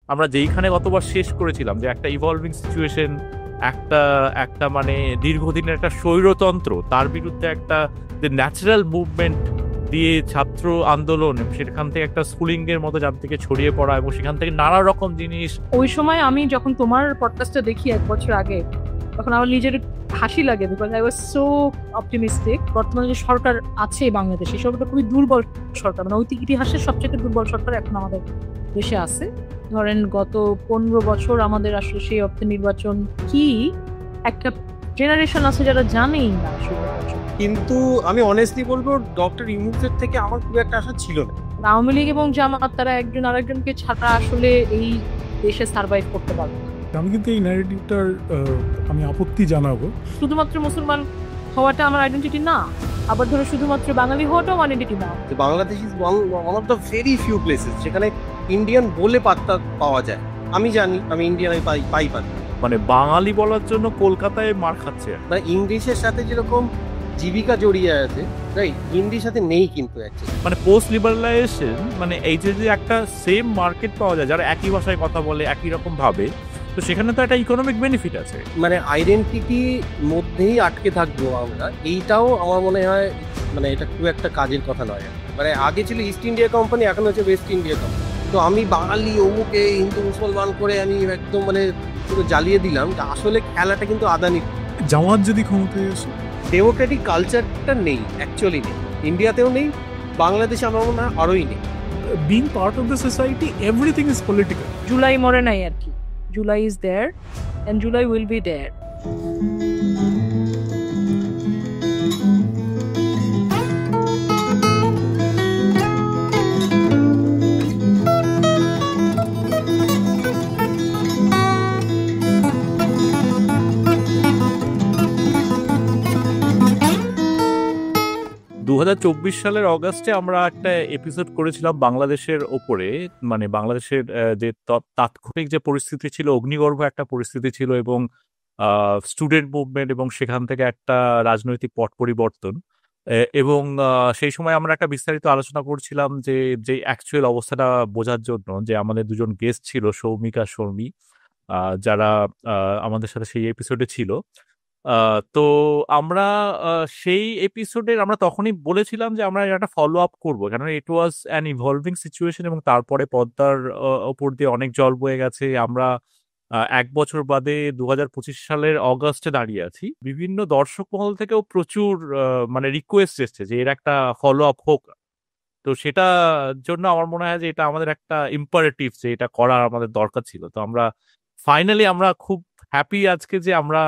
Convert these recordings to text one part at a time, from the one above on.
আমরা যেইখানে গতবার শেষ করেছিলাম যে একটা ইভলভিং সিচুয়েশন, একটা একটা মানে দীর্ঘদিনের একটা স্বৈরতন্ত্র, তার বিরুদ্ধে একটা যে ন্যাচারাল মুভমেন্ট দিয়ে ছাত্র আন্দোলন এবং সেখান থেকে একটা স্কুলিং এর মতো যার থেকে ছড়িয়ে পড়া এবং সেখান থেকে নানা রকম জিনিস। ওই সময় আমি যখন তোমার পডকাস্টটা দেখি 1 বছর আগে, তখন আমার নিজের হাসি লাগে, because I was so optimistic. বর্তমানে যে সরকার আছে বাংলাদেশে, সরকারটা খুবই দুর্বল সরকার, মানে ইতিহাসের সবচেয়ে দুর্বল সরকার এখন আমাদের দেশে আছে। ধরেন গত 15 বছর আমাদের আসলে সেই অর্থে নির্বাচন কি, একটা জেনারেশন আছে যারা জানেই না আসলে নির্বাচন। কিন্তু আমি অনেস্টলি বলবো, ডক্টর ইউনূসের থেকে আমার খুব একটা আশা ছিল না। আওয়ামী লীগ এবং জামাত তারা একজন আরেকজনকে ছাড়া আসলে এই দেশে সার্ভাইভ করতে পারবে না। আমি কিন্তু এই ন্যারেটিভটার আমি আপত্তি জানাবো। শুধুমাত্র মুসলমান হওয়াটা আমার আইডেন্টিটি না, আবার ধরো শুধুমাত্র বাঙালি হওয়াটাও আমার আইডেন্টিটি না। Bangladesh is one of the very few places যেখানে ইন্ডিয়ান বলে পাত্তা পাওয়া যায়। আমি জানি আমি ইন্ডিয়ান, আমি পাই পাত্তা। মানে বাঙালি বলার জন্য কলকাতায় মার খাচ্ছে, মানে ইংলিশের সাথে যেরকম জীবিকা জড়িয়ে আছে, রাইট, হিন্দির সাথে নেই কিন্তু অ্যাকচুয়ালি। মানে পোস্ট লিবারালাইজেশন, মানে এই যে একটা সেম মার্কেট পাওয়া যায় যারা একই ভাষায় কথা বলে, একই রকম ভাবে, তো সেখানে তো একটা ইকোনমিক বেনিফিট আছে। মানে আইডেন্টিটির মধ্যেই আটকে থাকবো আমরা, এইটাও আমার মনে হয় মানে এটা খুব একটা কাজের কথা নয়। মানে আগে ছিল ইস্ট ইন্ডিয়া কোম্পানি, এখন হচ্ছে ওয়েস্ট ইন্ডিয়া কোম্পানি। তো আমি বাঙালি অমুকে হিন্দু মুসলমান করে আমি একদম মানে পুরো জ্বালিয়ে দিলাম, আসলে খেলাটা কিন্তু আদানি। জামাত যদি ক্ষমতায় আসে, ডেমোক্রেটিক কালচারটা নেই, অ্যাকচুয়ালি নেই, ইন্ডিয়াতেও নেই, বাংলাদেশে আমার মনে হয় আরোই নেই। Being part of the society, everything is political. July মরে নাই আর কি, July is there and July will be there. 2024 সালের অগাস্টে আমরা একটা এপিসোড করেছিলাম বাংলাদেশের ওপরে। মানে বাংলাদেশের যে তাৎক্ষণিক যে পরিস্থিতি ছিল, অগ্নিগর্ভ একটা পরিস্থিতি ছিল, এবং স্টুডেন্ট মুভমেন্ট এবং সেখান থেকে একটা রাজনৈতিক পট পরিবর্তন। এবং সেই সময় আমরা একটা বিস্তারিত আলোচনা করছিলাম যে যে অ্যাকচুয়াল অবস্থাটা বোঝার জন্য, যে আমাদের দুজন গেস্ট ছিল, সৌমিক আর শর্মী, যারা আমাদের সাথে সেই এপিসোডে ছিল। তো আমরা সেই এপিসোডের আমরা তখনই বলেছিলাম যে আমরা একটা ফলো আপ করবো, কারণ ইট ওয়াজ অ্যান ইভলভিং সিচুয়েশন এবং তারপরে পদ্মার ওপর দিয়ে অনেক জল বয়ে গেছে। আমরা 1 বছর বাদে 2025 সালের অগাস্টে দাঁড়িয়ে আছি। বিভিন্ন দর্শক মহল থেকেও প্রচুর মানে রিকোয়েস্ট এসছে যে এর একটা ফলো আপ হোক। তো সেটা জন্য আমার মনে হয় যে এটা আমাদের একটা ইম্পারেটিভ, যে এটা করার আমাদের দরকার ছিল। তো আমরা ফাইনালি আমরা খুব হ্যাপি আজকে যে আমরা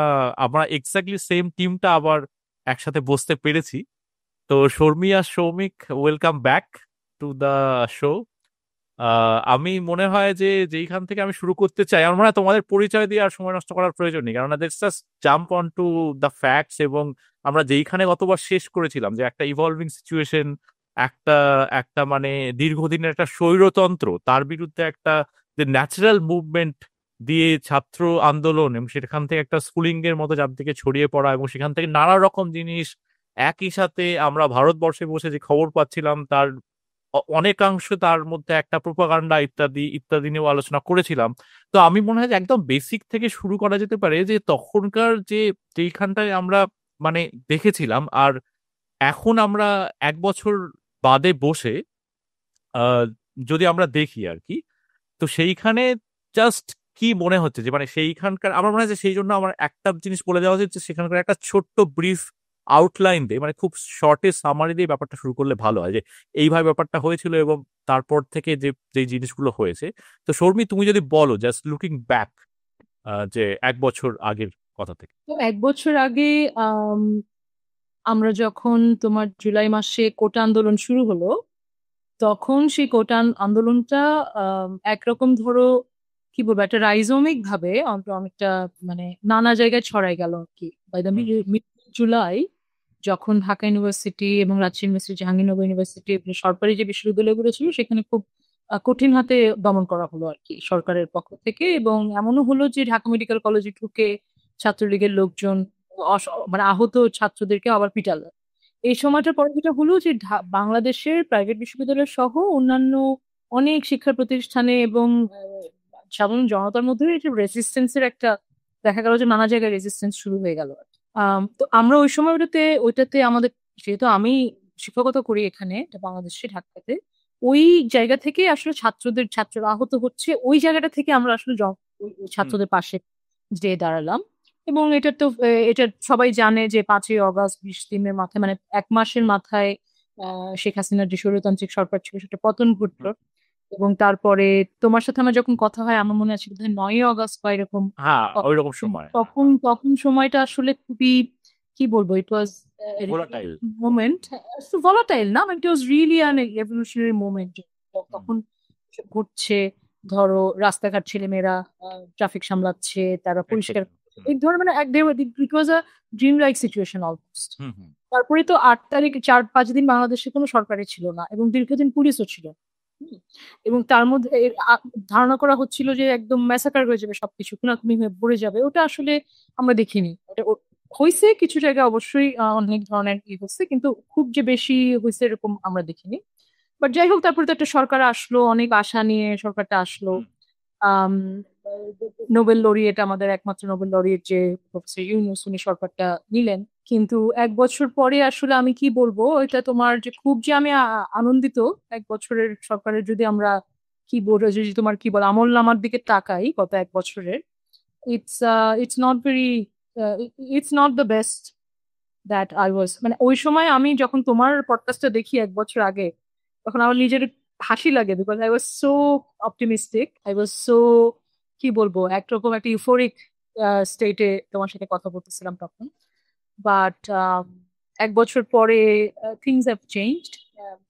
আমরা এক্স্যাক্টলি সেম টিমটা আবার একসাথে বসতে পেরেছি। তো শর্মী আর Soumik, welcome back to the show. আমি মনে হয় যে যেইখান থেকে আমি শুরু করতে চাই, আমার মনে হয় তোমাদের পরিচয় দিয়ে আর সময় নষ্ট করার প্রয়োজন নেই, কারণ let's just jump on to the facts. এবং আমরা যেইখানে গতবার শেষ করেছিলাম যে একটা ইভলভিং সিচুয়েশন, একটা একটা মানে দীর্ঘদিনের একটা স্বৈরতন্ত্র, তার বিরুদ্ধে একটা যে ন্যাচারাল মুভমেন্ট দিয়ে ছাত্র আন্দোলন এবং সেখান থেকে একটা স্কুলিং এর মতো যার দিকে ছড়িয়ে পড়া এবং সেখান থেকে নানা রকম জিনিস একই সাথে আমরা ভারতবর্ষে বসে যে খবর পাচ্ছিলাম, তার অনেকাংশ তার মধ্যে একটা প্রোপাগান্ডা ইত্যাদি ইত্যাদি নিয়েও আলোচনা করেছিলাম। তো আমি মনে হয় যে একদম বেসিক থেকে শুরু করা যেতে পারে, যে তখনকার যে যেইখানটায় আমরা মানে দেখেছিলাম, আর এখন আমরা 1 বছর বাদে বসে আহ যদি আমরা দেখি আর কি, তো সেইখানে জাস্ট কি মনে হচ্ছে যে মানে সেইখানকার, আমার মনে হয় যে সেই জন্য আমার একটা জিনিস বলে দেওয়া উচিত, যে সেখানকার একটা ছোট্ট ব্রিফ আউটলাইন দিয়ে, মানে খুব শর্টে সামারি দিয়ে ব্যাপারটা শুরু করলে ভালো হয়, যে এইভাবে ব্যাপারটা হয়েছিল এবং তারপর থেকে যে যে জিনিসগুলো হয়েছে। তো শর্মী, তুমি যদি বলো জাস্ট লুকিং ব্যাক, যে 1 বছর আগের কথা থেকে। তো 1 বছর আগে আমরা যখন তোমার জুলাই মাসে কোটা আন্দোলন শুরু হলো, তখন সেই কোটা আন্দোলনটা একরকম ধরো কি বলবো, একটা রাইজোমিক ভাবে অনেকটা মানে নানা জায়গায় ছড়াই গেল আর কি। বাই দ্য মিড জুলাই যখন ঢাকা ইউনিভার্সিটি এবং রাজশাহী ইউনিভার্সিটি, জাহাঙ্গীরনগর ইউনিভার্সিটি, সরকারি যে বিশ্ববিদ্যালয়গুলো ছিল সেখানে খুব কঠিন হাতে দমন করা হলো আর কি সরকারের পক্ষ থেকে। এবং এমনও হলো যে ঢাকা মেডিকেল কলেজে ঢুকে ছাত্রলীগের লোকজন মানে আহত ছাত্রদেরকে আবার পিটাল। এই সময়টার পরে যেটা হলো যে বাংলাদেশের প্রাইভেট বিশ্ববিদ্যালয় সহ অন্যান্য অনেক শিক্ষা প্রতিষ্ঠানে এবং সাধারণ জনতার মধ্যে একটা রেজিস্ট্যান্সের একটা দেখা গেল যে নানা জায়গায় রেজিস্ট্যান্স শুরু হয়ে গেল। তো আমরা ওই সময় ওইটাতে আমাদের, যেহেতু আমি শিক্ষকতা করি এখানে বাংলাদেশে ঢাকাতে, ওই জায়গা থেকে আসলে ছাত্ররা আহত হচ্ছে, ওই জায়গাটা থেকে আমরা আসলে ওই ছাত্রদের পাশে যেয়ে দাঁড়ালাম। এবং এটা সবাই জানে যে 5ই অগস্ট 20 দিনের মাথায়, মানে 1 মাসের মাথায় শেখ হাসিনার যে স্বৈরতান্ত্রিক সরকার ছিল সেটা পতন ঘটলো। এবং তারপরে তোমার সাথে আমার যখন কথা হয়, আমার মনে আছে বোধহয় 9ই অগস্ট বা এরকম, হ্যাঁ ওইরকম সময় তখন সময়টা আসলে খুবই, কি বলবো, it was volatile moment, volatile না, it was really an revolutionary moment. তখন ঘটছে, ধরো রাস্তাঘাট ছেলেমেয়েরা ট্রাফিক সামলাচ্ছে, তারা পরিষ্কার, এই ধরনের মানে it was a dream like situation almost. তারপরে তো 8 তারিখ 4-5 দিন বাংলাদেশে কোনো সরকারই ছিল না এবং দীর্ঘদিন পুলিশও ছিল। এবং তার মধ্যে ধারণা করা হচ্ছিল যে একদম ম্যাসাকার হয়ে যাবে, সবকিছু খুনাখুনি হয়ে পড়ে যাবে। ওটা আসলে আমরা দেখিনি। হয়েছে কিছু জায়গায় অবশ্যই অনেক ধরনের হয়েছে, কিন্তু খুব যে বেশি হয়েছে এরকম আমরা দেখিনি। বাট যাই হোক, তারপরে তো একটা সরকার আসলো, অনেক আশা নিয়ে সরকারটা আসলো। নোবেল লরিয়েট, আমাদের একমাত্র নোবেল লরিয়েট যে প্রফেসর ইউনূস, উনি সরকারটা নিলেন। কিন্তু 1 বছর পরে আসলে আমি কি বলবো, এটা তোমার যে খুব যে আমি আনন্দিত 1 বছরের সরকারের, যদি আমরা কি বলবো, যদি তোমার কি বল আমল নামার দিকে তাকাই গত 1 বছরের, it's not very, it's not the best that I was, মানে ওই সময় আমি যখন তোমার পডকাস্টটা দেখি 1 বছর আগে, তখন আমার নিজের হাসি লাগে, because I was so optimistic, I was so, কি বলবো, একরকম একটা ইউফোরিক স্টেটে তোমার সাথে কথা বলতেছিলাম তখন। বাট 1 বছর পরে things have changed,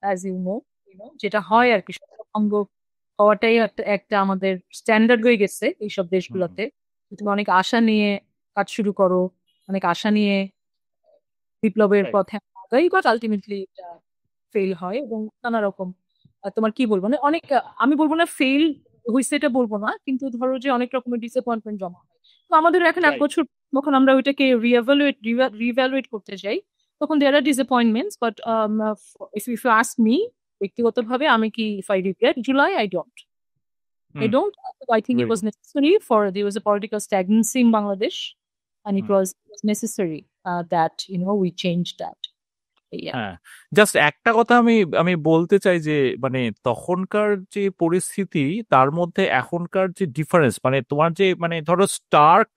as you know, যেটা হয় আর কি, অঙ্গ হওয়াটাই একটা আমাদের স্ট্যান্ডার্ড হয়ে গেছে এইসব দেশগুলোতে। তুমি অনেক আশা নিয়ে কাজ শুরু করো, অনেক আশা নিয়ে বিপ্লবের পথে আগাই, বাট আলটিমেটলি এটা ফেল হয় এবং নানা রকম, তোমার কি বলবো, মানে অনেক, আমি বলবো না ফেল হয়েছে, এটা বলবো না, কিন্তু ধরো যে অনেক রকমের ডিসঅ্যাপয়েন্টমেন্ট জমা হয়। তো আমাদের এখন 1 বছর যখন আমরা ওইটাকে রিভ্যালুয়েট করতে যাই, তখন there are disappointments, but if you ask me ব্যক্তিগতভাবে, আমি কি, if I regret July, I don't. I think it was necessary there was a political stagnancy in Bangladesh, and it was necessary that we changed that. হ্যাঁ, just একটা কথা আমি বলতে চাই যে মানে তখনকার যে পরিস্থিতি, তার মধ্যে এখনকার যে ডিফারেন্স, মানে তোমার যে মানে ধরো স্টার্ক,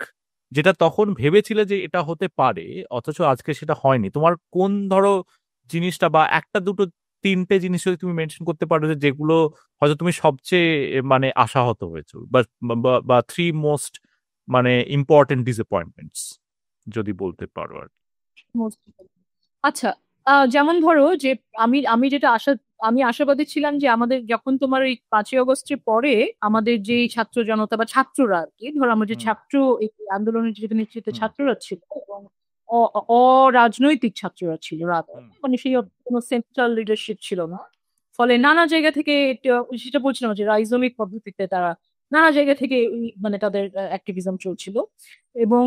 যেটা তখন ভেবেছিলে যে এটা হতে পারে, অথচ আজকে সেটা হয়নি, তোমার কোন ধরো জিনিসটা, বা একটা দুটো তিনটে জিনিস যদি তুমি মেনশন করতে পারো যে যেগুলো হয়তো তুমি সবচেয়ে মানে আশাহত হয়েছো, বা 3 মোস্ট মানে ইম্পর্টেন্ট ডিসঅ্যাপয়েন্টমেন্টস যদি বলতে পারো আর কি। আচ্ছা, যেমন ধরো যে আমি যেটা আমি আশাবাদী ছিলাম যে আমাদের যখন তোমার এই 5ই অগস্টের পরে আমাদের যে ছাত্র জনতা বা ছাত্ররা আর কি, ধরো আমার যে ছাত্র এই আন্দোলনের যে নেতৃত্বে ছাত্ররা ছিল এবং অরাজনৈতিক ছাত্ররা ছিল, মানে সেই কোনো সেন্ট্রাল লিডারশিপ ছিল না, ফলে নানা জায়গা থেকে, সেটা বলছিলাম যে রাইজমিক পদ্ধতিতে তারা নানা জায়গা থেকে মানে তাদের অ্যাক্টিভিজম চলছিল। এবং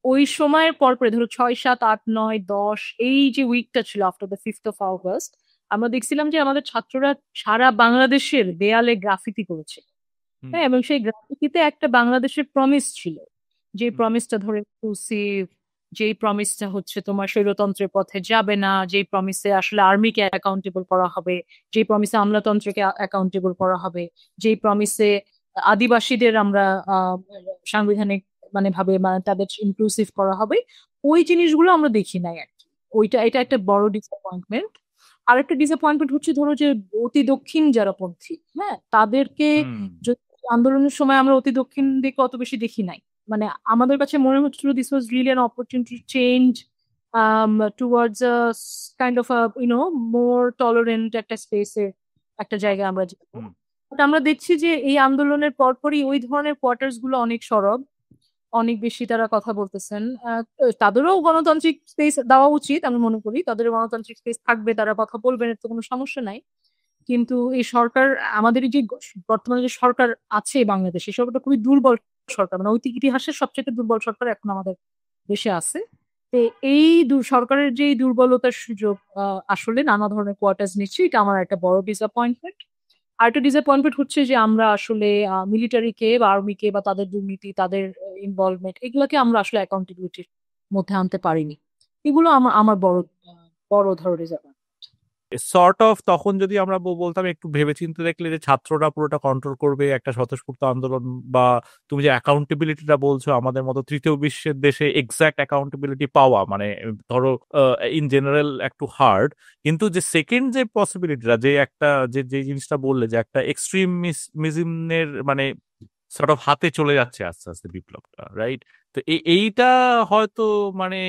ওই সময়ের পরে ধরো 6, 7, 8, 9, 10 এই যে উইকটা ছিল after the 5th of August, আমরা দেখছিলাম যে আমাদের ছাত্ররা সারা বাংলাদেশের দেয়ালে গ্রাফিতি করেছে। হ্যাঁ, এবং সেই গ্রাফিতিতে একটা বাংলাদেশের প্রমিস ছিল, যে প্রমিসটা ধরে ইনক্লুসিভ, যেই প্রমিসটা হচ্ছে তোমার স্বৈরতন্ত্রের পথে যাবে না, যেই প্রমিসে আসলে আর্মিকে অ্যাকাউন্টেবল করা হবে, যেই প্রমিসে আমলাতন্ত্রকে অ্যাকাউন্টেবল করা হবে, যেই প্রমিসে আদিবাসীদের আমরা সাংবিধানিক ভাবে তাদের ইনক্লুসিভ করা হবে, ওই জিনিসগুলো আমরা দেখি নাই আর কি। এটা একটা বড় ডিসঅ্যাপয়েন্টমেন্ট। আর একটা ডিসঅ্যাপয়েন্টমেন্ট হচ্ছে ধরো যে অতি দক্ষিণ যারা পন্থী, হ্যাঁ, তাদেরকে আন্দোলনের সময় আমরা অতি দক্ষিণ দিকে অত বেশি দেখি নাই। মানে আমাদের কাছে মনে হচ্ছিল this was really an opportunity to change towards a kind of more tolerant একটা স্পেসে, একটা জায়গায় আমরা যাবো। আমরা দেখছি যে এই আন্দোলনের পরপরই ওই ধরনের কোয়ার্টার্স গুলো অনেক সরব, অনেক বেশি তারা কথা বলতেছেন। তাদেরও গণতান্ত্রিক স্পেস দেওয়া উচিত, আমি মনে করি তাদের গণতান্ত্রিক স্পেস থাকবে, তারা কথা বলবেন, এর তো কোনো সমস্যা নাই। কিন্তু এই সরকার, আমাদের যে বর্তমানে যে সরকার আছে বাংলাদেশে, সরকারটা খুবই দুর্বল সরকার, মানে ইতিহাসের সবচেয়ে দুর্বল সরকার এখন আমাদের দেশে আছে। এই সরকারের যে দুর্বলতার সুযোগ আসলে নানা ধরনের কোয়ার্টার্স নিচ্ছে, এটা আমার একটা বড় ডিসঅ্যাপয়েন্টমেন্ট। আরেকটা ডিসঅ্যাপয়েন্টমেন্ট হচ্ছে যে আমরা আসলে মিলিটারিকে বা আর্মিকে বা তাদের দুর্নীতি, তাদের ইনভলভমেন্ট, এগুলোকে আমরা আসলে অ্যাকাউন্টেবিলিটির মধ্যে আনতে পারিনি। এগুলো আমার আমার বড় ধরনের ডিসঅ্যাপয়েন্টমেন্ট। সর্ট অফ তখন যদি আমরা বলতাম একটু ভেবেচিন্তে দেখলে যে ছাত্ররা পুরোটা কন্ট্রোল করবে একটা স্বতঃস্ফূর্ত আন্দোলন, বা তুমি যে অ্যাকাউন্টেবিলিটিটা বলছো আমাদের মতো তৃতীয় বিশ্বের দেশে এক্সাক্ট অ্যাকাউন্টেবিলিটি পাওয়া মানে ধরো ইন জেনারেল একটু হার্ড, কিন্তু যে সেকেন্ড যে পসিবিলিটিটা, যে একটা যে জিনিসটা বললে যে একটা এক্সট্রিমিজমের মানে সর্ট অফ হাতে চলে যাচ্ছে আস্তে আস্তে বিপ্লবটা, রাইট? তো এইটা হয়তো মানে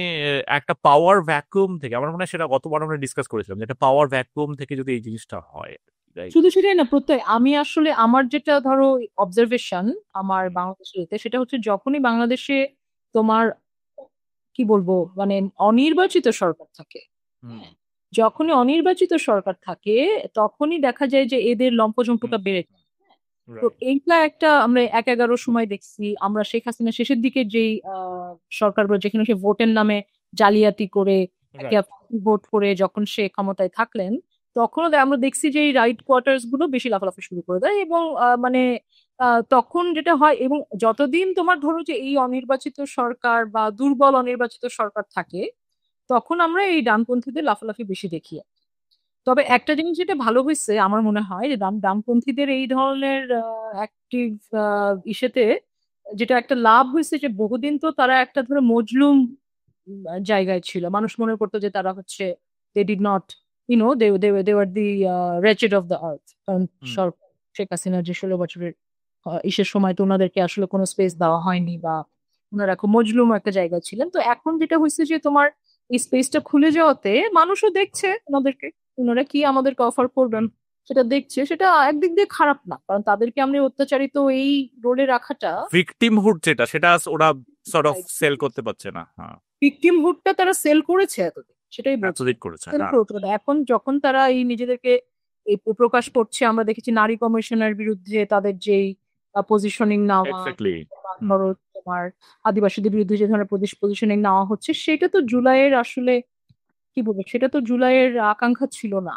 একটা পাওয়ার ভ্যাকুয়াম থেকে, আমার মনে হয় সেটা গতবার আমরা ডিসকাস করেছিলাম যে একটা পাওয়ার ভ্যাকুয়াম থেকে যদি এই জিনিসটা হয়, রাইট? শুধু সেটাই না প্রত্যয়, আমি আসলে আমার যেটা ধরো অবজারভেশন আমার বাংলাদেশের এতে, সেটা হচ্ছে যখনই বাংলাদেশে তোমার কি বলবো মানে অনির্বাচিত সরকার থাকে, যখনই অনির্বাচিত সরকার থাকে তখনই দেখা যায় যে এদের লম্পজম্পটা বেড়ে যায়। তো এইটা একটা আমরা 11 সময় দেখছি, আমরা শেখ হাসিনা শেষের দিকে যেই সরকার যেখানে সে ভোটের নামে জালিয়াতি করে ভোট করে যখন সে ক্ষমতায় থাকলেন, তখনও আমরা দেখছি যে এই রাইট কোয়ার্টার্স গুলো বেশি লাফালাফি শুরু করে দেয় এবং মানে তখন যেটা হয়, এবং যতদিন তোমার ধরো যে এই অনির্বাচিত সরকার বা দুর্বল অনির্বাচিত সরকার থাকে তখন আমরা এই ডানপন্থীদের লাফালাফি বেশি দেখি। তবে একটা জিনিস যেটা ভালো হয়েছে আমার মনে হয় যে ডানপন্থীদের এই ধরনের অ্যাক্টিভ ইসেতে যেটা একটা লাভ হয়েছে যে বহুদিন তো তারা একটা ধরো মজলুম জায়গায় ছিল, মানুষ মনে করতো যে তারা হচ্ছে they did not they were the wretched of the earth, কারণ শেখ হাসিনার যে 16 বছরের ইসের সময় তো ওনাদেরকে আসলে কোনো স্পেস দেওয়া হয়নি বা ওনারা খুব মজলুম একটা জায়গায় ছিলেন। তো এখন যেটা হয়েছে যে তোমার এই স্পেসটা খুলে যাওয়াতে মানুষও দেখছে ওনাদেরকে, ওনারা কি আমাদেরকে অফার করবেন সেটা দেখছে, সেটা একদিক দিয়ে খারাপ না, কারণ তাদেরকে আমরা অত্যাচারিত এই রোলে রাখাটা, ভিকটিমহুড যেটা সেটা ওরা সর্ট অফ সেল করতে পারছে না। হ্যাঁ, ভিকটিমহুডটা তারা সেল করেছে এতদিন, সেটাই বলছি এতদিন করেছে। সেল করতে পারে। এখন যখন তারা এই নিজেদেরকে এই প্রকাশ করছে, আমরা দেখেছি নারী কমিশনের বিরুদ্ধে তাদের যেই পজিশনিং নেওয়া, এক্স্যাক্টলি ধরো তোমার আদিবাসীদের বিরুদ্ধে যে ধরনের পজিশনিং নেওয়া হচ্ছে, সেটা তো জুলাইয়ের আসলে কি বলবো, সেটা তো জুলাইয়ের আকাঙ্ক্ষা ছিল না,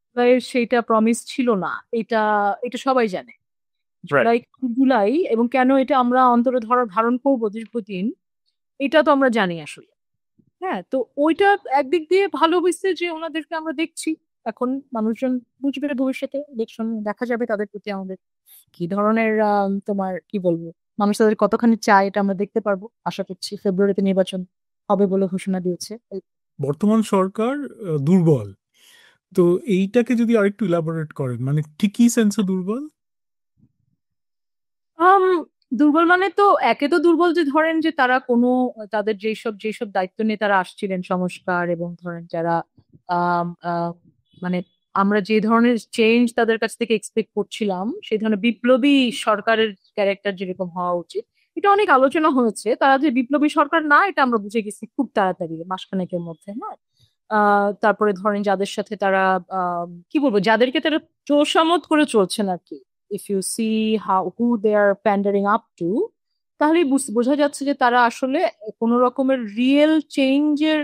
জুলাইয়ের সেইটা প্রমিস ছিল না, এটা এটা সবাই জানে। জুলাই জুলাই এবং কেন এটা আমরা অন্তরে ধারণ করবো দীর্ঘদিন, এটা তো আমরা জানি আসলে। হ্যাঁ, তো ওইটা একদিক দিয়ে ভালো হয়েছে যে ওনাদেরকে আমরা দেখছি, এখন মানুষজন বুঝবে ভবিষ্যতে ইলেকশন দেখা যাবে তাদের প্রতি আমাদের কি ধরনের তোমার কি বলবো মানুষ তাদের কতখানি চায়, এটা আমরা দেখতে পারবো। আশা করছি ফেব্রুয়ারিতে নির্বাচন হবে বলে ঘোষণা দিয়েছে। বর্তমান সরকার দুর্বল, তো এইটাকে যদি আরেকটু ইলাবোরেট করেন, মানে ঠিক কি সেন্সে দুর্বল? আম, দুর্বল মানে তো একে তো দুর্বল যে ধরেন যে তারা কোনো তাদের যেসব দায়িত্ব নিয়ে তারা আসছিলেন সংস্কার, এবং ধরেন যারা আম, আহ, মানে আমরা যে ধরনের চেঞ্জ তাদের কাছ থেকে এক্সপেক্ট করছিলাম, সেই ধরনের বিপ্লবী সরকারের ক্যারেক্টার যেরকম হওয়া উচিত, এটা অনেক আলোচনা হয়েছে। তারা যে বিপ্লবী সরকার না এটা আমরা বুঝে গেছি খুব তাড়াতাড়ি, মাসখানেকের মধ্যে। হ্যাঁ, তারপরে ধরেন যাদের সাথে তারা কি বলবো, যাদেরকে তারা তোষামোদ করে চলছেন আর কি, if you see who they are pandering up to, তাহলেই বোঝা যাচ্ছে যে তারা আসলে কোনো রকমের রিয়েল চেঞ্জের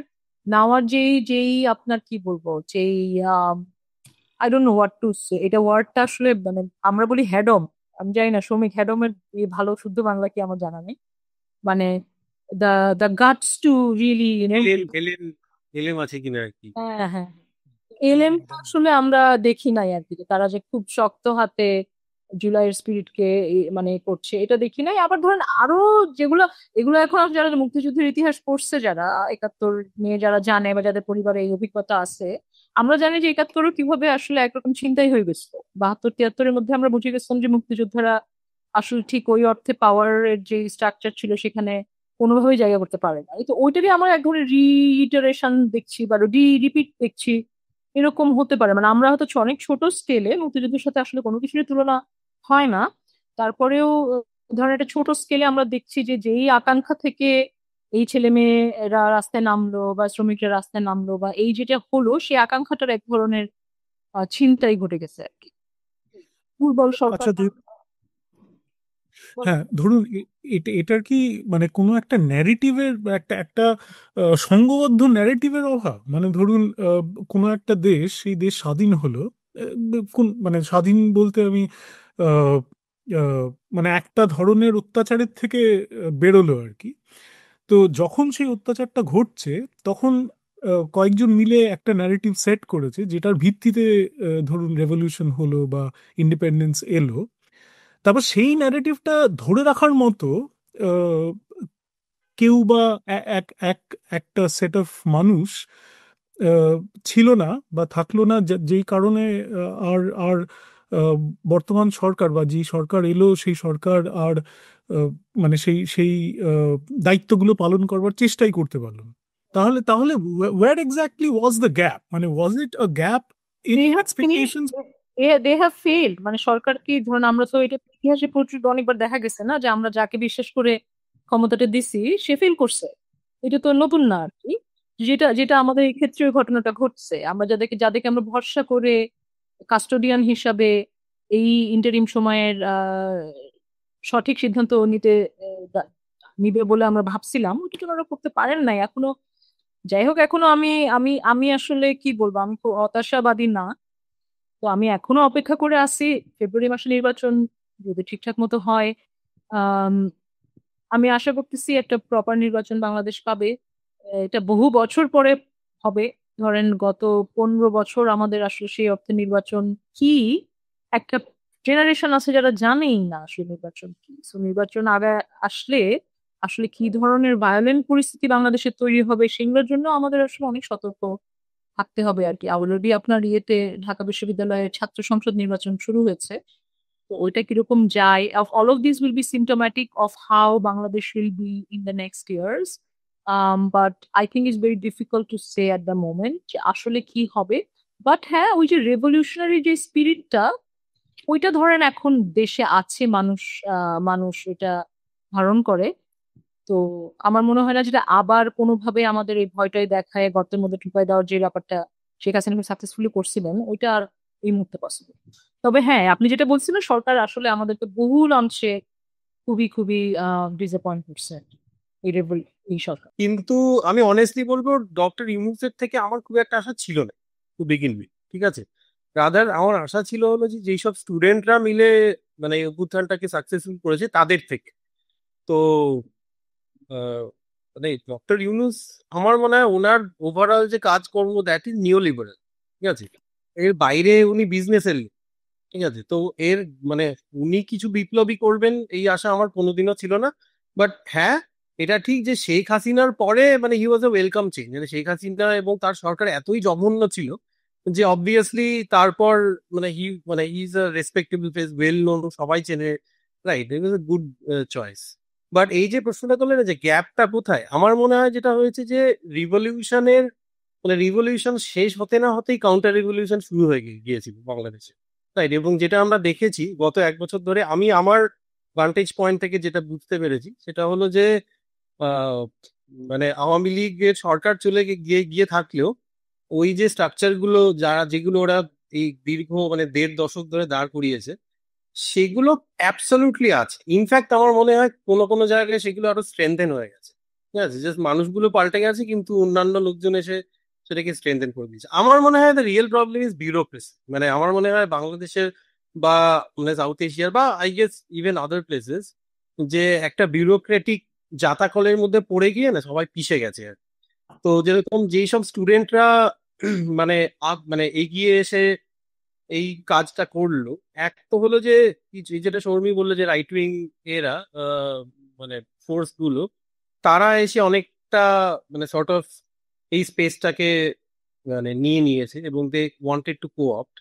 নেওয়ার যেই যেই আপনার কি বলবো যেই I don't know what to say, এটা ওয়ার্ডটা আসলে মানে আমরা বলি হ্যাডম, আমি জানি না শ্রমিক হ্যাডমের ভালো শুদ্ধ বাংলা কি আমার জানা নেই, মানে the the guts to really এলএম আছে কিনা আর কি। হ্যাঁ হ্যাঁ, এলএম আসলে আমরা দেখি নাই আর কি, যে তারা যে খুব শক্ত হাতে জুলাইয়ের স্পিরিটকে মানে করছে এটা দেখি নাই। আবার ধরেন আরো যেগুলো, এগুলো এখন যারা মুক্তিযুদ্ধের ইতিহাস পড়ছে, যারা 71 নিয়ে যারা জানে বা যাদের পরিবারে এই অভিজ্ঞতা আছে, আমরা জানি যে 71 কিভাবে আসলে একরকম ছিনতাই হয়ে গেছিল। 72-73-এর মধ্যে আমরা বুঝে গেছিলাম যে মুক্তিযোদ্ধারা আসলে ঠিক ওই অর্থে পাওয়ারের যে স্ট্রাকচার ছিল সেখানে কোনোভাবেই জায়গা করতে পারে না। তো ওইটারই আমরা এক ধরনের রিইটারেশন দেখছি বা রিপিট দেখছি, এরকম হতে পারে। মানে আমরা হয়তো অনেক ছোট স্কেলে, মুক্তিযুদ্ধের সাথে আসলে কোনো কিছুর তুলনা হয় না, তারপরেও ধরেন একটা ছোট স্কেলে আমরা দেখছি যে যেই আকাঙ্ক্ষা থেকে এই ছেলে মেয়েরা রাস্তায় নামলো বা শ্রমিকরা রাস্তায় নামলো বা এই যেটা হলো, সেই আকাঙ্ক্ষাটার এক ধরনের ছিনতাই ঘটে গেছে আর কি। দুর্বল সরকার। আচ্ছা, হ্যাঁ ধরুন এটার কি মানে কোনো একটা ন্যারেটিভের একটা একটা সংঘবদ্ধ ন্যারেটিভের অভাব? মানে ধরুন কোনো একটা দেশ, সেই দেশ স্বাধীন হলো, কোন মানে স্বাধীন বলতে আমি আহ, মানে একটা ধরনের অত্যাচারের থেকে বেরোলো আর কি। তো যখন সেই অত্যাচারটা ঘটছে তখন কয়েকজন মিলে একটা ন্যারেটিভ সেট করেছে যেটার ভিত্তিতে ধরুন রেভলিউশন হলো বা ইন্ডিপেন্ডেন্স এলো। তারপর সেই ন্যারেটিভটা ধরে রাখার মতো আহ, কেউ বা একটা সেট অফ মানুষ আহ, ছিল না বা থাকলো না, যেই কারণে আর আর আহ, বর্তমান সরকার বা যেই সরকার এলো সেই সরকার আর আহ, মানে সেই সেই আহ, দায়িত্বগুলো পালন করবার চেষ্টাই করতে পারলো না। তাহলে তাহলে where exactly was the gap, মানে was it a gap in they have expectations? They have failed, মানে সরকার কি, ধরুন আমরা তো এটা ইতিহাসে প্রচুর অনেকবার দেখা গেছে না যে আমরা যাকে বিশ্বাস করে ক্ষমতাটা দিছি সে ফেল করছে। এটা তো নতুন না আর কি। যেটা যেটা আমাদের এই ক্ষেত্রে ওই ঘটনাটা ঘটছে, আমরা যাদেরকে যাদেরকে আমরা ভরসা করে কাস্টোডিয়ান হিসাবে এই ইন্টারিম সময়ের সঠিক সিদ্ধান্ত নিতে নিবে বলে আমরা ভাবছিলাম, ওটা তো ওরা করতে পারেন নাই এখনো। যাই হোক, এখনো আমি আমি আমি আসলে কি বলবো, আমি খুব হতাশাবাদী না। তো আমি এখনো অপেক্ষা করে আছি ফেব্রুয়ারি মাসে নির্বাচন যদি ঠিকঠাক মতো হয়। আম, আমি আশা করতেছি একটা প্রপার নির্বাচন বাংলাদেশ পাবে। এটা বহু বছর পরে হবে। ধরেন গত 15 বছর আমাদের আসলে সেই অর্থে নির্বাচন কি, একটা জেনারেশন আছে যারা জানেই না আসলে নির্বাচন কি। তো নির্বাচন আগে আসলে আসলে কি ধরনের ভায়োলেন্ট পরিস্থিতি বাংলাদেশে তৈরি হবে সেগুলোর জন্য আমাদের আসলে অনেক সতর্ক থাকতে হবে আর কি। অলরেডি আপনার ইয়েতে ঢাকা বিশ্ববিদ্যালয়ের ছাত্র সংসদ নির্বাচন শুরু হয়েছে। তো ওইটা কিরকম যায়, all of this will be symptomatic of how Bangladesh will be in the next years. But I think it's very difficult to say at the moment যে আসলে কি হবে। বাট হ্যাঁ, ওই যে রেভলিউশনারি যে স্পিরিটটা, ওইটা ধরেন এখন দেশে আছে, মানুষ মানুষ এটা ধারণ করে। তো আমার মনে হয় না যেটা আবার কোনোভাবে আমাদের এই ভয়টাই দেখায় গর্তের মধ্যে ঢুকাই দেওয়ার যে ব্যাপারটা শেখ হাসিনা সাকসেসফুলি করছিলেন, ওইটা আর এই মুহূর্তে পসিবল। তবে হ্যাঁ, আপনি যেটা বলছিলেন, সরকার আসলে আমাদেরকে বহুল অংশে খুবই খুবই ডিসঅ্যাপয়েন্ট করছে এই সরকার। কিন্তু আমি অনেস্টলি বলবো, ডক্টর ইউনূসের থেকে আমার খুব একটা আশা ছিল না টু বিগিন উইথ, ঠিক আছে। রাদার আমার আশা ছিল হলো যে যেসব স্টুডেন্টরা মিলে মানে এই অভ্যুত্থানটাকে সাকসেসফুল করেছে তাদের থেকে। তো আহ, মানে ডক্টর ইউনূস, আমার মনে হয় ওনার ওভারঅল যে কাজকর্ম, দ্যাট ইজ নিও লিবারাল, ঠিক আছে। এর বাইরে উনি বিজনেসের লোক, ঠিক আছে। তো এর মানে উনি কিছু বিপ্লবী করবেন এই আশা আমার কোনোদিনও ছিল না। বাট হ্যাঁ, এটা ঠিক যে শেখ হাসিনার পরে মানে হি ওয়াজ এ ওয়েলকাম চেঞ্জ। মানে শেখ হাসিনা এবং তার সরকার এতই জঘন্য ছিল যে অবভিয়াসলি তারপর মানে he is a respectable face, well known, সবাই চেনে, right, it was a good choice. But এই যে প্রশ্নটা করলেন না যে গ্যাপটা কোথায়, আমার মনে হয় যেটা হয়েছে যে রিভলিউশনের মানে রিভলিউশন শেষ হতে না হতেই কাউন্টার রিভলিউশন শুরু হয়ে গিয়েছিল বাংলাদেশে, রাইট। এবং যেটা আমরা দেখেছি গত 1 বছর ধরে, আমি আমার ভান্টেজ পয়েন্ট থেকে যেটা বুঝতে পেরেছি সেটা হলো যে আহ, মানে আওয়ামী লীগের সরকার চলে গিয়ে গিয়ে থাকলেও ওই যে স্ট্রাকচার গুলো যেগুলো ওরা এই দীর্ঘ মানে 1.5 দশক ধরে দাঁড় করিয়েছে, সেগুলো অ্যাবসলিউটলি আছে। ইনফ্যাক্ট আমার মনে হয় কোনো কোনো জায়গায় সেগুলো আরো স্ট্রেনথেন হয়ে গেছে, ঠিক আছে। জাস্ট মানুষগুলো পাল্টে গেছে কিন্তু অন্যান্য লোকজন এসে সেটাকে স্ট্রেনথেন করে দিয়েছে। আমার মনে হয় the real problem is bureaucracy. মানে আমার মনে হয় বাংলাদেশের বা মানে সাউথ এশিয়ার বা I guess even other places, যে একটা বিউরোক্রেটিক জাতাকলের মধ্যে পড়ে গিয়ে না সবাই পিষে গেছে আর কি। তো যেরকম যেই সব স্টুডেন্টরা মানে মানে এগিয়ে এসে এই কাজটা করলো, এক তো হলো যে যেটা শর্মী বললো যে রাইট উইং এরা মানে ফোর্স গুলো, তারা এসে অনেকটা মানে সর্ট অফ এই স্পেসটাকে মানে নিয়ে নিয়েছে এবং they wanted to coopt.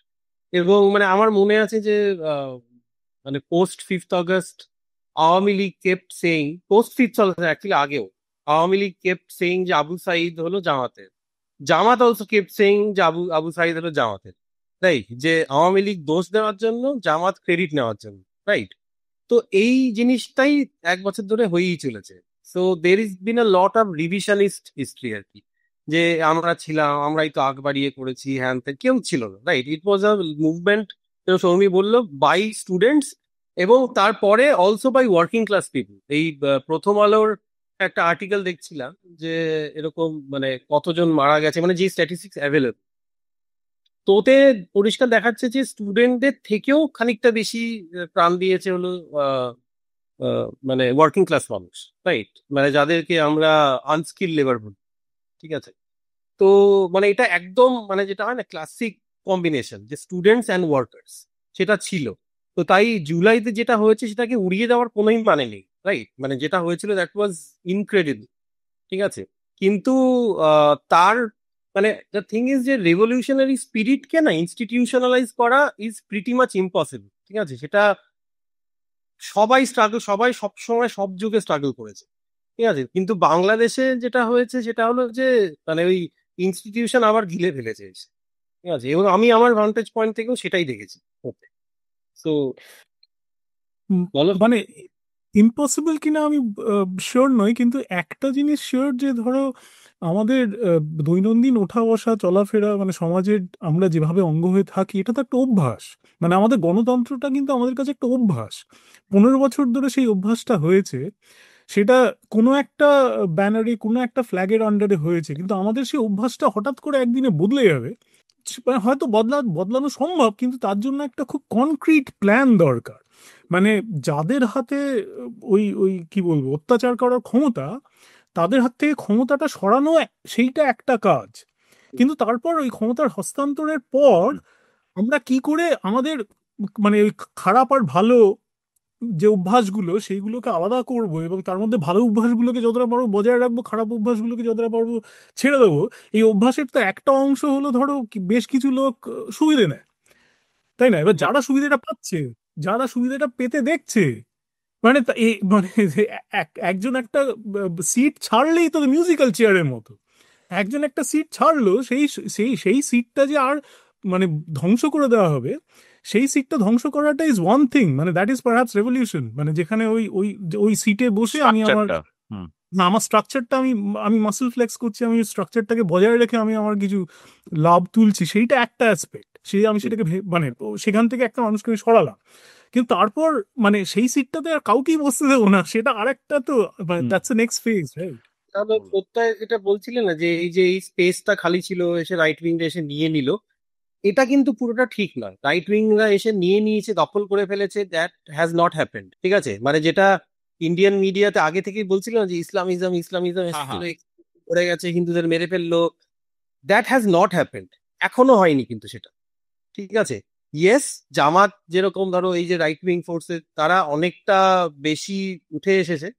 এবং মানে আমার মনে আছে যে আহ, মানে post 5th August Awami League kept saying, post 5th August actually আগেও আওয়ামী লীগ কেপ্ট সেইং যে আবু সাইদ হলো জামাতের, জামাত অলসো কেপ্ট সেইং যে আবু আবু সাইদ হলো জামাতের, রাইট। যে আওয়ামী লীগ দোষ দেওয়ার জন্য, জামাত ক্রেডিট নেওয়ার জন্য, রাইট। তো এই জিনিসটাই 1 বছর ধরে হয়েই চলেছে। So there is been a lot of revisionist history আর কি, যে আমরা ছিলাম, আমরাই তো আগ বাড়িয়ে করেছি, হ্যান ত্যান, কেউ ছিল না, right. It was a movement, Soumi বললো, বাই স্টুডেন্টস এবং তারপরে also by working class people. এই প্রথম আলোর একটা আর্টিকেল দেখছিলাম যে এরকম মানে কতজন মারা গেছে, মানে যে স্ট্যাটিস্টিক্স অ্যাভেলেবল, তো তোতে পরিষ্কার দেখাচ্ছে যে স্টুডেন্টদের থেকেও খানিকটা বেশি প্রাণ দিয়েছে হলো মানে ওয়ার্কিং ক্লাস মানুষ, রাইট? মানে যাদেরকে আমরা আনস্কিল লেবার বলি, ঠিক আছে? তো মানে এটা একদম মানে যেটা হয় না ক্লাসিক কম্বিনেশন, যে স্টুডেন্টস অ্যান্ড ওয়ার্কার্স, সেটা ছিল। তো তাই জুলাইতে যেটা হয়েছে সেটাকে উড়িয়ে দেওয়ার কোনোই মানে নেই, রাইট? মানে যেটা হয়েছিল দ্যাট ওয়াজ ইনক্রেডিবল, ঠিক আছে? কিন্তু তার মানে দ্য থিং ইজ যে রেভলিউশনারি স্পিরিটকে না ইনস্টিটিউশনালাইজ করা ইজ প্রিটি মাচ ইম্পসিবল, ঠিক আছে? সেটা সবাই সবসময় সব যুগে স্ট্রাগল করেছে, ঠিক আছে? কিন্তু বাংলাদেশে যেটা হয়েছে সেটা হলো যে মানে ওই ইনস্টিটিউশন আবার গিলে ফেলেছে এসে, ঠিক আছে? এবং আমি আমার ভান্টেজ পয়েন্ট থেকেও সেটাই দেখেছি। ওকে, তো বলো। মানে ইম্পসিবল কিনা আমি শিওর নই, কিন্তু একটা জিনিস শিওর যে ধরো আমাদের দৈনন্দিন ওঠা বসা চলাফেরা মানে সমাজের আমরা যেভাবে অঙ্গ হয়ে থাকি এটা তো একটা অভ্যাস। মানে আমাদের গণতন্ত্রটা কিন্তু আমাদের কাছে একটা অভ্যাস। 15 বছর ধরে সেই অভ্যাসটা হয়েছে, সেটা কোনো একটা ব্যানারে কোনো একটা ফ্ল্যাগের আন্ডারে হয়েছে, কিন্তু আমাদের সেই অভ্যাসটা হঠাৎ করে একদিনে বদলে যাবে। হয়তো বদলানো সম্ভব, কিন্তু তার জন্য একটা খুব কনক্রিট প্ল্যান দরকার। মানে যাদের হাতে ওই ওই কি বলবো অত্যাচার করার ক্ষমতা, তাদের হাত থেকে ক্ষমতাটা সরানো সেইটা একটা কাজ। কিন্তু তারপর ওই ক্ষমতার হস্তান্তরের পর আমরা কি করে আমাদের মানে ওই খারাপ আর ভালো যে অভ্যাসগুলো সেইগুলোকে আলাদা করব, এবং তার মধ্যে ভালো অভ্যাসগুলোকে যতটা পারবো বজায় রাখবো, খারাপ অভ্যাসগুলোকে যতটা পারবো ছেড়ে দেবো। এই অভ্যাসের তো একটা অংশ হলো ধরো বেশ কিছু লোক সুবিধে নেয়, তাই না? এবার যারা সুবিধাটা পাচ্ছে, যারা সুবিধাটা পেতে দেখছে, মানে মানে যে একজন একটা সিট ছাড়লেই তো মিউজিক্যাল চেয়ারের মতো, একজন একটা সিট ছাড়লো, সেই সেই সেই সিটটা যে আর মানে ধ্বংস করে দেওয়া হবে, সেই সিটটা ধ্বংস করাটা ইজ ওয়ান থিং, মানে দ্যাট ইজ পারহ্যাপস রেভলিউশন। মানে যেখানে ওই ওই ওই সিটে বসে আমি আমার স্ট্রাকচারটা। হুম। না আমার স্ট্রাকচারটা আমি আমি মাসেল ফ্লেক্স করছি, আমি স্ট্রাকচারটাকে বজায় রেখে আমি আমার কিছু লাভ তুলছি, সেইটা একটা অ্যাসপেক্ট। সেই আমি সেটাকে মানে সেখান থেকে একটা মানুষকে আমি সরালাম, কিন্তু তারপর মানে সেই সিটটাতে আর কাউকেই বসতে দেবো না, সেটা আরেকটা তো মানে hmm. That's the next phase, right? তাহলে প্রত্যয় যেটা বলছিলে না যে এই যে এই স্পেসটা খালি ছিল এসে রাইট উইংটা এসে নিয়ে নিল, এটা কিন্তু পুরোটা ঠিক নয়। রাইট উইংরা এসে নিয়ে নিয়েছে, দখল করে ফেলেছে, দ্যাট হ্যাজ নট হ্যাপেন্ড, ঠিক আছে? মানে যেটা ইন্ডিয়ান মিডিয়াতে আগে থেকেই বলছিল না যে ইসলামিজম ইসলামিজম করে গেছে, হিন্দুদের মেরে ফেললো, দ্যাট হ্যাজ নট হ্যাপেন্ড। এখনো হয়নি কিন্তু সেটা, ঠিক আছে? ইয়েস, জামাত যেরকম ধরো এই যে রাইট উইং ফোর্সেস তারা অনেকটা বেশি উঠে এসেছে,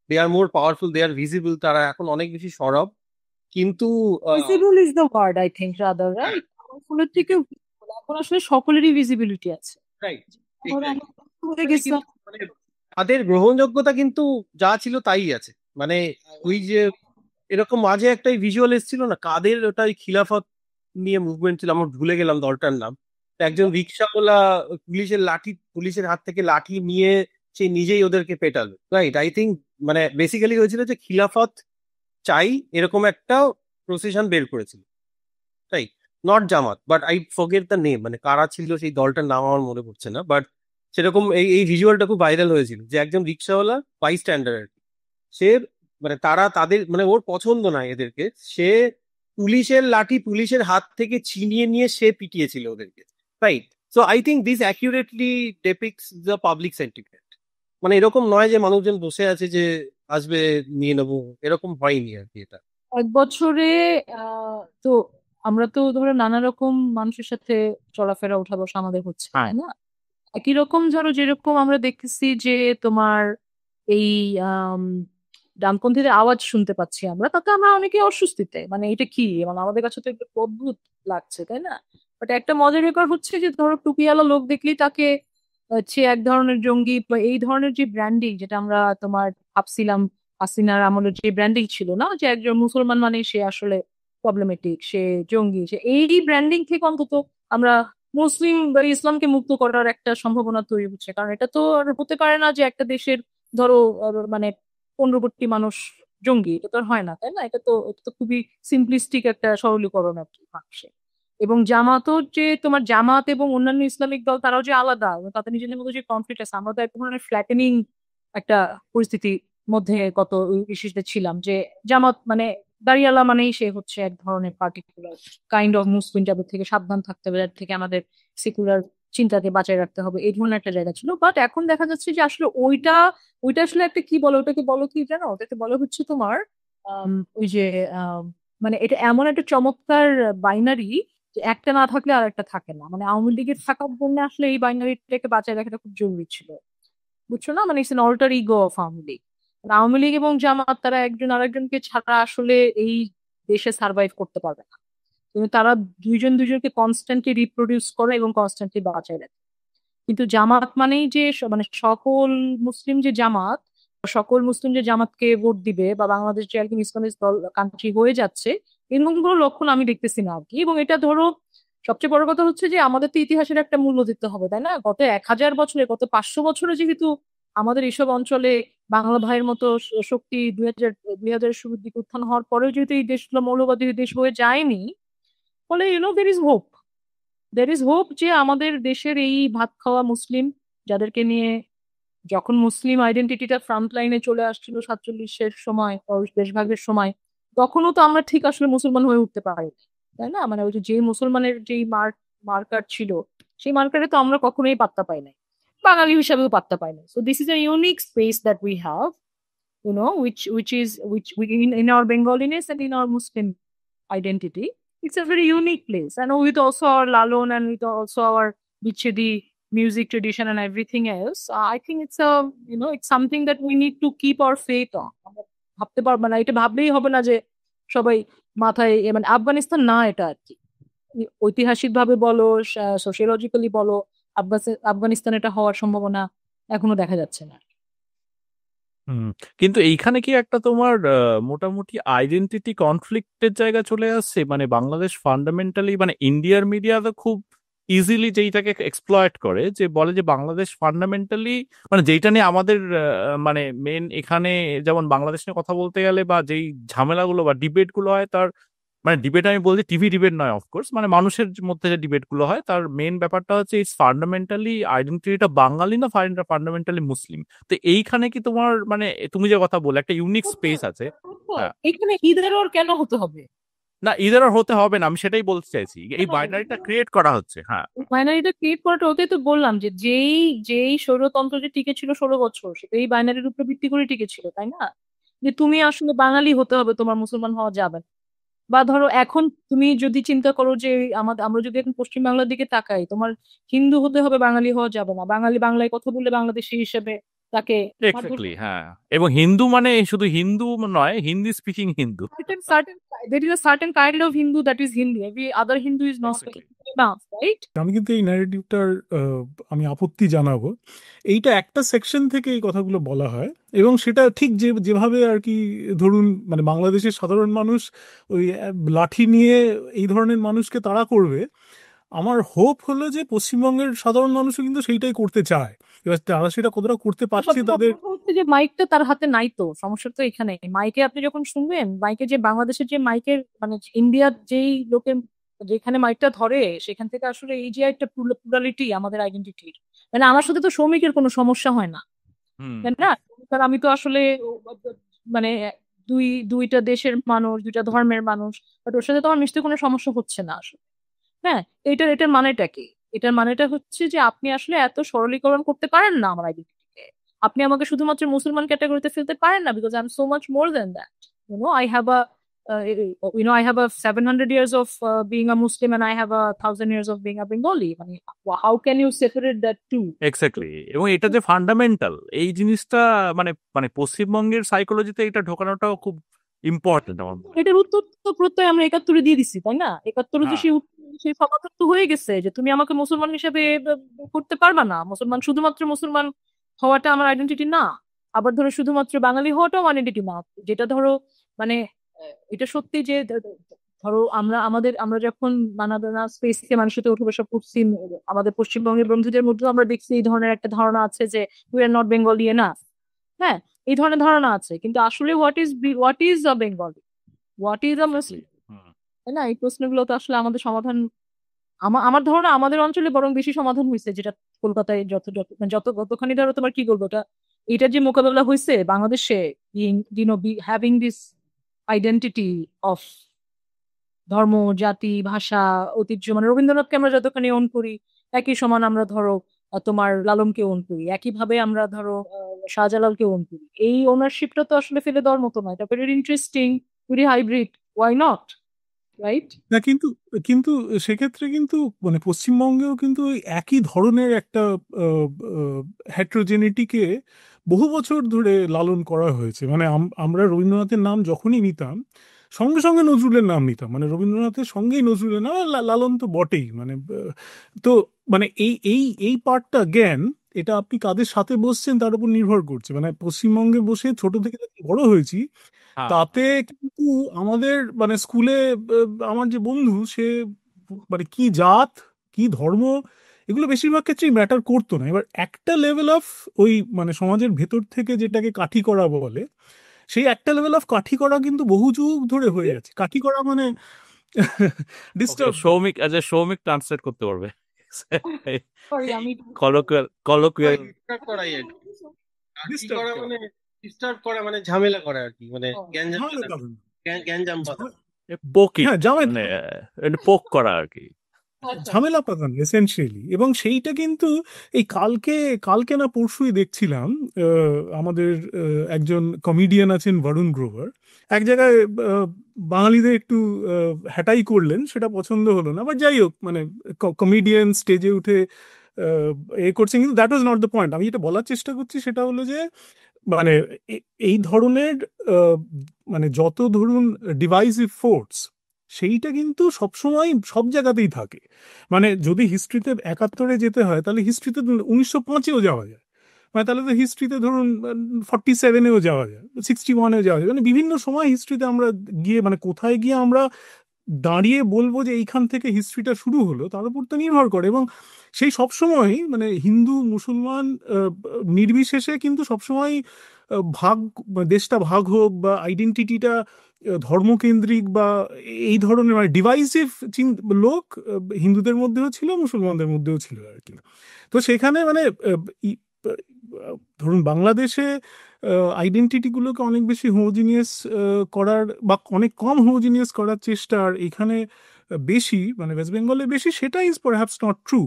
দে আর মোর পাওয়ারফুল, দে আর ভিজিবল, তারা এখন অনেক বেশি সরব। কিন্তু visible is the word I think rather, right? পাওয়ারফুলের থেকেও visible। এখন আসলে সকলেরই ভিজিবিলিটি আছে। রাইট, ধরো আমরা হয়ে গেছিলাম। মানে তাদের গ্রহণযোগ্যতা কিন্তু যা ছিল তাই আছে। মানে ওই যে এরকম মাঝে একটা ভিজুয়াল এসেছিল না, কাদের ওটা ওই খিলাফত নিয়ে মুভমেন্ট ছিল, আমার ভুলে গেলাম দলটার নাম। তো একজন রিক্সাওয়ালা পুলিশের হাত থেকে লাঠি নিয়ে সে নিজেই ওদেরকে পেটালো, রাইট? আই থিঙ্ক মানে বেসিক্যালি হয়েছিল যে খিলাফত চাই এরকম একটা প্রসেশন বের করেছিল, right? Not Jamaat, but I forget the name, মানে কারা ছিল সেই দলটার নাম আমার মনে পড়ছে না। বাট সেরকম এই এই ভিজুয়ালটা খুব ভাইরাল হয়েছিল যে একজন রিক্সাওয়ালা বাই স্ট্যান্ডার আর কি, সে মানে তাদের মানে ওর পছন্দ নয় এদেরকে, সে পুলিশের লাঠি পুলিশের হাত থেকে ছিনিয়ে নিয়ে সে পিটিয়েছিল ওদেরকে, right? So I think this accurately ডেপিক্টস the public sentiment. মানে এরকম নয় যে মানুষজন বসে আছে যে আসবে নিয়ে নেবো, এরকম হয়নি আর কি এটা। এক বছরে তো আমরা তো ধরো নানা রকম মানুষের সাথে চলাফেরা ওঠা বসা আমাদের হচ্ছে, হ্যাঁ। তাই না? একই রকম ধরো যেরকম আমরা দেখতেছি যে তোমার এই আম, ডানপন্থীদের আওয়াজ শুনতে পাচ্ছি আমরা, তাতে আমরা অনেকে অস্বস্তিতে, মানে এটা কি, মানে আমাদের কাছে তো একটু অদ্ভুত লাগছে, তাই না? বাট একটা মজার ব্যাপার হচ্ছে যে ধরো টুপিওয়ালা লোক দেখলেই তাকে হচ্ছে এক ধরনের জঙ্গি বা এই ধরনের যে ব্র্যান্ডিং, যেটা আমরা তোমার ভাবছিলাম হাসিনার আমলের যে ব্র্যান্ডিং ছিল না, যে একজন মুসলমান মানে সে আসলে প্রবলেমেটিক, সে জঙ্গি, সে এই ব্র্যান্ডিং থেকে অন্তত আমরা মুসলিম বা ইসলামকে মুক্ত করার একটা সম্ভাবনা তৈরি হচ্ছে। কারণ এটা তো আর হতে পারে না যে একটা দেশের ধরো মানে 15 কোটি মানুষ জঙ্গি, এটা তো আর হয় না, তাই না? এটা তো খুবই সিম্পলিস্টিক একটা সরলীকরণ আর কি মানুষের। এবং জামাতও যে তোমার জামাত এবং অন্যান্য ইসলামিক দল তারাও যে আলাদা, এবং তাদের নিজেদের মধ্যে যে কনফ্লিক্ট আছে, আমরা তো এক ধরনের ফ্ল্যাটেনিং একটা পরিস্থিতির মধ্যে গত বিশেষটা ছিলাম, যে জামাত মানে দাঁড়িয়ালা মানেই সে হচ্ছে এক ধরনের পার্টিকুলার কাইন্ড অফ মুসলিম, যাদের থেকে সাবধান থাকতে হবে, যাদের থেকে আমাদের সেকুলার চিন্তাকে বাঁচায় রাখতে হবে, এই ধরনের একটা জায়গা ছিল। বাট এখন দেখা যাচ্ছে যে আসলে ওইটা ওইটা আসলে একটা কি বলো, ওটাকে বলো কি জানো, ওটাকে বলো হচ্ছে তোমার ওই যে আম, মানে এটা এমন একটা চমৎকার বাইনারি যে একটা না থাকলে আর একটা থাকে না। মানে আওয়ামী লীগের থাকার জন্য আসলে এই বাইনারিটাকে বাঁচায় রাখাটা খুব জরুরি ছিল, বুঝছো না? মানে it's an alter ego of Awami League. মানে আওয়ামী লীগ এবং জামাত তারা একজন আরেকজনকে ছাড়া আসলে এই দেশে সার্ভাইভ করতে পারবে না। কিন্তু তারা দুইজন দুইজনকে কনস্ট্যান্টলি রিপ্রোডিউস করে এবং কনস্ট্যান্টলি বাঁচায় রাখে। কিন্তু জামাত মানেই যে মানে সকল মুসলিম যে জামাত, সকল মুসলিম যে জামাতকে ভোট দিবে বা বাংলাদেশ যে একদম ইসলামিক দল কান্ট্রি হয়ে যাচ্ছে, এরকম কোনো লক্ষণ আমি দেখতেছি না আর কি। এবং এটা ধরো সবচেয়ে বড় কথা হচ্ছে যে আমাদের তো ইতিহাসের একটা মূল্য দিতে হবে, তাই না? গত 1000 বছরে, গত 500 বছরে যেহেতু আমাদের এইসব অঞ্চলে বাংলা ভাইয়ের মতো শক্তি 2000 শুরুর দিকে উত্থান হওয়ার পরেও যেহেতু এই দেশগুলো মৌলবাদী দেশ হয়ে যায়নি, ফলে দের ইজ হোপ, যে আমাদের দেশের এই ভাত খাওয়া মুসলিম যাদেরকে নিয়ে যখন মুসলিম আইডেন্টিটিটা ফ্রন্ট লাইনে চলে আসছিল 47-এর সময়, দেশভাগের সময়, তখনও তো আমরা ঠিক আসলে মুসলমান হয়ে উঠতে পারি, তাই না? মানে ওই যে মুসলমানের যেই মার্কার ছিল, সেই মার্কারে তো আমরা কখনোই পাত্তা পাই নাই, বাঙালি হিসাবেও পাত্তা পাই নাই। So this is a unique space that we have, which we in our Bengaliness and in our Muslim identity. It's a very unique place. And with also our Lalon and with also our Bichedi music tradition and everything else, I think it's something that we need to keep our faith on. ভাবতে পারবো না, এটা ভাবলেই হবে না যে সবাই মাথায় মানে আফগানিস্তান না এটা আর কি। ঐতিহাসিক ভাবে বলো, সোশিয়োলজিক্যালি বলো, আফগানিস্তান এটা হওয়ার সম্ভাবনা এখনো দেখা যাচ্ছে না। হুম। কিন্তু এইখানে কি একটা তোমার মোটামুটি আইডেন্টিটি কনফ্লিক্টের জায়গা চলে আসছে? মানে বাংলাদেশ ফান্ডামেন্টালি, মানে ইন্ডিয়ার মিডিয়া তো খুব ইজিলি যেইটাকে এক্সপ্লয়েট করে, যে বলে যে বাংলাদেশ ফান্ডামেন্টালি, মানে যেইটা নিয়ে আমাদের মানে মেন এখানে, যেমন বাংলাদেশ নিয়ে কথা বলতে গেলে বা যেই ঝামেলাগুলো বা ডিবেট গুলো হয়, তার মানে ডিবেট আমি বলছি টিভি ডিবেট নয় অফকোর্স, মানে মানুষের মধ্যে যে ডিবেট গুলো হয়, তার মেন ব্যাপারটা হচ্ছে ইটস ফান্ডামেন্টালি আইডেন্টিটিটা বাঙালি না ফান্ডামেন্টালি মুসলিম। তো এইখানে কি তোমার, মানে তুমি যে কথা বলে একটা ইউনিক স্পেস আছে। হ্যাঁ, এখানে ঈদের ওর কেন হতে হবে? না ইদার আর হতে হবে না, আমি সেটাই বলতে চাইছি, এই বাইনারিটা ক্রিয়েট করা হচ্ছে। হ্যাঁ, বাইনারিটা ক্রিয়েট করাটা, ওটাই তো বললাম যে যেই যেই স্বৈরতন্ত্র যে টিকে ছিল 16 বছর, সেটা এই বাইনারির উপর ভিত্তি করে টিকে ছিল, তাই না? যে তুমি আসলে বাঙালি হতে হবে, তোমার মুসলমান হওয়া যাবে না। বা ধরো এখন তুমি যদি চিন্তা করো যে আমরা যদি এখন পশ্চিম বাংলার দিকে তাকাই, তোমার হিন্দু হতে হবে, বাঙালি হওয়া যাবে না। বাঙালি বাংলায় কথা বললে বাংলাদেশী হিসেবে তাকে এক্স্যাক্টলি। হ্যাঁ, এবং হিন্দু মানে শুধু হিন্দু নয়, Hindi speaking Hindu. certain there is a certain kind of Hindu that is Hindi. Every other Hindu is not Exactly. enough, right? আমি কিন্তু এই ন্যারেটিভটার আমি আপত্তি জানাবো। এইটা একটা সেকশন থেকে এই কথাগুলো বলা হয়, এবং সেটা ঠিক যেভাবে আর কি, ধরুন মানে বাংলাদেশের সাধারণ মানুষ ওই লাঠি নিয়ে এই ধরনের মানুষকে তাড়া করবে। আমার হোপ হলো যে পশ্চিমবঙ্গের সাধারণ মানুষও কিন্তু সেইটাই করতে চায়। এবার তারা সেটা কতটা করতে পারছে তাদের। কথা হচ্ছে যে মাইকটা তার হাতে নাই, তো সমস্যা তো এখানে। মাইকে আপনি যখন শুনবেন, মাইকে যে বাংলাদেশের যে মাইকের মানে ইন্ডিয়ার যেই লোকে যেখানে মাইকটা ধরে, সেখান থেকে আসলে এই যে একটা প্লুরালিটি আমাদের আইডেন্টিটির, মানে আমার সাথে তো শ্রমিকের কোনো সমস্যা হয় না, হুম। তাই না? কারণ আমি তো আসলে মানে দুইটা দেশের মানুষ, দুইটা ধর্মের মানুষ, বাট ওর সাথে তো আমার মিশতে কোনো সমস্যা হচ্ছে না আসলে। হ্যাঁ, এটার মানেটা কি? এটার মানেটা হচ্ছে যে আপনি আসলে এত সরলীকরণ করতে পারেন না আমার আইডেন্টিটিকে। আপনি আমাকে শুধুমাত্র মুসলমান ক্যাটাগরিতে ফেলতে পারেন না, because I am so much more than that. I have I have a 700 years of being a Muslim, and I have a 1000 years of being a Bengali. মানে how can you separate that two? Exactly. এবং এটা যে fundamental এই জিনিসটা, মানে মানে পশ্চিমবঙ্গের সাইকোলজিতে এটা ঢোকানোটাও খুব ইম্পর্টেন্ট আমার মনে হয়। এটার উত্তর তো প্রত্যয় আমরা 71-এ দিয়ে দিচ্ছি, তাই না? 71-এ তো হ্যাঁ। সেই সমাধান তো হয়ে গেছে যে তুমি আমাকে মুসলমান হিসেবে করতে পারবা না। শুধুমাত্র মুসলমান হওয়াটা আমার আইডেন্টিটি না, আবার ধরো শুধুমাত্র বাঙালি হওয়াটাও আইডেন্টিটি না। যেটা ধরো মানে এটা সত্যি যে ধরো আমরা যখন নানা স্পেসে মানুষের সাথে উঠে বসা করছি, আমাদের পশ্চিমবঙ্গের বন্ধুদের মধ্যেও আমরা দেখছি এই ধরনের একটা ধারণা আছে যে we are not Bengali enough. হ্যাঁ, এই ধরনের ধারণা আছে, কিন্তু আসলে what is a Bengali, what is a Muslim, hmm. তাই না? এই প্রশ্নগুলো তো আসলে আমাদের সমাধান, আমার ধারণা আমাদের অঞ্চলে বরং বেশি সমাধান হয়েছে, যেটা কলকাতায় যতখানি ধরো তোমার কি বলবো, এটার যে মোকাবেলা হয়েছে বাংলাদেশে, হ্যাভিং দিস আইডেন্টিটি অফ ধর্ম, জাতি, ভাষা, ঐতিহ্য, মানে রবীন্দ্রনাথকে আমরা যতখানি ওন করি একই সমান আমরা ধরো তোমার লালনকে ওন করি, একইভাবে আমরা ধরো শাহজালালকে ওন করি। এই ওনারশিপটা তো আসলে ফেলে দেওয়ার মতো নয়, এটা very interesting, very hybrid, why not, right? না, কিন্তু কিন্তু সেক্ষেত্রে কিন্তু মানে পশ্চিমবঙ্গেও কিন্তু ওই একই ধরনের একটা হেটেরোজেনিটিকে বহু বছর ধরে লালন করা হয়েছে। মানে আমরা রবীন্দ্রনাথের নাম যখনই নিতাম সঙ্গে সঙ্গে নজরুলের নাম নিতাম, মানে রবীন্দ্রনাথের সঙ্গেই নজরুলের নাম, আর লালন তো বটেই। মানে তো মানে এই এই এই পার্টটা জ্ঞান, এটা আপনি কাদের সাথে বসছেন তার উপর নির্ভর করছে। মানে পশ্চিমবঙ্গে বসে ছোট থেকে যখন বড় হয়েছি, হ্যাঁ, তাতে কিন্তু আমাদের মানে স্কুলে আমার যে বন্ধু সে মানে কি জাত, কি ধর্ম, এগুলো বেশিরভাগ ক্ষেত্রেই ম্যাটার করতো না। এবার একটা লেভেল অফ ওই মানে সমাজের ভেতর থেকে যেটাকে কাঠি করা বলে, সেই একটা লেভেল অফ কাঠি করা কিন্তু বহু যুগ ধরে হয়ে যাচ্ছে। কাঠি করা মানে ওকে, ডিস্টার্ব। সৌমিক সৌমিক ট্রান্সলেট করতে পারবে। সরি, আমি কলোকুয়াল ডিস্টার্ব করাই আর কি। কাঠি ডিস্টার্ব করা করা, মানে ডিস্টার্ব করা মানে ঝামেলা করা আর কি, মানে ও, গ্যাঞ্জাম ঝামেলা পাতা, পাবেন। গ্যাঞ্জাম পাতা। পোক ইট, হ্যাঁ, জামাই মানে পোক করা আর কি। আচ্ছা। ঝামেলা পাকান এসেনশিয়ালি। এবং সেইটা কিন্তু এই কালকে কালকে না পরশুই দেখছিলাম, আমাদের একজন কমেডিয়ান আছেন বরুণ গ্রোভার, এক জায়গায় বাঙালিদের একটু হ্যাটাই করলেন, সেটা পছন্দ হলো না। বাট যাই হোক, মানে কমেডিয়ান স্টেজে উঠে এ করছেন, কিন্তু that was not the point. আমি যেটা বলার চেষ্টা করছি সেটা হলো যে মানে এই ধরনের আহ, মানে যত ধরুন ডিভাইসিভ ফোর্স, সেইটা কিন্তু সবসময় সব জায়গাতেই থাকে। মানে যদি হিস্ট্রিতে 71-এ যেতে হয় তাহলে হিস্ট্রিতে 1905-এও যাওয়া যায়, মানে তাহলে তো হিস্ট্রিতে ধরুন 47-এও যাওয়া যায়, 61-এও যাওয়া যায়। মানে বিভিন্ন সময় হিস্ট্রিতে আমরা গিয়ে মানে কোথায় গিয়ে আমরা দাঁড়িয়ে বলবো যে এইখান থেকে হিস্ট্রিটা শুরু হলো তার উপর তো নির্ভর করে। এবং সেই সবসময় মানে হিন্দু মুসলমান নির্বিশেষে কিন্তু সবসময় ভাগ, দেশটা ভাগ হোক বা আইডেন্টিটিটা ধর্মকেন্দ্রিক বা এই ধরনের মানে ডিভাইসিভ লোক হিন্দুদের মধ্যেও ছিল, মুসলমানদের মধ্যেও ছিল আর কি। তো সেখানে মানে ধরুন বাংলাদেশে আইডেন্টিটিগুলোকে অনেক বেশি হোমোজিনিয়াস করার বা অনেক কম হোমোজিনিয়াস করার চেষ্টা আর এখানে বেশি, মানে ওয়েস্ট বেঙ্গলে বেশি, সেটা ইজ পারহ্যাপস নট ট্রু।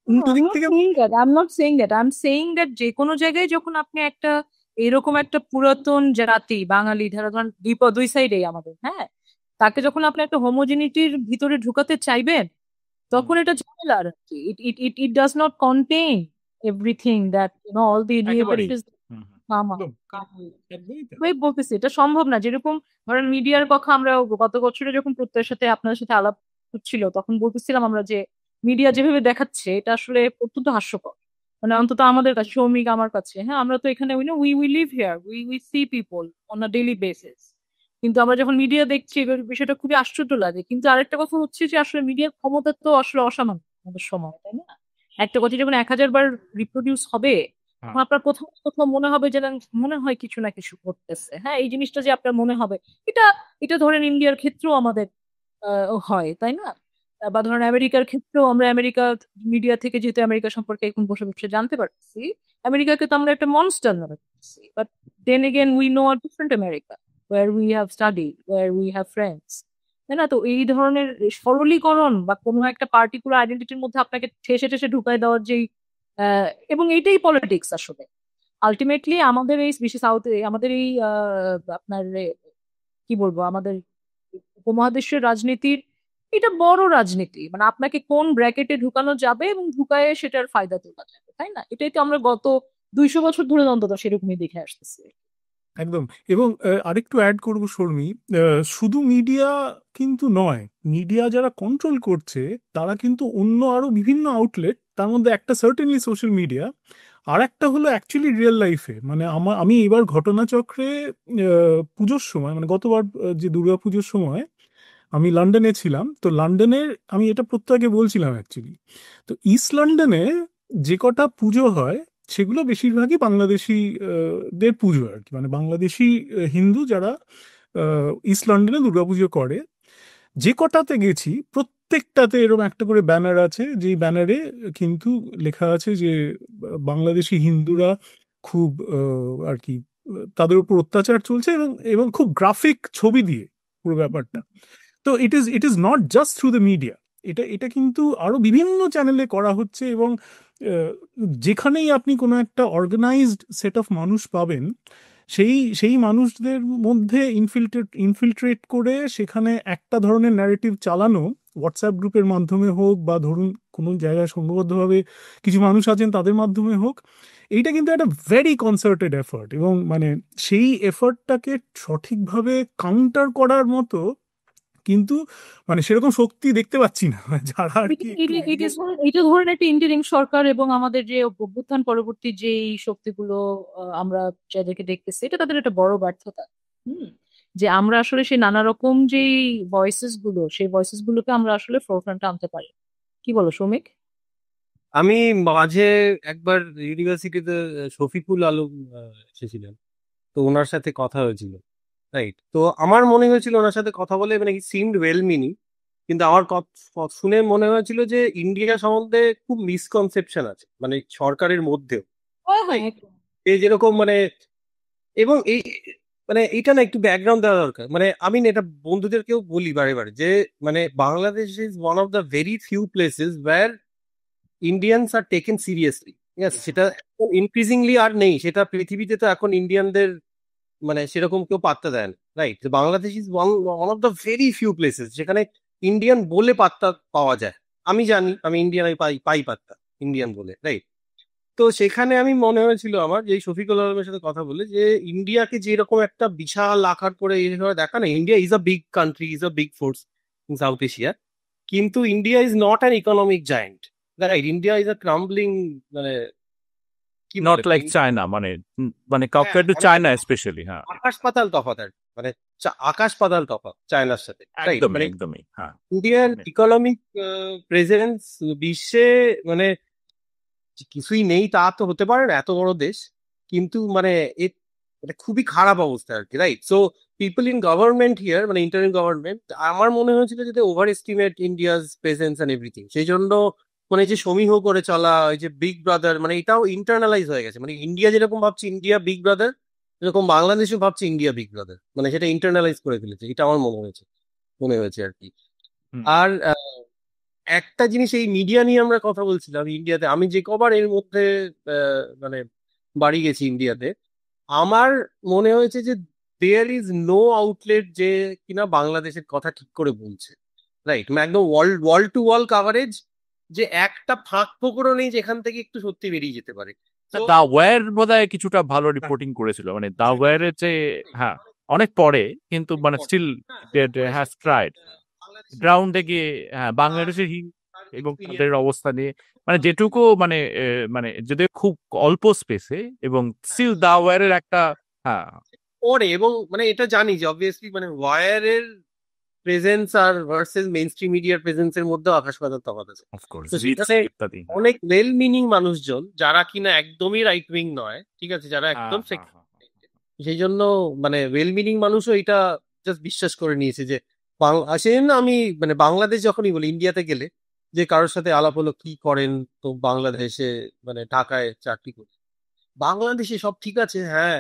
উল্টো দিক থেকে I'm not saying that. I'm saying that যে কোনো জায়গায় যখন আপনি একটা এরকম একটা পুরাতন জাতি বাঙালি, ধরেন দুই সাইডেই আমাদের, হ্যাঁ, তাকে যখন আপনি একটা হোমোজেনিটির ভিতরে ঢুকাতে চাইবেন তখন এটা ঝামেলার। It it it it does not contain everything that all the একেবারেই। নিউট্রিশনস। Hmm, hmm. মামা একদম একদমই তাই। ওই বলতেছি এটা সম্ভব না। যেরকম ধরেন মিডিয়ার কথা আমরা গত বছরে যখন প্রত্যয়ের সাথে আপনাদের সাথে আলাপ হচ্ছিল তখন বলতেছিলাম আমরা যে মিডিয়া যেভাবে দেখাচ্ছে এটা আসলে অত্যন্ত হাস্যকর। মানে অন্তত আমাদের কাছে, সৌমিক আমার কাছে, হ্যাঁ, আমরা তো এখানে we live here, we see people on a daily basis, কিন্তু আমরা যখন মিডিয়া দেখছি এবার বিষয়টা খুবই আশ্চর্য লাগে। কিন্তু আরেকটা কথা হচ্ছে যে আসলে মিডিয়ার ক্ষমতা তো আসলে অসামান্য আমাদের সময়, তাই না? একটা কথা যখন 1000 বার রিপ্রোডিউস হবে হ্যাঁ, তখন আপনার কোথাও না কোথাও মনে হবে যে না, মনে হয় কিছু না কিছু করতেছে, হ্যাঁ, এই জিনিসটা যে আপনার মনে হবে, এটা এটা ধরেন ইন্ডিয়ার ক্ষেত্রেও আমাদের হয়, তাই না? বা ধরেন আমেরিকার ক্ষেত্রেও আমরা আমেরিকা মিডিয়া থেকে যেহেতু আমেরিকা সম্পর্কে এখন বসে বসে জানতে পারছি, আমেরিকাকে তো আমরা একটা মনস্টার মনে করছি। But then again we know a different America where we have studied, where we have friends, তাই না? তো এই ধরনের সরলীকরণ বা কোনো একটা পার্টিকুলার আইডেন্টিটির মধ্যে আপনাকে ঠেসে ঠেসে ঢুকাই দেওয়ার যেই এবং এইটাই পলিটিক্স আসলে আলটিমেটলি আমাদের এই বিশেষ সাউথে আমাদের এই আপনার কি বলবো আমাদের উপমহাদেশের রাজনীতির এটা বড় রাজনীতি। মানে আপনাকে কোন ব্র্যাকেটে ঢুকানো যাবে এবং ঢুকায়ে সেটার ফায়দা তোলা যাবে, তাই না? এটাই তো আমরা গত 200 বছর ধরে অন্তত সেরকমই দেখে আসতেছি। একদম। এবং আরেকটু অ্যাড করব শর্মী, শুধু মিডিয়া কিন্তু নয়, মিডিয়া যারা কন্ট্রোল করছে তারা কিন্তু অন্য আরো বিভিন্ন আউটলেট, তার মধ্যে একটা সার্টেনলি সোশ্যাল মিডিয়া, আর একটা হলো অ্যাকচুয়ালি রিয়েল লাইফে। মানে আমি এবার ঘটনাচক্রে পুজোর সময় মানে গতবার যে দুর্গা পুজোর সময় আমি লন্ডনে ছিলাম, তো লন্ডনের আমি এটা প্রত্যেকে বলছিলাম অ্যাকচুয়ালি, তো ইস্ট লন্ডনে যে কটা পুজো হয় সেগুলো বেশিরভাগই বাংলাদেশি দের পুজো আর কি। মানে বাংলাদেশি হিন্দু যারা ইস্ট লন্ডনে দুর্গাপুজো করে, যে কটাতে গেছি প্রত্যেকটাতে এরকম একটা করে ব্যানার আছে, যেই ব্যানারে কিন্তু লেখা আছে যে বাংলাদেশি হিন্দুরা খুব আর কি তাদের উপর অত্যাচার চলছে, এবং এবং খুব গ্রাফিক ছবি দিয়ে পুরো ব্যাপারটা। তো it is not just through the media, এটা এটা কিন্তু আরো বিভিন্ন চ্যানেলে করা হচ্ছে, এবং যেখানেই আপনি কোনো একটা অর্গানাইজড সেট অফ মানুষ পাবেন, সেই সেই মানুষদের মধ্যে ইনফিল্ট্রেট করে সেখানে একটা ধরনের ন্যারেটিভ চালানো, হোয়াটসঅ্যাপ গ্রুপের মাধ্যমে হোক বা ধরুন কোনো জায়গায় সংঘবদ্ধভাবে কিছু মানুষ আছেন তাদের মাধ্যমে হোক, এইটা কিন্তু একটা ভেরি কনসার্টেড এফার্ট, এবং মানে সেই এফার্টটাকে সঠিকভাবে কাউন্টার করার মতো কিন্তু মানে সেরকম শক্তি দেখতে পাচ্ছি না যারা আর কি এটা ধরেন একটা ইন্টারিম সরকার এবং আমাদের যে অভ্যুত্থান পরবর্তী যে শক্তিগুলো আমরা যাদেরকে দেখতেছি, এটা তাদের একটা বড় ব্যর্থতা। যে আমরা আসলে সেই নানা রকম যে সেই ভয়েসেস গুলোকে আমরা আসলে ফোরফ্রন্টে আনতে পারি। কি বলো সৌমিক? আমি মাঝে একবার ইউনিভার্সিটিতে শফিকুল আলম এসেছিলেন, তো ওনার সাথে কথা হয়েছিল, রাইট? তো আমার মনে হয়েছিল ওনার সাথে কথা বলে, মানে হি সিমড ওয়েল মিনিং, কিন্তু আমার শুনে মনে হয়েছিল যে ইন্ডিয়া সম্বন্ধে খুব মিসকনসেপশন আছে, মানে সরকারের মধ্যেও। এই যেরকম মানে, এবং এই মানে এইটা না একটু ব্যাকগ্রাউন্ড দেওয়া দরকার। মানে আমি না এটা বন্ধুদেরকেও বলি বারে বারে যে মানে Bangladesh is one of the very few places where Indians are taken seriously. ঠিক আছে, সেটা ইনক্রিজিংলি আর নেই, সেটা পৃথিবীতে তো এখন ইন্ডিয়ানদের মানে সেরকম কেউ পাত্তা দেয় না, right? Bangladesh is one of the very few places যেখানে ইন্ডিয়ান বলে পাত্তা পাওয়া যায়। আমি জানি আমি ইন্ডিয়ান, আমি পাই পাই পাত্তা ইন্ডিয়ান বলে, রাইট? তো সেখানে আমি মনে হয়েছিল আমার যে শফিকুল আলমের সাথে কথা বলে যে ইন্ডিয়াকে যেরকম একটা বিশাল আকার করে এইভাবে দেখা না, India is a big country, is a big force in South Asia, কিন্তু India is not an economic giant, right? India is a crumbling, মানে কি নট বলে, লাইক চায়না, মানে মানে কম্পেয়ার টু চায়না স্পেশালি। হ্যাঁ, আকাশ পাতাল তফাৎ আর কি। মানে আকাশ পাতাল তফাৎ চায়নার সাথে, রাইট? একদমই মানে একদমই। হ্যাঁ, ইন্ডিয়ার ইকোনমিক প্রেজেন্স বিশ্বে মানে কিছুই নেই তা তো হতে পারে না, এত বড় দেশ, কিন্তু মানে এটা খুবই খারাপ অবস্থা আর কি, right? So people in government here, মানে ইন্টারিম গভর্নমেন্ট, আমার মনে হয়েছিল যে overestimate India's presence and everything. সেই জন্য মানে যে সমীহ করে চলা, ওই যে বিগ ব্রাদার, মানে এটাও ইন্টারনালাইজ হয়ে গেছে। মানে ইন্ডিয়া যেরকম ভাবছে ইন্ডিয়া বিগ ব্রাদার, এরকম বাংলাদেশও ভাবছে ইন্ডিয়া বিগ ব্রাদার, মানে সেটা ইন্টারনালাইজ করে ফেলেছে, এটা আমার মনে হয়েছে আর কি। আর একটা জিনিস, এই মিডিয়া নিয়ে আমরা কথা বলছিলাম ইন্ডিয়াতে, আমি যে কবার এর মধ্যে মানে বাড়ি গেছি ইন্ডিয়াতে, আমার মনে হয়েছে যে দেয়ার ইজ নো আউটলেট যে কিনা বাংলাদেশের কথা ঠিক করে বলছে, রাইট? একদম ওয়াল টু ওয়াল কাভারেজ, যে একটা ফাঁক ফোকরও নেই যেখান থেকে একটু সত্যি বেরিয়ে যেতে পারে। দা ওয়্যার বোধহয় কিছুটা ভালো রিপোর্টিং করেছিল, মানে দা ওয়্যারের যে, হ্যাঁ অনেক পরে, কিন্তু মানে স্টিল হ্যাজ ট্রাইড গ্রাউন্ডে গিয়ে, হ্যাঁ বাংলাদেশের এবং তাদের অবস্থা নিয়ে, মানে যেটুকু মানে মানে যদি খুব অল্প স্পেসে, এবং স্টিল দা ওয়্যারের একটা, হ্যাঁ পরে, এবং মানে এটা জানি যে অবভিয়াসলি মানে ওয়ারের প্রেজেন্স আর ভার্সেস মেইন স্ট্রিম মিডিয়ার প্রেজেন্সের মধ্যে আকাশ পাতাল তফাৎ আছে। অফকোর্স তো সেখানে অনেক ওয়েল মিনিং মানুষজন যারা কিনা একদমই রাইট উইং নয়, ঠিক আছে, যারা একদম সেই জন্য মানে ওয়েল মিনিং মানুষও এটা জাস্ট বিশ্বাস করে নিয়েছে যে সেই জন্য আমি মানে বাংলাদেশ যখনই বলি, ইন্ডিয়াতে গেলে যে কারোর সাথে আলাপ হলো কি করেন, তো বাংলাদেশে মানে ঢাকায় চাকরি করি, বাংলাদেশে সব ঠিক আছে, হ্যাঁ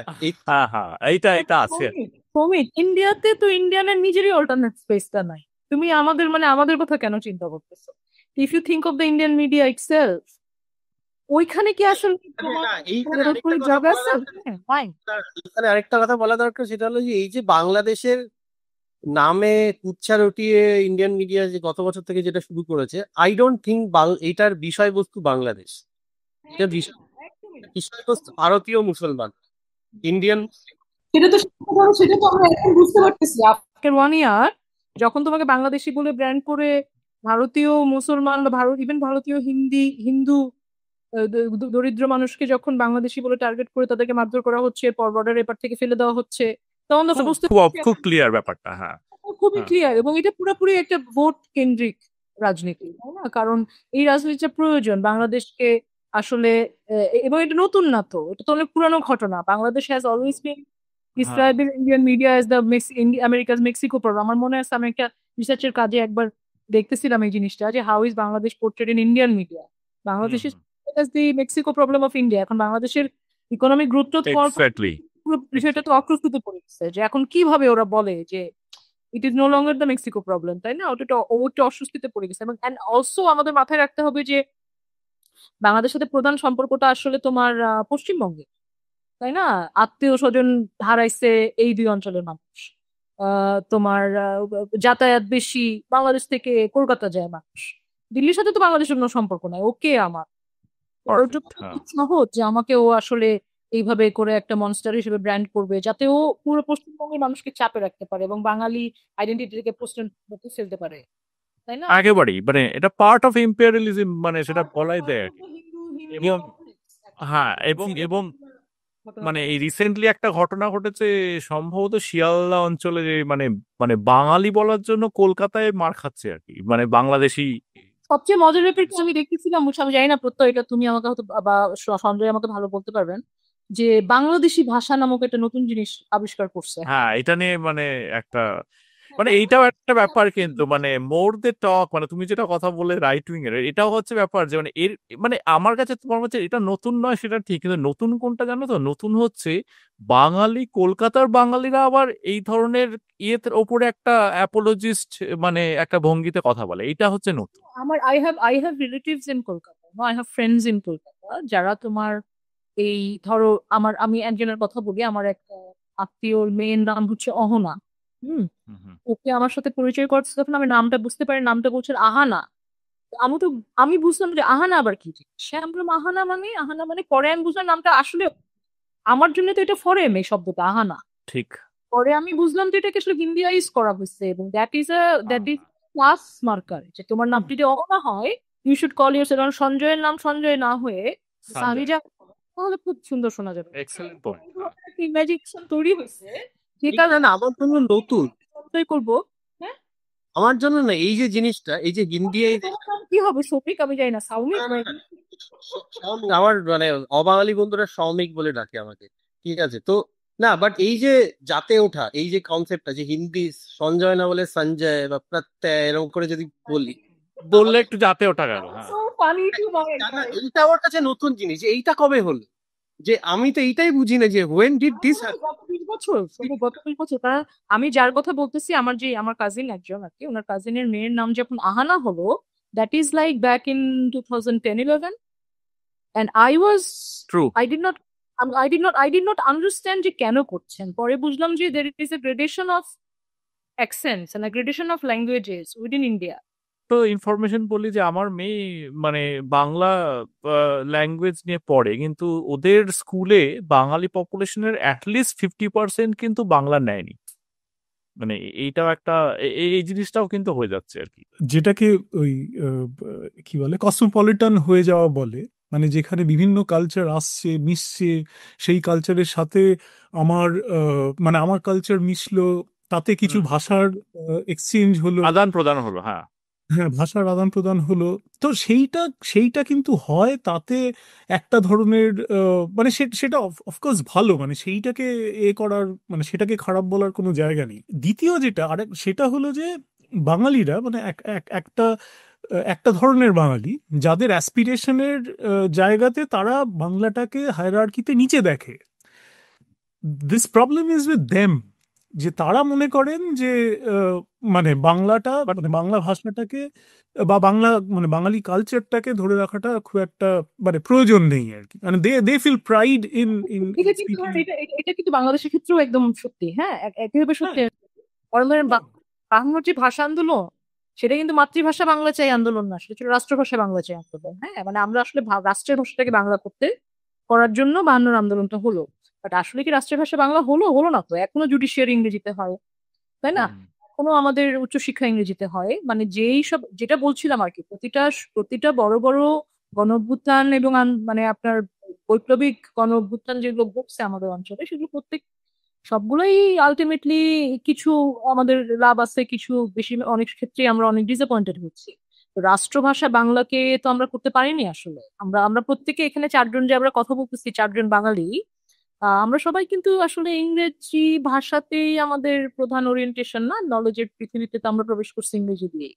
এইটা আছে। সৌমিক, ইন্ডিয়াতে তো ইন্ডিয়ানের নিজেরই অল্টারনেট স্পেসটা নাই, তুমি আমাদের কথা কেন চিন্তা করতেছো? If you think of the Indian media itself, ওইখানে কি আসলে জায়গা আছে? এখানে আরেকটা কথা বলা দরকার, সেটা হলো যে এই যে বাংলাদেশের নামে কুচ্ছা রটিয়ে ইন্ডিয়ান মিডিয়া যে গত বছর থেকে যেটা শুরু করেছে, আই ডোন্ট থিঙ্ক এটার বিষয়বস্তু বাংলাদেশ, এটা বিষয়বস্তু ভারতীয় মুসলমান, ইন্ডিয়ান। সেটা তো আমরা এখন বুঝতে পারতেছি। আফটার 1 ইয়ার যখন তোমাকে বাংলাদেশি বলে ব্র্যান্ড করে ভারতীয় মুসলমান বা ইভেন ভারতীয় হিন্দু দরিদ্র মানুষকে যখন বাংলাদেশি বলে টার্গেট করে তাদেরকে মারধর করা হচ্ছে, পর বর্ডারের এপার থেকে ফেলে দেওয়া হচ্ছে, তখন খুব ক্লিয়ার ব্যাপারটা। হ্যাঁ, খুবই ক্লিয়ার, এবং এটা পুরোপুরি একটা ভোট কেন্দ্রিক রাজনীতি, তাই না? কারণ এই রাজনীতিটা প্রয়োজন বাংলাদেশকে আসলে, এবং এটা নতুন না তো, এটা তো অনেক পুরানো ঘটনা। Bangladesh has always been describing Indian media as the America's Mexico problem. আমার মনে আছে আমি একটা রিসার্চের কাজে একবার দেখতেছিলাম এই জিনিসটা, যে how is Bangladesh পোর্ট্রেড in Indian media. Bangladesh is the Mexico problem of India। এখন বাংলাদেশের ইকোনমিক গুরুত্ব পুরো বিষয়টা তো অপ্রস্তুতে পড়ে গেছে, যে এখন কিভাবে ওরা বলে যে it is no longer the Mexico problem, তাই না? ওটা অস্বস্তিতে পড়ে গেছে। এবং অ্যান্ড অলসো আমাদের মাথায় রাখতে হবে যে বাংলাদেশের সাথে প্রধান সম্পর্কটা আসলে তোমার পশ্চিমবঙ্গে, তাই না? আত্মীয় স্বজন হারাইছে এই দুই অঞ্চলের মানুষ। তোমার যাতায়াত বেশি, বাংলাদেশ থেকে কলকাতা যায় মানুষ। দিল্লির সাথে তো বাংলাদেশের কোনো সম্পর্ক নাই, ওকে আমার ওর জন্য পারফেক্ট। হ্যাঁ, খুব সহজ যে আমাকে ও আসলে এইভাবে করে একটা মনস্টার হিসেবে ব্র্যান্ড করবে, যাতে ও পুরো পশ্চিমবঙ্গের মানুষকে চাপে রাখতে পারে এবং বাঙালি আইডেন্টিটিকে প্রশ্ন মুখে ফেলতে পারে, তাই না? একেবারেই মানে এটা পার্ট অফ ইম্পেরিয়ালিজম, মানে সেটা বলাই দেয় আর কি। হিন্দু হিন্দু এবং politics একটা হ্যাঁ, এবং এবং ঘটনা মানে ঘটে। এই রিসেন্টলি একটা ঘটনা ঘটেছে সম্ভবত শিয়ালদা অঞ্চলে, যে মানে মানে বাঙালি বলার জন্য কলকাতায় মার খাচ্ছে আর কি, মানে বাংলাদেশি। সবচেয়ে মজার ব্যাপার কি আমি দেখতেছিলাম, আমি জানি না প্রত্যয়, এটা তুমি আমাকে হয়তো বা সঞ্জয় আমাকে ভালো বলতে পারবেন, যে বাংলাদেশি ভাষা নামক একটা নতুন জিনিস আবিষ্কার করছে। হ্যাঁ, এটা নিয়ে মানে একটা মানে এইটাও একটা ব্যাপার, কিন্তু মানে মোর দে টক, মানে তুমি যেটা কথা বলে রাইট উইং এর, এটাও হচ্ছে ব্যাপার যে মানে এর মানে আমার কাছে তোমার হচ্ছে এটা নতুন নয় সেটা ঠিক, কিন্তু নতুন কোনটা জানো তো? নতুন হচ্ছে বাঙালি, কলকাতার বাঙালিরা আবার এই ধরনের ইয়ের ওপরে একটা অ্যাপোলজিস্ট, মানে একটা ভঙ্গিতে কথা বলে, এটা হচ্ছে নতুন। আমার I have relatives in Kolkata, I have friends in Kolkata, যারা তোমার এই ধরো আমি একজনের কথা বলি, আমার একটা আত্মীয়র মেয়ের নাম হচ্ছে অহনা। হুম। হুম, হুম। ওকে আমার সাথে পরিচয় করছে যখন আমি নামটা বুঝতে পারি, নামটা বলছে আহানা। তো আমি বুঝলাম যে আহানা আবার কি জিনিস। সে আমি বললাম আহানা মানে পরে আমি বুঝলাম নামটা আসলে আমার জন্য তো এটা ফরেন, এই শব্দটা আহানা। ঠিক। পরে আমি বুঝলাম যে এটাকে আসলে হিন্দিয়াইজ করা হয়েছে, এবং দ্যাট ইজ ক্লাস মার্কার, যে তোমার নামটি যদি অহনা হয়, you should call yourself সঞ্জয়ের নাম সঞ্জয় না হয়ে সানি সঞ্জয়, যা, তাহলে খুব সুন্দর শোনা যাবে। Excellent point. ইমাজিনেশন তৈরি হয়েছে যে এটা কারণে না আমার জন্য নতুন, সঞ্জয় করবো। হ্যাঁ, আমার জন্য না এই যে জিনিসটা, এই যে হিন্দি তোমার নাম কি হবে? শফিক? আমি জানি না, সাউমিক? আমার মানে অবাঙালি বন্ধুরা শ্রমিক বলে ডাকে আমাকে, ঠিক আছে তো। না বাট এই যে জাতে ওঠা, এই যে কনসেপ্টটা, যে হিন্দি সঞ্জয় না বলে সঞ্জয় বা প্রত্যয় এরকম করে যদি বলি, বললে একটু যাতে ওঠা গেল। হ্যাঁ, So funny to my না, এইটা আমার কাছে নতুন জিনিস, যে এইটা কবে হলো, যে আমি তো এইটাই বুঝি না যে when did this happen? গত 20 বছর, গত 20 বছর। কারণ আমি যার কথা বলতেছি, আমার কাজিন একজন আর কি, ওনার কাজিনের মেয়ের নাম যখন আহানা হলো, that is like back in 2010-11, and true. I did not understand যে কেন করছেন। পরে বুঝলাম যে there is a gradation of accents and a gradation of languages within India. তো ইনফরমেশন বলি যে আমার মেয়ে মানে বাংলা ল্যাঙ্গুয়েজ নিয়ে পড়ে, কিন্তু ওদের স্কুলে বাঙালি পপুলেশনের অ্যাটলিস্ট 50% কিন্তু বাংলা নেয়নি। মানে এইটাও একটা এই জিনিসটাও কিন্তু হয়ে যাচ্ছে আর কি। যেটাকে ওই কি বলে কসমোপলিটান হয়ে যাওয়া বলে, মানে যেখানে বিভিন্ন কালচার আসছে মিশছে, সেই কালচারের সাথে আমার মানে আমার কালচার মিশলো, তাতে কিছু হুম। ভাষার এক্সচেঞ্জ হলো, আদান প্রদান হলো। হ্যাঁ, হ্যাঁ ভাষার আদান প্রদান হলো। তো সেইটা কিন্তু হয়, তাতে একটা ধরনের মানে সেটা অফকোর্স ভালো, মানে সেইটাকে করার, মানে সেটাকে খারাপ বলার কোনো জায়গা নেই। দ্বিতীয় যেটা আরেক, সেটা হলো যে বাঙালিরা মানে একটা ধরনের বাঙালি যাদের অ্যাসপিরেশনের জায়গাতে তারা বাংলাটাকে হায়ারার্কিতে নিচে দেখে। This problem is with them, যে তারা মনে করেন যে মানে বাংলাটা, মানে বাংলা ভাষাটাকে বা মানে বাঙালি কালচারটাকে ধরে রাখাটা খুব একটা মানে প্রয়োজন নেই আর কি, মানে they feel pride in in এটা কিন্তু স্পিকিং। এটা কিন্তু বাংলাদেশের ক্ষেত্রেও একদম সত্যি। হ্যাঁ, একইভাবে সত্যি। ধরেন বাংলার যে ভাষা আন্দোলন, সেটা কিন্তু মাতৃভাষা বাংলা চাই আন্দোলন না, সেটা ছিল রাষ্ট্রভাষা বাংলা চাই আন্দোলন। হ্যাঁ, মানে আমরা আসলে রাষ্ট্রের ভাষাটাকে বাংলা করার জন্য 52 আন্দোলনটা হলো। বাট আসলে কি রাষ্ট্রের ভাষা বাংলা হলো না তো, এখনো জুডিশিয়ারি ইংরেজিতে হয়, তাই না? এখনো আমাদের উচ্চশিক্ষা ইংরেজিতে হয়। মানে যেটা বলছিলাম আর কি, প্রতিটা বড় বড় গণ অভ্যুত্থান এবং মানে আপনার বৈপ্লবিক গণ অভ্যুত্থান যেগুলো ঘটছে আমাদের অঞ্চলে, সেগুলো সবগুলোই আলটিমেটলি কিছু আমাদের লাভ আছে, কিছু বেশি অনেক ক্ষেত্রে আমরা অনেক ডিসঅ্যাপয়েন্টেড হচ্ছি। তো রাষ্ট্রভাষা বাংলাকে তো আমরা করতে পারিনি আসলে। আমরা প্রত্যেকে এখানে 4 জন যে আমরা কথা বলতেছি, 4 জন বাঙালি, আমরা সবাই কিন্তু আসলে ইংরেজি ভাষাতেই আমাদের প্রধান ওরিয়েন্টেশন না, নলেজের পৃথিবীতে তো আমরা প্রবেশ করছি ইংরেজি দিয়ে।